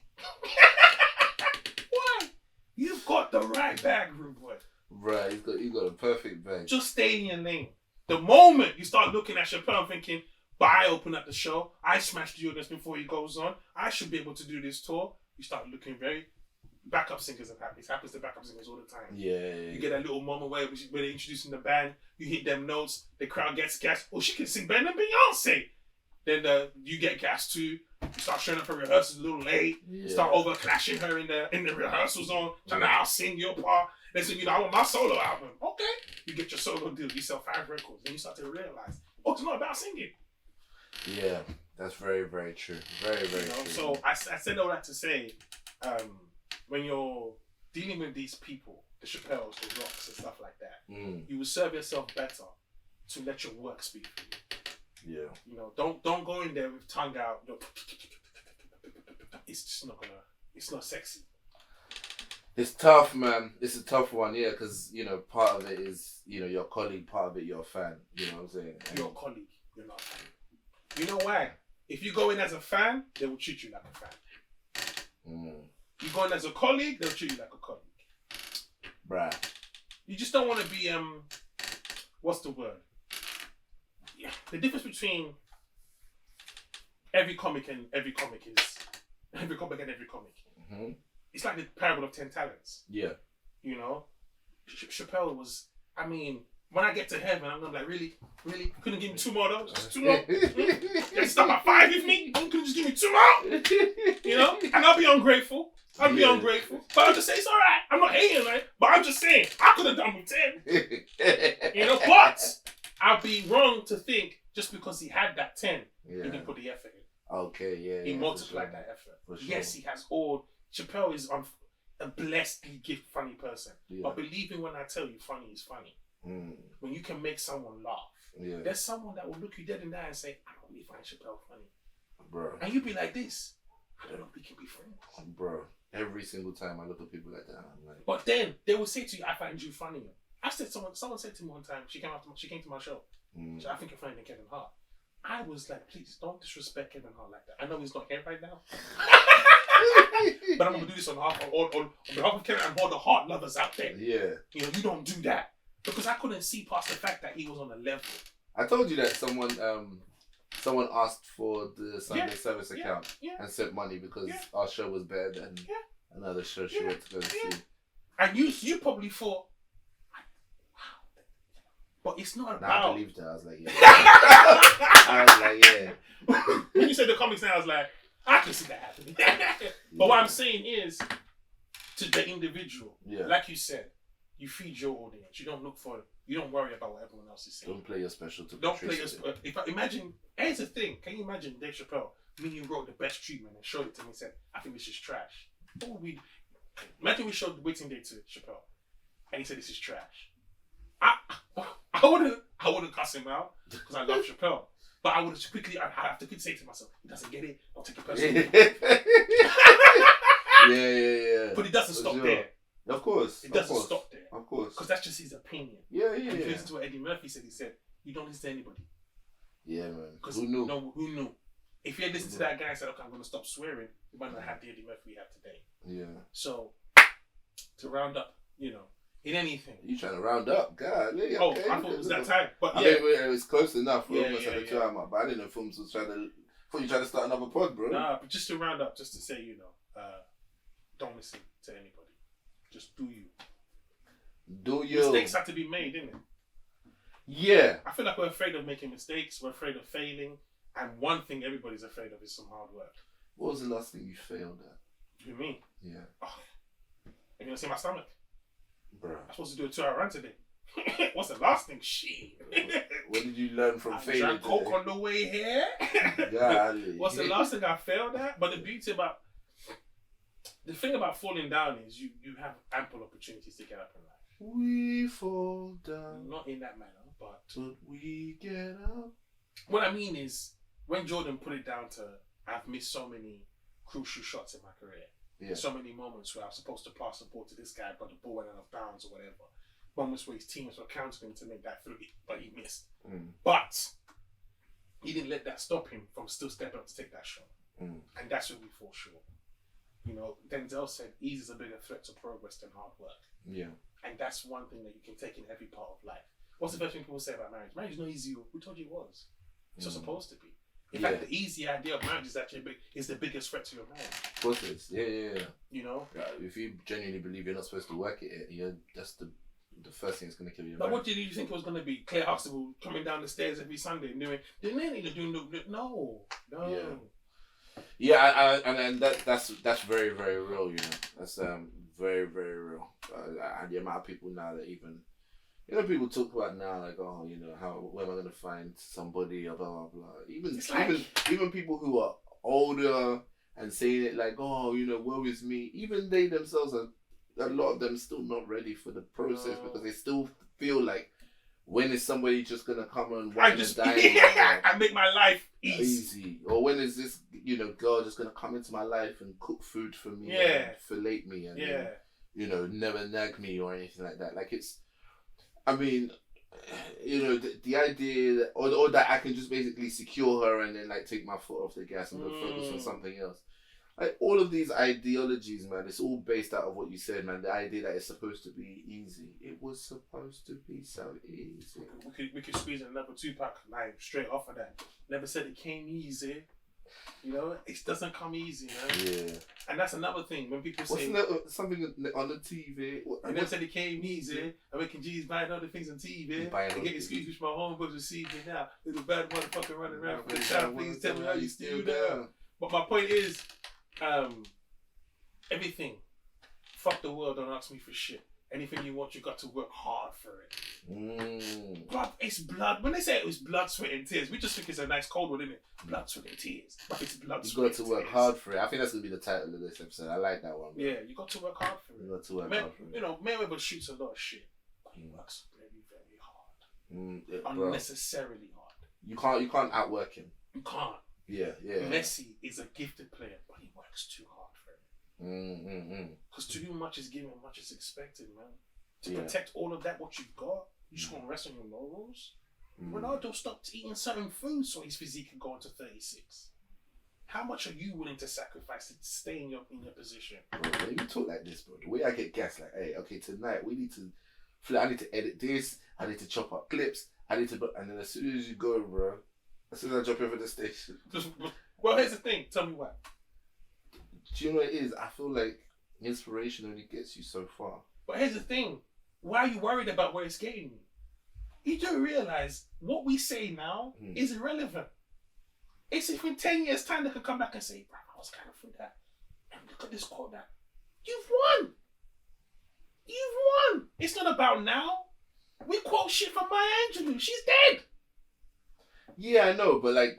Why? You've got the right bag, rude boy. Right, he's got a perfect bag. Just stay in your lane. The moment you start looking at Chappelle and thinking, but I opened up the show, I smashed the audience before he goes on, I should be able to do this tour, you start looking very... Backup singers have happened. It happens to backup singers all the time. Yeah. You get that little moment where they're introducing the band, you hit them notes, the crowd gets gassed. Oh, she can sing better than Beyonce. Then you get gassed too. You start showing up for rehearsals a little late. Yeah. Start over clashing her in the rehearsal zone, trying to out sing your part. They say, I want my solo album. Okay. You get your solo deal, you sell 5 records, then you start to realize, it's not about singing. Yeah, that's very, very true. Very, very true. So I said all that to say, when you're dealing with these people, the Chappelles, the Rocks, and stuff like that, you will serve yourself better to let your work speak for you. Yeah. Don't go in there with tongue out. It's just not it's not sexy. It's tough, man. It's a tough one, yeah, because, part of it is, your colleague, part of it, you're a fan. You know what I'm saying? You're a colleague. You're not a fan. You know why? If you go in as a fan, they will treat you like a fan. You go in as a colleague, they'll treat you like a colleague. Bruh. You just don't want to be what's the word? Yeah, the difference between every comic and every comic is every comic and every comic. Mm-hmm. It's like the parable of 10 talents. Yeah. You know, Chappelle was. I mean, when I get to heaven, I'm gonna be like, really, couldn't give me 2 more though, just 2 more. You stop at 5 with me. You couldn't just give me 2 more. You know, and I'll be ungrateful. But I'll just say it's all right. I'm not hating, right? But I'm just saying I could have done with 10. You know, but I'd be wrong to think just because he had that 10, he didn't put the effort in. Okay, yeah. He multiplied that effort. For sure. Yes, he has all. Chappelle is a blessedly gifted funny person. Yeah. But believe me when I tell you, funny is funny. When you can make someone laugh. Yeah. There's someone that will look you dead in the eye and say, I don't really find Chappelle funny. Bro. And you be like this. I don't know if we can be friends. Bro. Every single time I look at people like that, I'm like... But then, they will say to you, I find you funnier. Someone said to me one time, she came to my show. So I think you're funnier than Kevin Hart. I was like, please, don't disrespect Kevin Hart like that. I know he's not here right now. But I'm going to do this on behalf of Kevin and all the Hart lovers out there. Yeah. You know, you don't do that. Because I couldn't see past the fact that he was on a level. I told you that someone asked for the Sunday service account and sent money because our show was better than another show she went to go see. And you probably thought, wow. But it's not about... I believed her. I was like, yeah. When you said the comics now, I was like, I can see that happening. But what I'm saying is, to the individual, like you said, you feed your audience. You don't worry about what everyone else is saying. Don't play your special to Don't play your special. Imagine, here's the thing. Can you imagine Dave Chappelle, me and you wrote the best treatment and showed it to me and said, I think this is trash. What would we... Imagine we showed the waiting day to Chappelle and he said this is trash. I wouldn't cuss him out because I love Chappelle. But I would have to quickly say to myself, he doesn't get it, don't take it personally. Yeah. But it doesn't stop there. Of course. It doesn't stop there. Of course. Because that's just his opinion. Yeah. And if you listen to what Eddie Murphy said, he said, you don't listen to anybody. Yeah, man. Who knew? No, who knew? If you had listened to that guy and said, okay, I'm going to stop swearing, you might not have the Eddie Murphy we have today. Yeah. So, to round up, you know, in anything. You trying to round up? God, okay. Oh, I thought it was that time. But I mean, it was close enough. We're almost at the 2 hour mark. But I didn't know Funmbi was trying to... thought you tried to start another pod, bro. Nah, but just to round up, just to say, you know, don't listen to anybody. Just do you. Do you. Mistakes have to be made, innit? Yeah. I feel like we're afraid of making mistakes. We're afraid of failing. And one thing everybody's afraid of is some hard work. What was the last thing you failed at? You mean? Yeah. Oh, you're going to see my stomach? Bro. I'm supposed to do a 2 hour run today. What's the last thing? Shit. What did you learn from failing? I drank Coke on the way here. Golly. What's the last thing I failed at? But the thing about falling down is you have ample opportunities to get up in life. We fall down. Not in that manner, but we get up. What I mean is, when Jordan put it down to, I've missed so many crucial shots in my career. Yeah. So many moments where I was supposed to pass the ball to this guy, but the ball went out of bounds or whatever. Moments where his teammates were counting him to make that three, but he missed. But he didn't let that stop him from still stepping up to take that shot. And that's when we fall short. You know, Denzel said ease is a bigger threat to progress than hard work. Yeah. And that's one thing that you can take in every part of life. What's the first thing people say about marriage? Marriage is not easy. Who told you it was? It's not supposed to be. In fact, the easy idea of marriage is actually is the biggest threat to your marriage. Of course it is. Yeah. You know? If you genuinely believe you're not supposed to work at it, that's the first thing that's going to kill you. But what did you think it was going to be? Claire Huxtable coming down the stairs every Sunday and doing no. Yeah, and that's very, very real, you know. That's very, very real. And the amount of people now that even, you know, people talk about now like, oh, you know, where am I going to find somebody or blah blah blah. Even people who are older and saying it like, oh, you know, woe is me. Even they themselves are, a lot of them still not ready for the process because they still feel like, when is somebody just gonna come and wine and dine and make my life easy? Or when is this, you know, girl just gonna come into my life and cook food for me and fillet me and you know, never nag me or anything like that? Like it's, I mean, you know, the idea that, or that I can just basically secure her and then like take my foot off the gas and go focus on something else. Like all of these ideologies, man, it's all based out of what you said, man. The idea that it's supposed to be easy. It was supposed to be so easy. We could squeeze in another Tupac line straight off of that. Never said it came easy. You know, it doesn't come easy, man. Yeah. And that's another thing when people say something on the TV. I never said it came easy. I'm making G's buying other things on TV. I get excuses which my homeboys receive me now. Little bad motherfucker running around for the child. Please tell me how you still down. But my point is, everything. Fuck the world. Don't ask me for shit. Anything you want, you got to work hard for it. But it's blood. When they say it was blood, sweat, and tears, we just think it's a nice cold one, isn't it? Blood, sweat, and tears. But it's blood, sweat, and tears. You got to work hard for it. I think that's going to be the title of this episode. I like that one. Bro. Yeah, you got to work hard for it. You got to work hard for it. You know, Mayweather shoots a lot of shit, but he works very, very hard. Unnecessarily hard. You can't outwork him. You can't. Yeah. Messi is a gifted player, but he works too hard. Because too much is given, much is expected, man. To protect all of that, what you've got, you just gonna rest on your laurels. Ronaldo stopped eating certain foods so his physique could go on to 36. How much are you willing to sacrifice to stay in your position? Bro, when you talk like this, bro, the way I get gas, like, hey, okay, tonight I need to edit this, I need to chop up clips, and then as soon as you go, bro, as soon as I jump over the station. Well, here's the thing, tell me why. Do you know what it is? I feel like inspiration only gets you so far. But here's the thing. Why are you worried about where it's getting you? You do realize what we say now is irrelevant. It's if in 10 years' time they could come back and say, bro, I was kind of through that. And look at this quote that. You've won. You've won. It's not about now. We quote shit from Maya Angelou. She's dead. Yeah, I know, but like,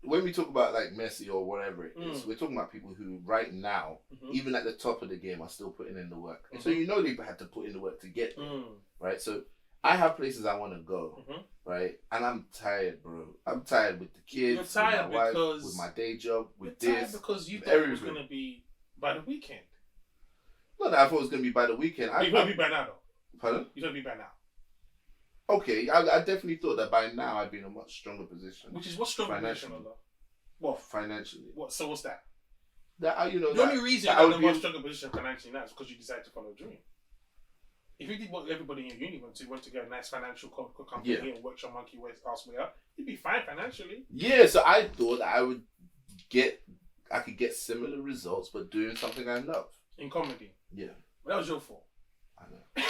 when we talk about like Messi or whatever it is, we're talking about people who right now, even at the top of the game, are still putting in the work. So you know they've had to put in the work to get there, right? So I have places I want to go, right? And I'm tired, bro. I'm tired with the kids, you're tired with my wife, with my day job, with this. You're tired because you thought it was going to be by the weekend. Not that I thought it was going to be by the weekend. You're going to be by now, though. Pardon? You're going to be by now. Okay, I definitely thought that by now I'd be in a much stronger position. Which is what stronger position, Allah? What? Financially. What? So what's that? The only reason you're in a much stronger position financially now is because you decided to follow a dream. If you did what everybody in uni went to get a nice financial company and work your monkey ass way up, you'd be fine financially. Yeah, so I thought that I could get similar results, but doing something I love. In comedy? Yeah. But that was your fault. I know.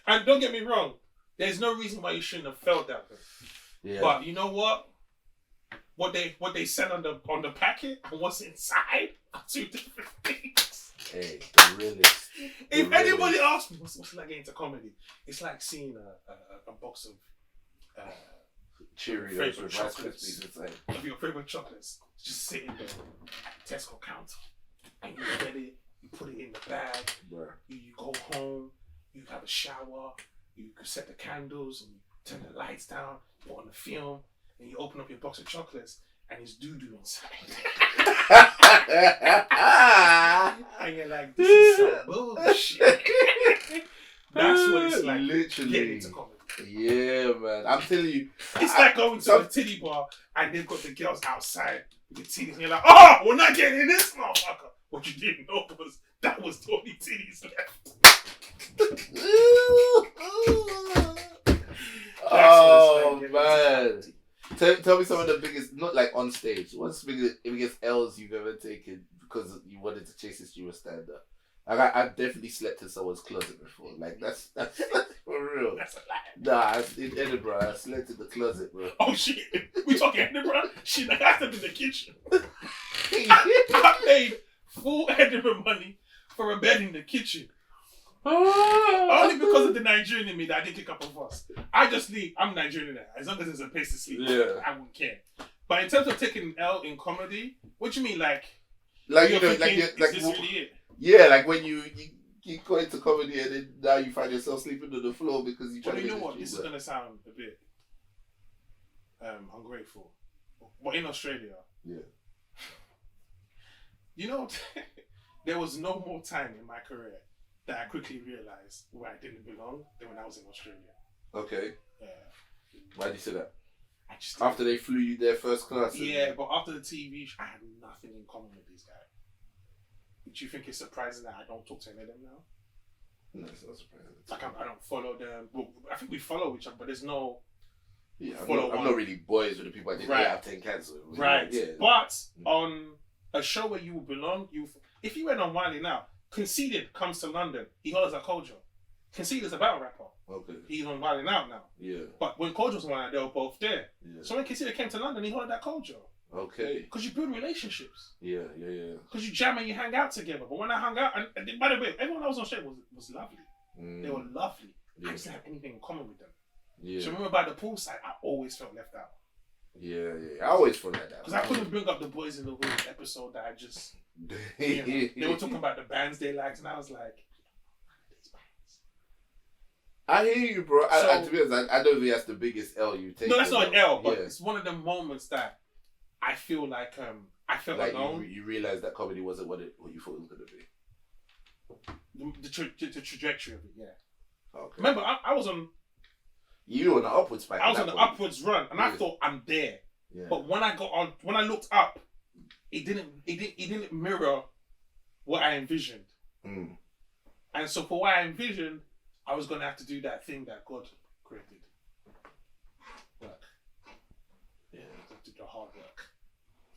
And don't get me wrong, there's no reason why you shouldn't have felt that way. Yeah. But you know what? What they said on the packet and what's inside are two different things. Hey, really? If anybody asks me what's like getting into comedy, it's like seeing a box of Cheerios with Rice Krispies of your favorite chocolates just sitting there, Tesco counter, and you get it, you put it in the bag, you go home. You have a shower, you can set the candles and turn the lights down, put on the film, and you open up your box of chocolates and it's doo-doo inside. And you're like, this is some bullshit. That's what it's like. Literally. Getting into comedy. Yeah, man. I'm telling you. It's like going to a titty bar and they've got the girls outside with the titties and you're like, oh, we're not getting in this motherfucker. What you didn't know was that was the only titties left. Oh man! Tell me some of the biggest, not like on stage. What's the biggest L's you've ever taken because you wanted to chase this? You were stand-up. Like I've definitely slept in someone's closet before. Like that's for real. That's a lie. Nah, in Edinburgh, I slept in the closet, bro. Oh shit! We talking Edinburgh? Shit, like I slept in the kitchen. I paid full Edinburgh money for a bed in the kitchen. Only because of the Nigerian in me that I didn't kick up a fuss. I just leave. I'm Nigerian now. As long as there's a place to sleep, I wouldn't care. But in terms of taking an L in comedy, what do you mean, like you know, thinking, is this really it? Yeah, like when you go into comedy and then now you find yourself sleeping on the floor because you try to. You know what? This is gonna sound a bit ungrateful, but in Australia, you know, there was no more time in my career that I quickly realized where I didn't belong than when I was in Australia. Okay. Yeah. Why did you say that? After they flew you there first class. Yeah, but after the TV, I had nothing in common with these guys. Do you think it's surprising that I don't talk to any of them now? No, it's not surprising. Like I don't follow them. Well, I think we follow each other, but there's no. Yeah, I'm not really boys with the people I did 8 out of 10 cancel. Right. Yeah. But on a show where you belong, if you went on Wiley now, Conceited comes to London, he hollers at Kojo. Conceited is a battle rapper. Okay. He's on Wiley now. Yeah. But when Kojo was on Wiley, they were both there. Yeah. So when Conceited came to London, he hollered at Kojo. Okay. Because you build relationships. Yeah. Because you jam and you hang out together. But when I hung out, and by the way, everyone that was on show was lovely. They were lovely. I just didn't have anything in common with them. Yeah. So remember by the poolside, I always felt left out. Yeah. I always felt like that. Because I couldn't bring up the Boys in the Hood episode that I just... they were talking about the bands they liked, and I was like... I hear you, bro. To be honest, I don't think that's the biggest L you take. No, that's not an L, but it's one of the moments that I feel like I felt like alone. You realized that comedy wasn't what you thought it was going to be. The trajectory of it, yeah. Okay. Remember, I was on... You were on the upwards spike. I was on the upwards run, and I thought I'm there. Yeah. But when I looked up, it didn't mirror what I envisioned. And so for what I envisioned, I was gonna have to do that thing that God created. Work. Yeah, do the hard work.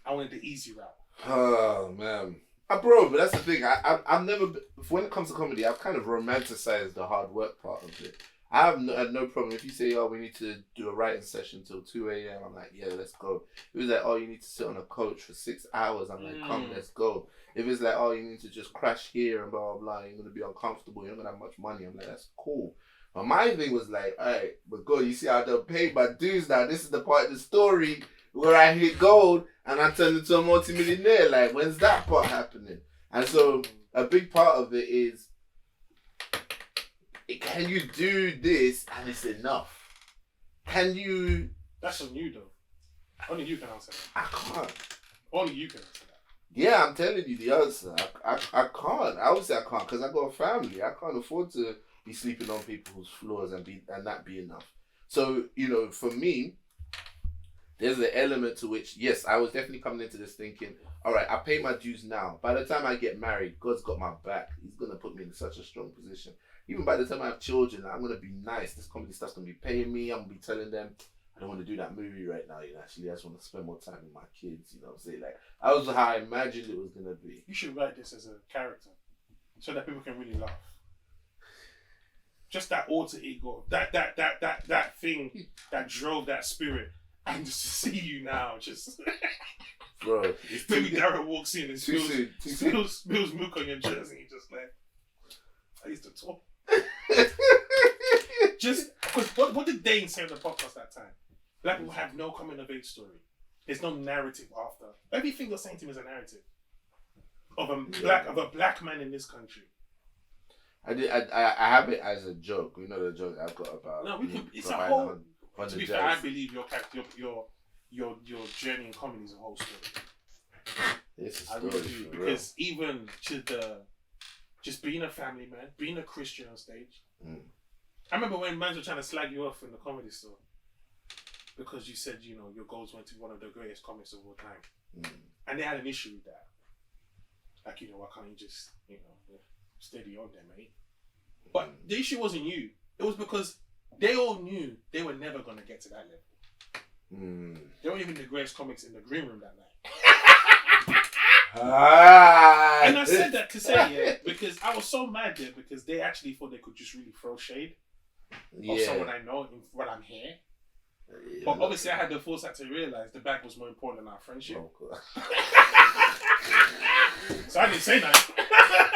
I wanted the easy route. Oh man. Bro, but that's the thing. I've never, when it comes to comedy, I've kind of romanticized the hard work part of it. I have no problem. If you say, oh, we need to do a writing session till 2 a.m., I'm like, yeah, let's go. If it's like, oh, you need to sit on a coach for 6 hours, I'm like, come, let's go. If it's like, oh, you need to just crash here and blah, blah, blah, you're going to be uncomfortable, you're not going to have much money, I'm like, that's cool. But my thing was like, all right, but God, you see, I done paid my dues now. This is the part of the story where I hit gold and I turned into a multimillionaire. Like, when's that part happening? And so a big part of it is, can you do this and it's enough? Can you... That's on you though. Only you can answer that. I can't. Only you can answer that. Yeah, I'm telling you the answer. I can't. I would say I can't because I got a family. I can't afford to be sleeping on people's floors and that be enough. So, for me, there's an element to which, yes, I was definitely coming into this thinking, all right, I pay my dues now. By the time I get married, God's got my back. He's going to put me in such a strong position. Even by the time I have children, I'm going to be nice. This comedy stuff's going to be paying me. I'm going to be telling them, I don't want to do that movie right now. Actually, I just want to spend more time with my kids. What I'm saying? Like, that was how I imagined it was going to be. You should write this as a character so that people can really laugh. Just that alter ego, that thing that drove that spirit. And just to see you now, just... Bro. Maybe Darren walks in and spills milk on your jersey and just like, I used to talk. Just because what did Dane say on the podcast that time? Black people have no coming of age story. There's no narrative after. Everything you're saying to me is a narrative of a black man in this country. I have it as a joke. You know the joke I've got about. No, we can. It's a whole. To be fair, I believe your journey in comedy is a whole story. It's a story. I really do because even to just being a family man, being a Christian on stage. I remember when mans were trying to slag you off in the comedy store because you said, your goals went to one of the greatest comics of all time. And they had an issue with that. Like, why can't you just, steady on there, mate? But the issue wasn't you. It was because they all knew they were never going to get to that level. They weren't even the greatest comics in the green room that night. And I said that to say, because I was so mad there because they actually thought they could just really throw shade of someone I know when I'm here. But obviously I had the foresight to realise the bag was more important than our friendship. So I didn't say that.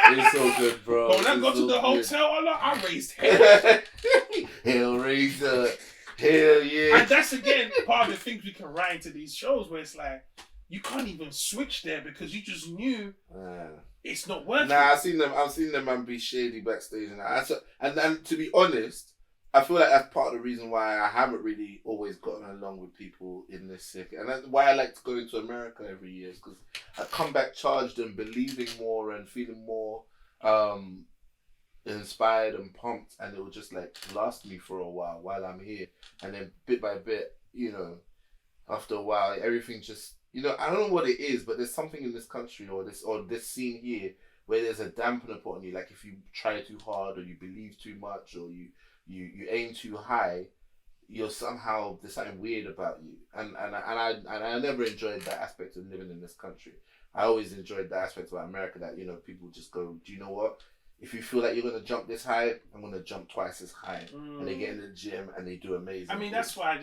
It's so good, bro. But when I got to the hotel, I raised hell. Hellraiser. Hell yeah. And that's again part of the things we can write into these shows where it's like, you can't even switch there because you just knew it's not working. Nah, I've seen them man be shady backstage and to be honest, I feel like that's part of the reason why I haven't really always gotten along with people in this circuit. And that's why I like to go into America every year, is because I come back charged and believing more and feeling more inspired and pumped, and it will just like last me for a while I'm here. And then bit by bit, after a while, everything just, I don't know what it is, but there's something in this country or this scene here where there's a dampener put on you. Like if you try too hard or you believe too much or you aim too high, you're somehow, there's something weird about you. And I never enjoyed that aspect of living in this country. I always enjoyed that aspect about America that, people just go, do you know what? If you feel like you're going to jump this high, I'm going to jump twice as high. And they get in the gym and they do amazing. I mean, that's why I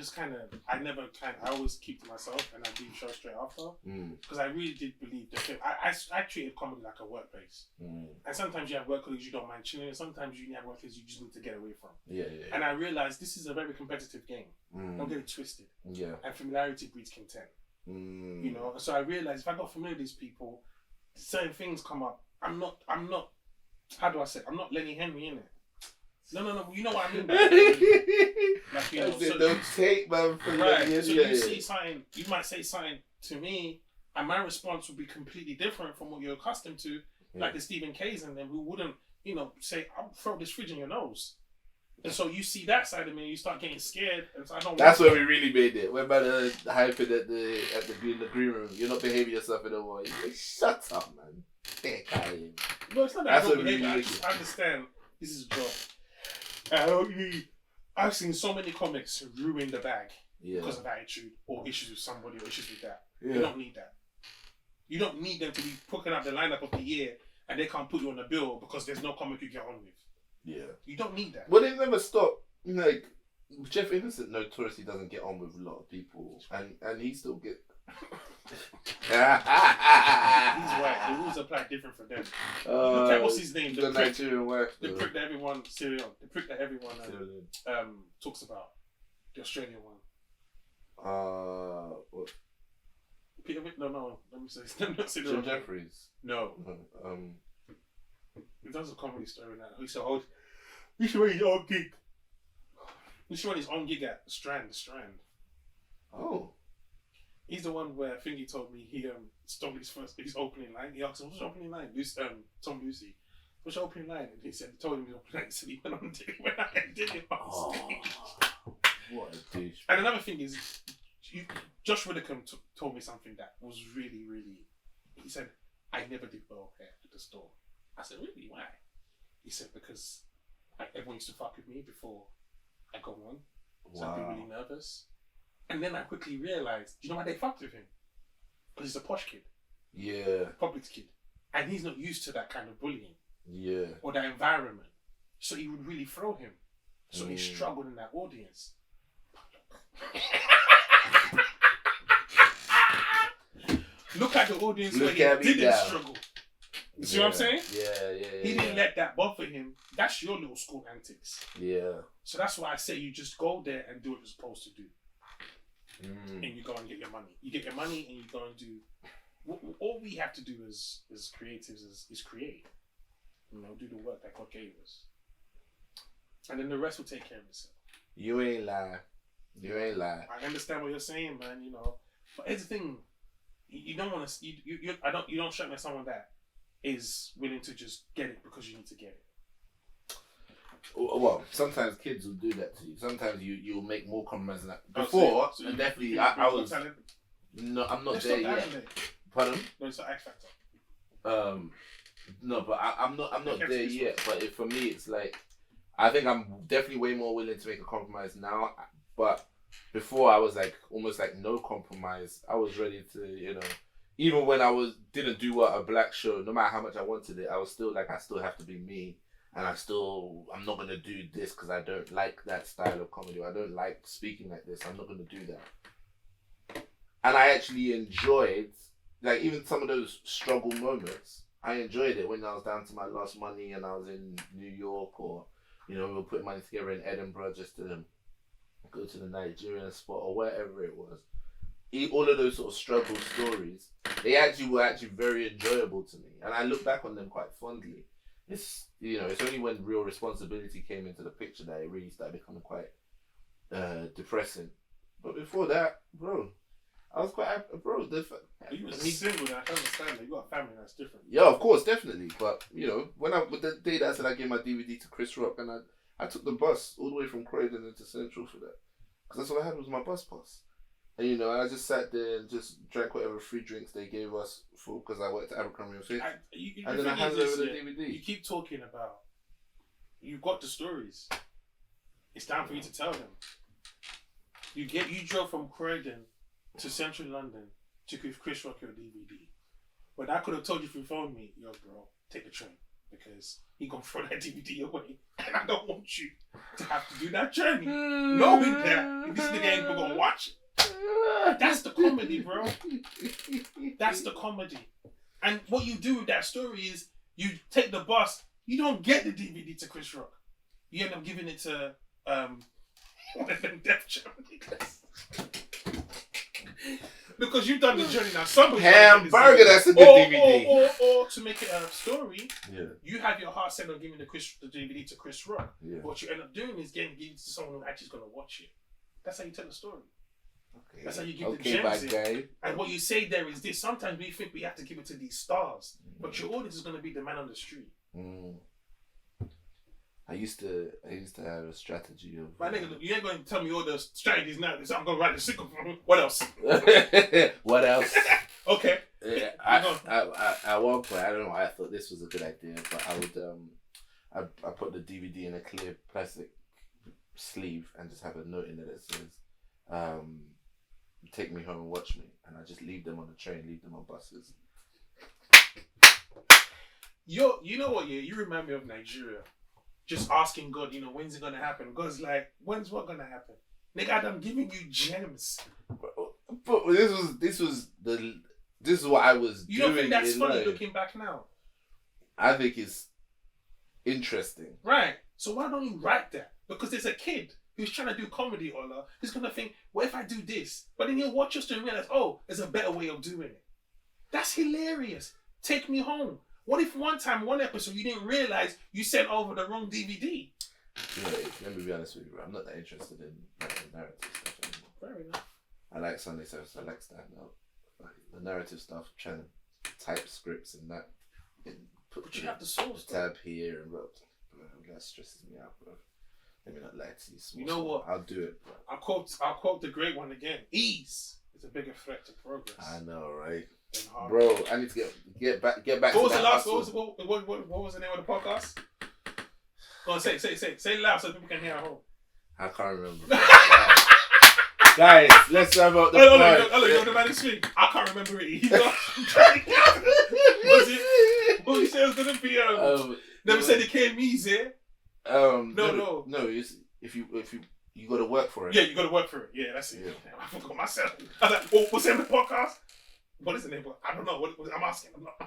always keep to myself and I leave show straight after. Because I really did believe the film. I treated comedy like a workplace. And sometimes you have work colleagues you don't mind chilling, and sometimes you have work colleagues you just need to get away from. Yeah. And I realized this is a very competitive game. Don't get it twisted. Yeah. And familiarity breeds content. So I realized if I got familiar with these people, certain things come up. I'm not how do I say? I'm not Lenny Henry, innit? No. You know what I mean by that. Like, so don't take man for right. So you see something, you might say something to me, and my response would be completely different from what you're accustomed to. Like the Stephen K's and them, who wouldn't, say, "I'll throw this fridge in your nose." And so you see that side of me, and you start getting scared. And so I don't. That's where we really made it. When man hyping at the green room, you're not behaving yourself anymore. You say, "Shut up, man." No, it's not that. That's what really I just understand. This is a job. I've seen so many comics ruin the bag because of attitude or issues with somebody or issues with that. Yeah. You don't need that. You don't need them to be putting up the lineup of the year and they can't put you on the bill because there's no comic you get on with. Yeah. You don't need that. Well, they never stop. Like, Jeff Innocent notoriously doesn't get on with a lot of people, and he still get. He's right. The rules apply different for them. Look at what's his name? The Nigerian wife. The prick that everyone talks about. The Australian one. What? Peter No. Let me say. Jim Jeffries. No. He does a comedy story now. He said, "Oh, he should run his own gig. He should run his own gig at The Strand." Oh. He's the one where I think he told me he stole his opening line. He asked him, "What's your opening line?" Tom Lucy. "What's your opening line?" And he told him his opening line. So he went on and did it on stage. What a douche. And another thing is, Josh Widdicombe told me something that was really, really. He said, "I never did well here at the store." I said, "Really? Why?" He said, "Because everyone used to fuck with me before I got on. So I'd be really nervous. And then I quickly realised, do you know why they fucked with him? Because he's a posh kid. Yeah. Public kid. And he's not used to that kind of bullying. Yeah. Or that environment. So he would really throw him. So he struggled in that audience." Look at the audience where he didn't struggle. You see what I'm saying? Yeah. He didn't let that bother him. That's your little school antics. Yeah. So that's why I say you just go there and do what you're supposed to do. And you go and get your money. You get your money and you go and do... All we have to do as creatives is create. Do the work that God gave us. And then the rest will take care of itself. You ain't lying. I understand what you're saying, man, But here's the thing. You don't want to... You don't strike me as someone that is willing to just get it because you need to get it. Well, sometimes kids will do that to you. Sometimes you'll make more compromises than that. Before, and definitely, I was... No, I'm not there yet. Pardon? No, it's not X Factor. No, but I'm not there yet. But for me, it's like, I think I'm definitely way more willing to make a compromise now. But before, I was like, almost like no compromise. I was ready to, even when I didn't do a black show, no matter how much I wanted it, I was still like, I still have to be me. And I'm not going to do this because I don't like that style of comedy. I don't like speaking like this. I'm not going to do that. And I actually enjoyed, like, even some of those struggle moments. I enjoyed it when I was down to my last money and I was in New York, or, we were putting money together in Edinburgh just to go to the Nigerian spot or wherever it was. All of those sort of struggle stories, they were very enjoyable to me. And I look back on them quite fondly. It's only when real responsibility came into the picture that it really started becoming quite depressing. But before that, bro, I was quite happy, bro. You were single, I can understand that. You got a family, that's different. Yeah, of course, definitely. But with the day that I said I gave my DVD to Chris Rock, and I took the bus all the way from Croydon into Central for that, because that's all I had was my bus pass. And I just sat there and just drank whatever free drinks they gave us because I worked at Abercrombie and Fitch. And then I handed over the DVD. You keep talking about, you've got the stories. It's time for you to tell them. You drove from Croydon to Central London to give Chris Rock your DVD. But I could have told you if you phoned me, yo, bro, take the train because he gonna throw that DVD away, and I don't want you to have to do that journey, knowing that if this nigga ain't even gonna watch it. That's the comedy, bro. That's the comedy. And what you do with that story is you take the bus. You don't get the DVD to Chris Rock. You end up giving it to one of them Def Jam niggas. Because you've done the journey now. Somebody Hamburger, that's a good DVD. Or to make it a story, yeah. You have your heart set on giving the DVD to Chris Rock. Yeah. What you end up doing is give it to someone who actually is going to watch it. That's how you tell the story. Okay. That's how you give the gems in. And what you say there is this. Sometimes we think we have to give it to these stars. But your audience is going to be the man on the street. I used to have a strategy of. My nigga, look, you ain't going to tell me all the strategies now. I'm going to write the secret for me. What else? What else? Okay. Yeah, at one point, I don't know. I thought this was a good idea, but I would I put the DVD in a clear plastic sleeve and just have a note in it that says, "Take me home and watch me," and I just leave them on the train, leave them on buses. You know what? Yeah, you remind me of Nigeria. Just asking God, when's it gonna happen? God's like, when's what gonna happen? Nigga, I'm giving you gems. But this is what I was doing. You don't think that's funny looking back now? I think it's interesting. Right. So why don't you write that? Because there's a kid who's trying to do comedy, Ola, who's gonna think, what if I do this? But then he'll watch us and realize, oh, there's a better way of doing it. That's hilarious. Take me home. What if one episode, you didn't realize you sent over the wrong DVD? Let me be honest with you, bro. I'm not that interested in narrative stuff anymore. Fair enough. I like Sunday service. I like stand-up. Like the narrative stuff, trying to type scripts and that. But you have the source. Tab here and bro, that stresses me out, bro. Let me not lie to you. You know what? I'll do it, bro. I'll quote the great one again. Ease is a bigger threat to progress. I know, right? Bro, I need to get back. What was the last? What was the name of the podcast? Go on, say it loud so people can hear at home. I can't remember. Guys, let's have out the Hello, the man is speak. I can't remember it. What you said was gonna be never said it came easy. No. If you got to work for it. Yeah, you got to work for it. Yeah, that's it. Yeah. I forgot myself. I was like, what's the name of the podcast? What is the name? I don't know. What I'm asking. I'm not.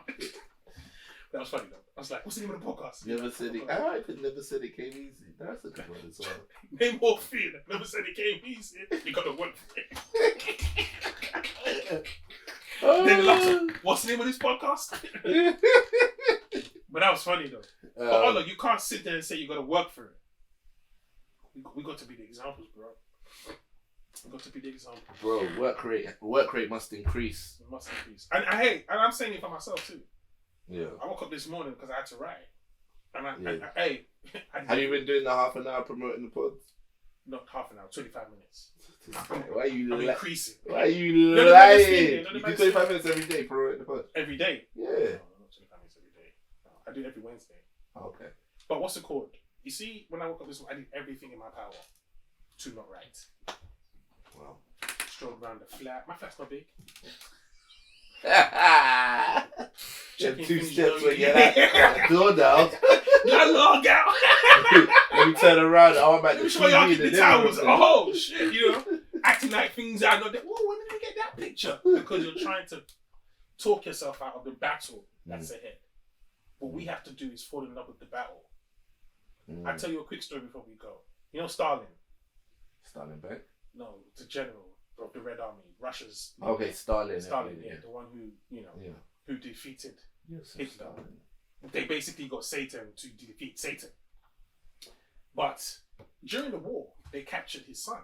That was funny though. I was like, what's the name of the podcast? Never said it. I never said it came easy. That's a good one as well. Name more fear. Never said it came easy. You got to work for it. Then last, what's the name of this podcast? But that was funny though. But look, you can't sit there and say you got to work for it. We got to be the examples, bro. We got to be the example. Bro, work rate must increase. It must increase. And I'm saying it for myself too. Yeah. I woke up this morning because I had to write. And have you been doing the half an hour promoting the pods? Not half an hour, 25 minutes. Why are you increasing? Why are you lying? You do 25 minutes every day promoting the pod? Every day? Yeah. No, not 25 minutes every day. No, I do it every Wednesday. Okay. But what's it called? You see, when I woke up this morning, I did everything in my power to not write. Wow. Strolled around the flat. My flat's not big. Checking 2 steps when you're that door down. Not log out. Let me turn around. Oh, I'm at the show y'all the towers. Oh shit, acting like things I know. Whoa, when did we get that picture? Because you're trying to talk yourself out of the battle that's ahead. What we have to do is fall in love with the battle. I'll tell you a quick story before we go. You know Stalin? Stalin back? No, the general of the Red Army, Russia's. Okay, Stalin. Stalin, yeah, the one who who defeated Hitler. Stalin. They basically got Satan to defeat Satan. But during the war, they captured his son.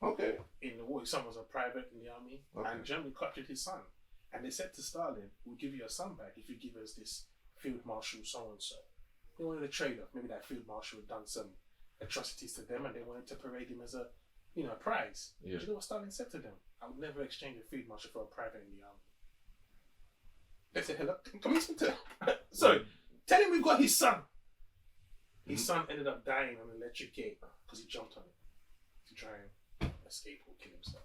Okay. In the war, his son was a private in the army, and Germany captured his son. And they said to Stalin, "We'll give you your son back if you give us this field marshal so and so." They wanted a trade-off. Maybe that field marshal had done some atrocities to them, and they wanted to parade him as a prize. Yeah. Do you know what Stalin said to them? I would never exchange a field marshal for a private in the army. They said, hello, come listen to sorry, tell him we've got his son. His son ended up dying on an electric gate because he jumped on it to try and escape or kill himself.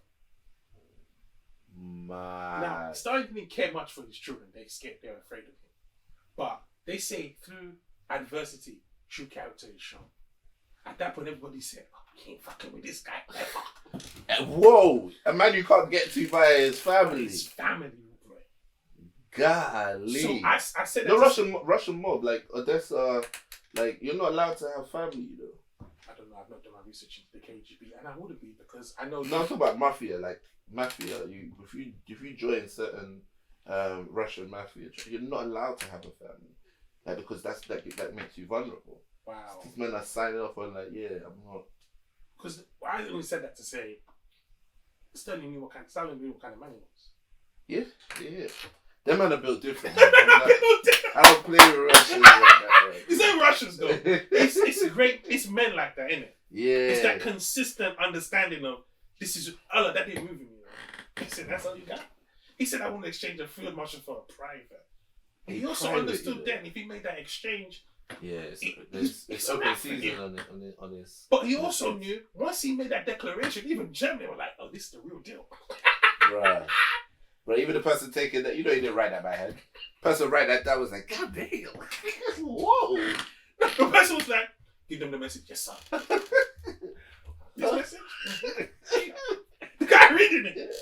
Now, Stalin didn't care much for his children. They were afraid of him. But they say through adversity, true character is shown. At that point, everybody said, oh, we ain't fucking with this guy ever. Whoa! A man you can't get to by his family. His family, bro. Golly. So I said no, Russian mob, like Odessa, like, you're not allowed to have family, you know. I don't know, I've not done my research into the KGB, and I wouldn't be because I know... No, I'm talking about mafia, like, mafia. If you join certain Russian mafia, you're not allowed to have a family. Like, because that makes you vulnerable. Wow. These men are signing off on like, yeah, I'm not. Because I only said that to say, Stalin knew what kind of man he was. Yeah. Them men are built different. I don't play with Russians like that. Right? It's not Russians though. It's men like that, isn't it? Yeah. It's that consistent understanding of this is Allah that didn't move me. He said, that's all you got. He said, I want to exchange a field marshal for a private. He also understood then if he made that exchange. Yeah, it's open season on this. But he also knew once he made that declaration, even Germany were like, "Oh, this is the real deal." Right. But even the person taking that, you know, he didn't write that by hand. The person write that was like, God damn, whoa. The person was like, give them the message, yes sir. This message. The guy reading it.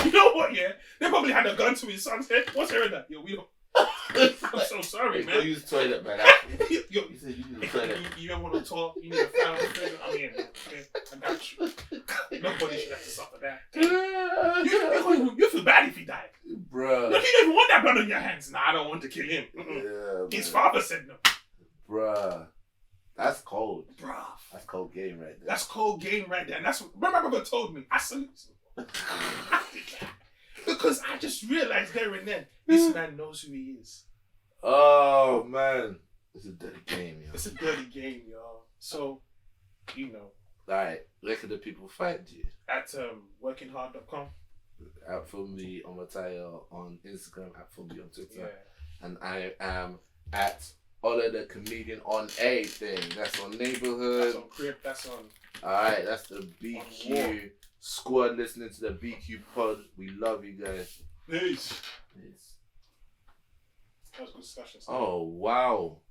You know what? Yeah, they probably had a gun to his son's head. What's hearing that? Yo, we don't. I'm so sorry, man. Don't use the toilet, man. You said you need the toilet. You don't want to talk. You need a family friend. I'm here, man. Okay, I got you. Nobody should have to suffer that. You feel bad if he died, bro. You don't even want that blood on your hands. Nah, I don't want to kill him. Yeah, his father said no. Bruh. That's cold. Bruh. That's cold game right there. That's cold game right there. And that's what my brother told me. I salute him. Because I just realized there and then, this man knows who he is. Oh, man. It's a dirty game, yo. It's a dirty game, y'all. So, you know. Alright, where can the people find you? At workinghard.com. At Funmbi on Mateo on Instagram, at Funmbi on Twitter. Yeah. And I am at Ola the Comedian on everything. That's on Neighborhood. That's on Crib. That's on... Alright, that's the BQ squad listening to the BQ pod. We love you guys. Peace. That was a good discussion. Oh, wow.